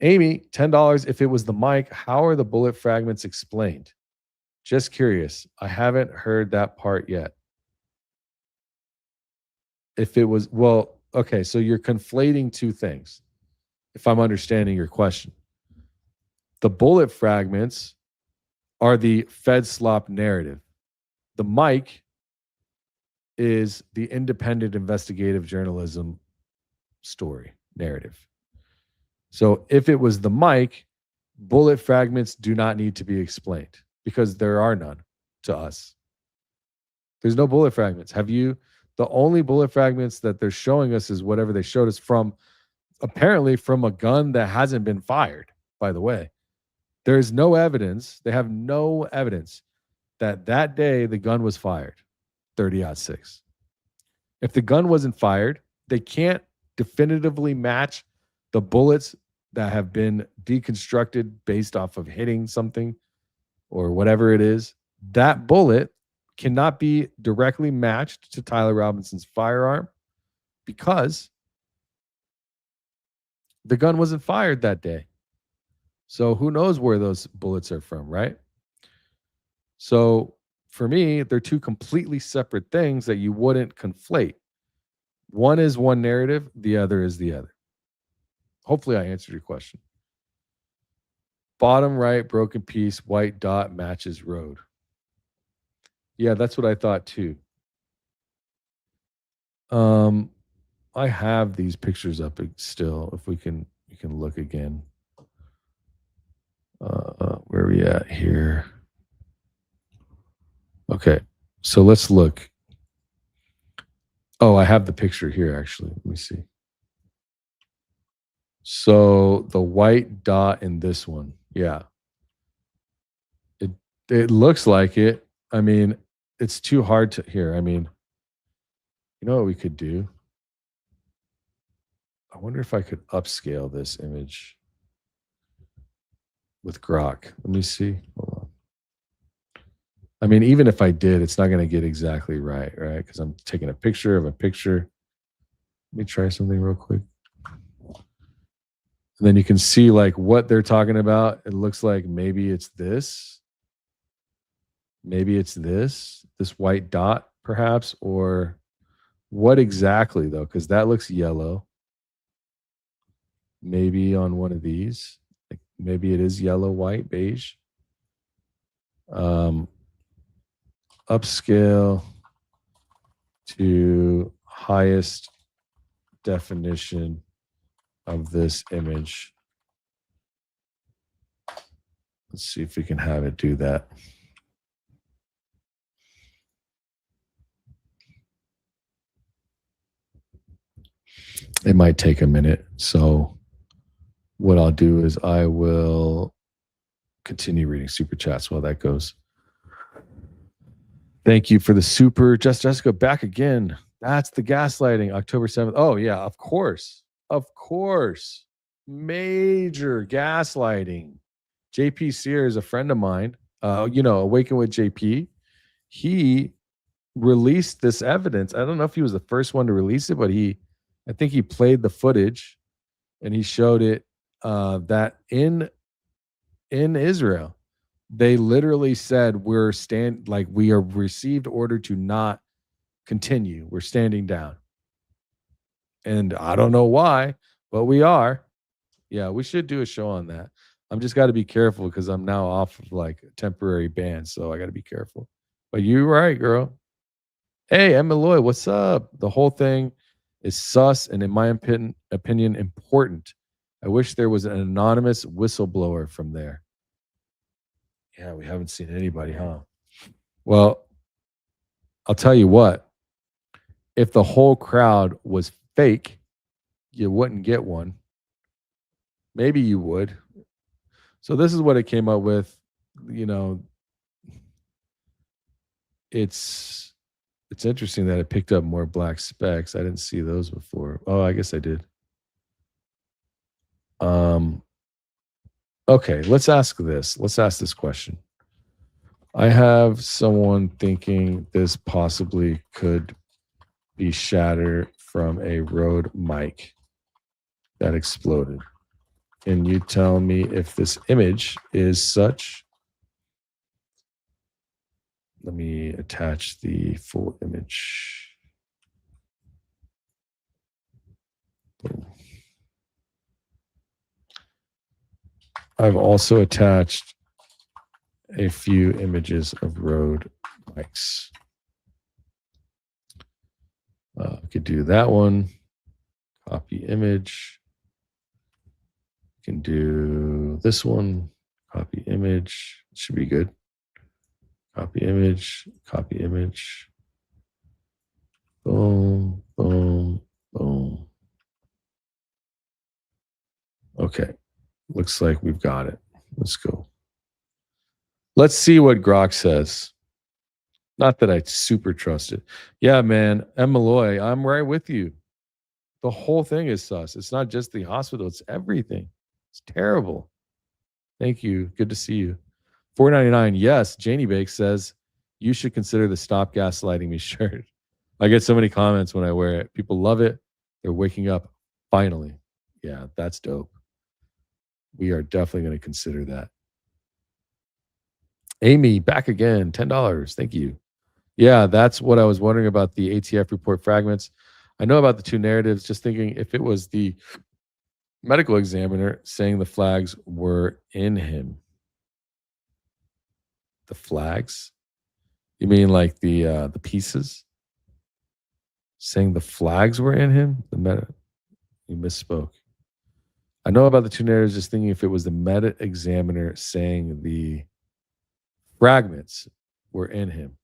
Amy, $10. If it was the mic, how are the bullet fragments explained? Just curious. I haven't heard that part yet. If it was, okay, so you're conflating two things, if I'm understanding your question. The bullet fragments are the Fed slop narrative. The mic is the independent investigative journalism story narrative. So if it was the mic, bullet fragments do not need to be explained because there are none to us. There's no bullet fragments. The only bullet fragments that they're showing us is whatever they showed us from, apparently from a gun that hasn't been fired, by the way. There is no evidence. They have no evidence that day the gun was fired, 30-06. If the gun wasn't fired, they can't definitively match the bullets that have been deconstructed based off of hitting something or whatever it is. That bullet cannot be directly matched to Tyler Robinson's firearm because the gun wasn't fired that day. So who knows where those bullets are from, right? So for me, they're two completely separate things that you wouldn't conflate. One is one narrative, the other is the other. Hopefully I answered your question. Bottom right, broken piece, white dot matches road. Yeah, that's what I thought too. I have these pictures up still. If we can look again. Where are we at here? Okay, so let's look. Oh, I have the picture here actually. Let me see. So the white dot in this one, yeah. It looks like it. I mean, it's too hard to hear. I mean, you know what we could do? I wonder if I could upscale this image with Grok. Let me see. Hold on. I mean, even if I did, it's not going to get exactly right? Because I'm taking a picture of a picture. Let me try something real quick. And then you can see like what they're talking about. It looks like maybe it's this. Maybe it's this white dot perhaps, or what exactly though? Because that looks yellow. Maybe on one of these. Like maybe it is yellow, white, beige. Upscale to highest definition of this image. Let's see if we can have it do that. it might take a minute. So what I'll do is I will continue reading super chats while that goes. Thank you for the super. Jessica, back again. That's the gaslighting, October 7th. Oh, yeah, of course. Of course. Major gaslighting. JP Sear is a friend of mine. Awaken with JP. He released this evidence. I don't know if he was the first one to release it, but I think he played the footage and he showed it that in Israel, they literally said we are received order to not continue. We're standing down. And I don't know why, but we are. Yeah, we should do a show on that. I'm just got to be careful because I'm now off of like a temporary ban, so I got to be careful. But you're right, girl. Hey, Emma Lloyd, what's up? The whole thing is sus and in my opinion, important. I wish there was an anonymous whistleblower from there. Yeah, we haven't seen anybody, huh? Well, I'll tell you what. If the whole crowd was fake, you wouldn't get one. Maybe you would. So this is what it came up with. It's interesting that it picked up more black specks. I didn't see those before. Oh, I guess I did. Okay, let's ask this. Let's ask this question. I have someone thinking this possibly could be shatter from a RØDE mic that exploded. Can you tell me if this image is such? Let me attach the full image. Boom. I've also attached a few images of RØDE mics. I could do that one. Copy image. Can do this one. Copy image. Should be good. Copy image. Copy image. Boom, boom, boom. Okay. Looks like we've got it. Let's go. Let's see what Grok says. Not that I super trust it. Yeah, man. Emma Malloy, I'm right with you. The whole thing is sus. It's not just the hospital. It's everything. It's terrible. Thank you. Good to see you. $4.99. Yes. Janie Bake says you should consider the Stop Gaslighting Me shirt. I get so many comments when I wear it. People love it. They're waking up finally. Yeah, that's dope. We are definitely going to consider that. Amy, back again. $10. Thank you. Yeah, that's what I was wondering about the ATF report fragments. I know about the two narratives, just thinking if it was the medical examiner saying the flags were in him. The flags? You mean like the pieces? Saying the flags were in him? You misspoke. I know about the two narratives, just thinking if it was the meta examiner saying the fragments were in him.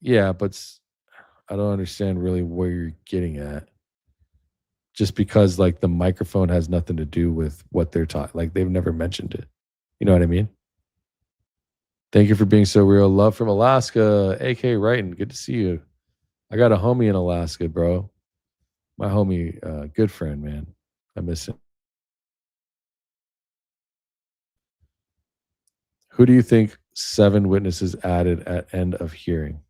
Yeah, but I don't understand really where you're getting at. Just because like the microphone has nothing to do with what they're talking. Like they've never mentioned it. You know what I mean? Thank you for being so real. Love from Alaska. AK Wrighton, good to see you. I got a homie in Alaska, bro. My homie, good friend, man. I miss him. Who do you think 7 witnesses added at end of hearing?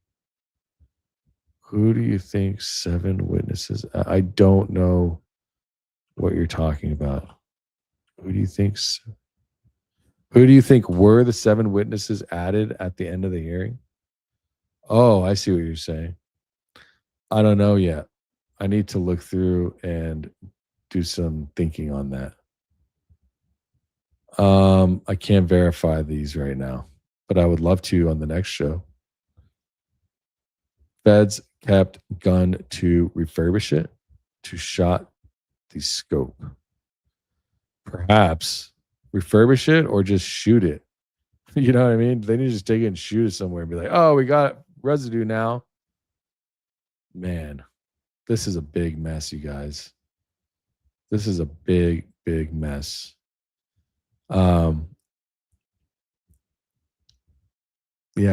Who do you think 7 witnesses? I don't know what you're talking about. Who do you think? Who do you think were the 7 witnesses added at the end of the hearing? Oh, I see what you're saying. I don't know yet. I need to look through and do some thinking on that. I can't verify these right now, but I would love to on the next show. Feds kept gun to refurbish it to shot the scope. Perhaps refurbish it or just shoot it. You know what I mean? They need to just take it and shoot it somewhere and be like, oh, we got residue now. Man, This is a big mess, you guys. This is a big, big mess. Yeah,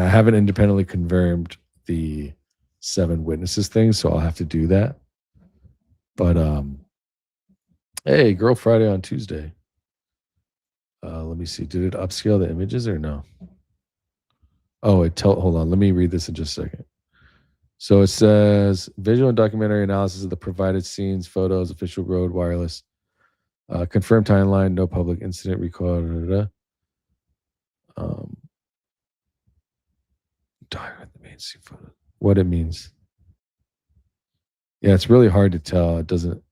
I haven't independently confirmed the 7 witnesses thing, so I'll have to do that. But hey, Girl Friday on Tuesday. Let me see. Did it upscale the images or no? Oh, hold on. Let me read this in just a second. So it says visual and documentary analysis of the provided scenes, photos, official road, wireless, confirmed timeline, no public incident recorded. What it means. Yeah, it's really hard to tell. It doesn't.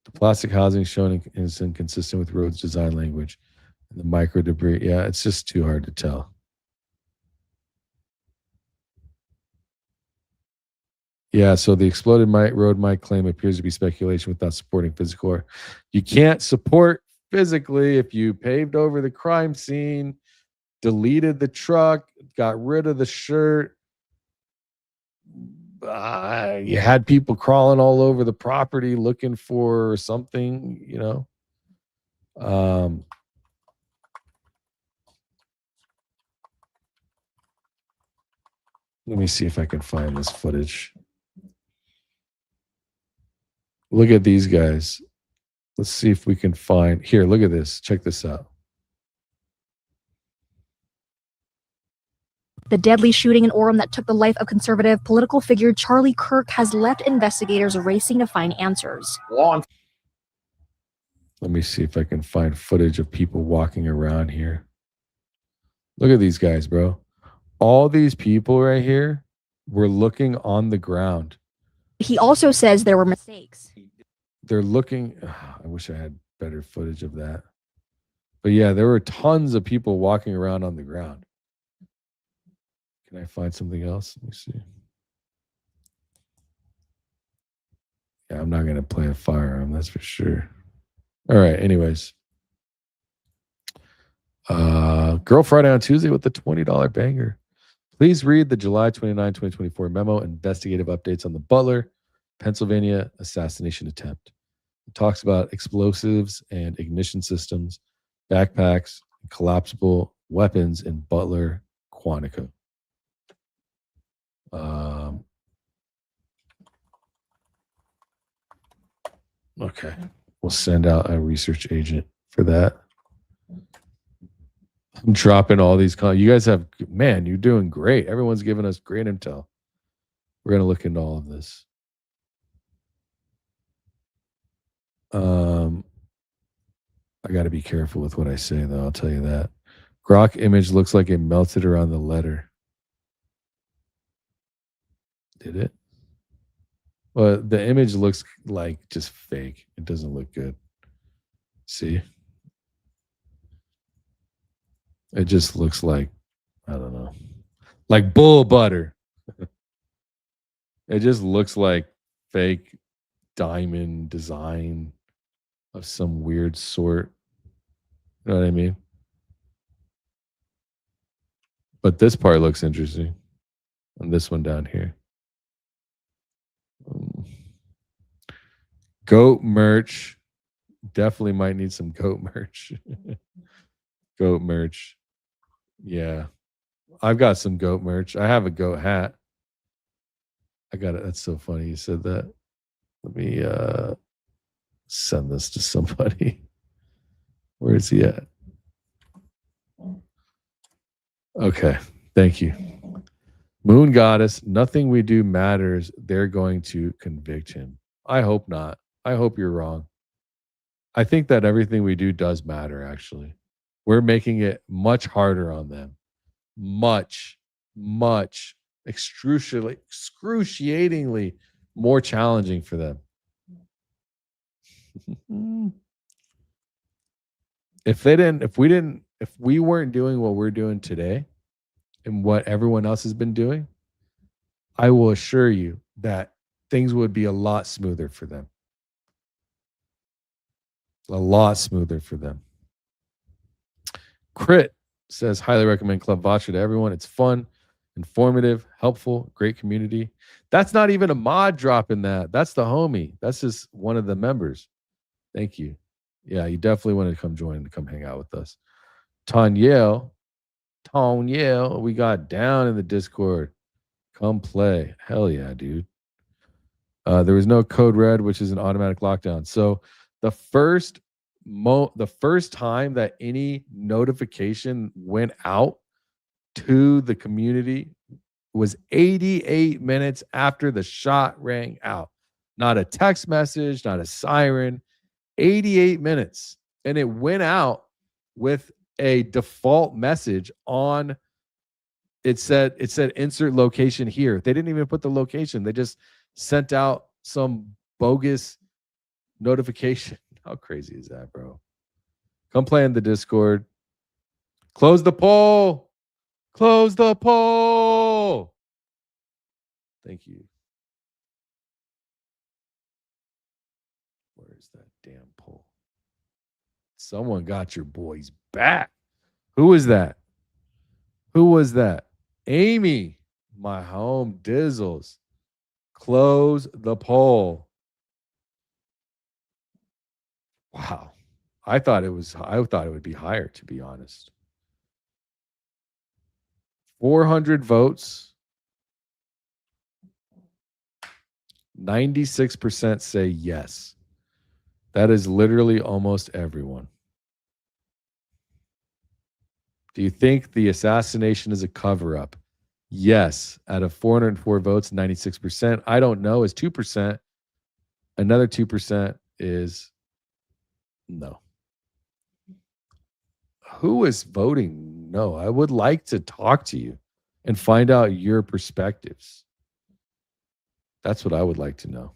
The plastic housing shown is inconsistent with roads design language. And the micro debris. Yeah, it's just too hard to tell. Yeah, so the exploded road mic claim appears to be speculation without supporting physical. Or you can't support physically if you paved over the crime scene, deleted the truck, got rid of the shirt. You had people crawling all over the property looking for something, you know. Let me see if I can find this footage. Look at these guys. Let's see if we can find. Here, look at this. Check this out. The deadly shooting in Orem that took the life of conservative political figure Charlie Kirk has left investigators racing to find answers. Let me see if I can find footage of people walking around here. Look at these guys, bro. All these people right here were looking on the ground. He also says there were mistakes. They're looking. I wish I had better footage of that. But yeah, there were tons of people walking around on the ground. Can I find something else? Let me see. Yeah, I'm not going to play a firearm, that's for sure. All right, anyways. Girl Friday on Tuesday with the $20 banger. Please read the July 29, 2024 memo, investigative updates on the Butler, Pennsylvania assassination attempt. It talks about explosives and ignition systems, backpacks, and collapsible weapons in Butler, Quantico. Okay, we'll send out a research agent for that. I'm dropping all these. You guys have, man, you're doing great. Everyone's giving us great intel. We're going to look into all of this. I got to be careful with what I say, though. I'll tell you that. Grok image looks like it melted around the letter. Did it? Well, the image looks like just fake. It doesn't look good. See? It just looks like, I don't know, like bull butter. It just looks like fake diamond design of some weird sort. You know what I mean? But this part looks interesting. And this one down here. Goat merch. Definitely might need some goat merch. Goat merch. Yeah. I've got some goat merch. I have a goat hat. I got it. That's so funny you said that. Let me send this to somebody. Where is he at? Okay. Thank you. Moon Goddess, nothing we do matters. They're going to convict him. I hope not. I hope you're wrong. I think that everything we do does matter, actually. We're making it much harder on them. Much, excruciatingly more challenging for them. If we weren't doing what we're doing today and what everyone else has been doing, I will assure you that things would be a lot smoother for them. A lot smoother for them. Crit says, highly recommend ClubVatra to everyone. It's fun. Informative, helpful, great community. That's not even a mod dropping that. That's the homie. That's just one of the members. Thank you. Yeah, you definitely want to come join and come hang out with us. Tanyelle, we got down in the Discord. Come play. Hell yeah, dude. There was no code red, which is an automatic lockdown. So the first time that any notification went out to the community was 88 minutes after the shot rang out. Not a text message, not a siren. 88 minutes. And it went out with a default message on it said insert location here. They didn't even put the location. They just sent out some bogus notification. How crazy is that, bro? Come play in the Discord. Close the poll. Close the poll. Thank you. Where is that damn poll? Someone got your boys back. Who was that? Who was that? Amy, my home dizzles. Close the poll. Wow. I thought it would be higher, to be honest. 400 votes. 96% say yes. That is literally almost everyone. Do you think the assassination is a cover-up? Yes. Out of 404 votes, 96%. I don't know is 2%. Another 2% is no. Who is voting no? I would like to talk to you and find out your perspectives. That's what I would like to know.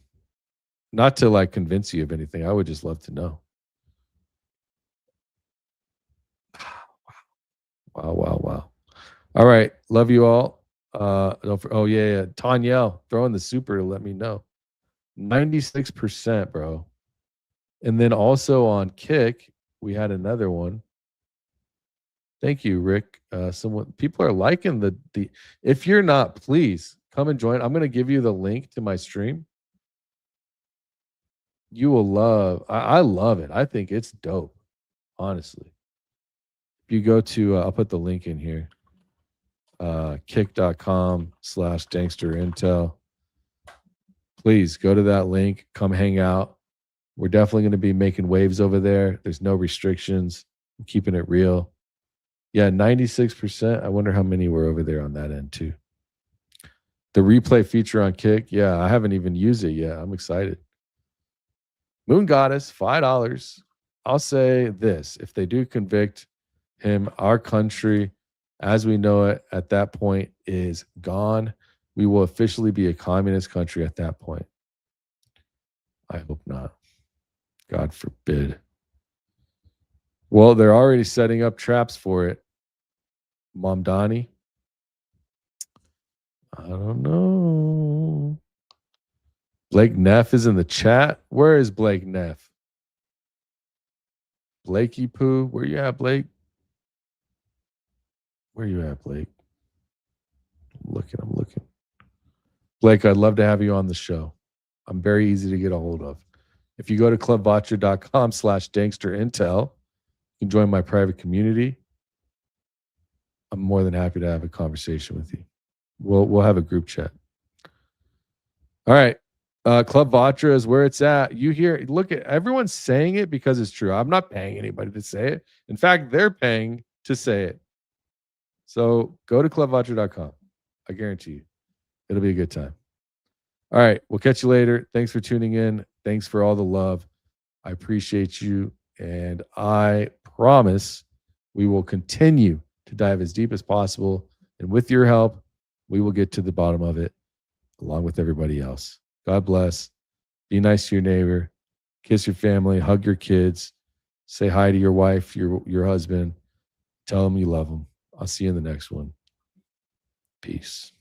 Not to like convince you of anything. I would just love to know. Wow. All right. Love you all. Yeah. Tanyelle, throw in the super to let me know. 96%, bro. And then also on Kick, we had another one. Thank you, Rick. People are liking the. If you're not, please come and join. I'm going to give you the link to my stream. You will love. I love it. I think it's dope. Honestly, if you go to, I'll put the link in here. Kick.com/Danksterintel. Please go to that link. Come hang out. We're definitely going to be making waves over there. There's no restrictions. I'm keeping it real. Yeah, 96%. I wonder how many were over there on that end too. The replay feature on Kick. Yeah, I haven't even used it yet. I'm excited. Moon Goddess, $5. I'll say this. If they do convict him, our country, as we know it at that point, is gone. We will officially be a communist country at that point. I hope not. God forbid. Well, they're already setting up traps for it. Mamdani. I don't know. Blake Neff is in the chat. Where is Blake Neff? Blakey Poo. Where you at, Blake? Where you at, Blake? I'm looking. Blake, I'd love to have you on the show. I'm very easy to get a hold of. If you go to clubvatra.com/danksterintel, you can join my private community. I'm more than happy to have a conversation with you. We'll have a group chat. All right. ClubVatra is where it's at. You hear, look at everyone's saying it because it's true. I'm not paying anybody to say it. In fact, they're paying to say it. So go to clubvatra.com. I guarantee you, it'll be a good time. All right. We'll catch you later. Thanks for tuning in. Thanks for all the love. I appreciate you. And I promise we will continue to dive as deep as possible. And with your help, we will get to the bottom of it along with everybody else. God bless. Be nice to your neighbor. Kiss your family. Hug your kids. Say hi to your wife, your husband. Tell them you love them. I'll see you in the next one. Peace.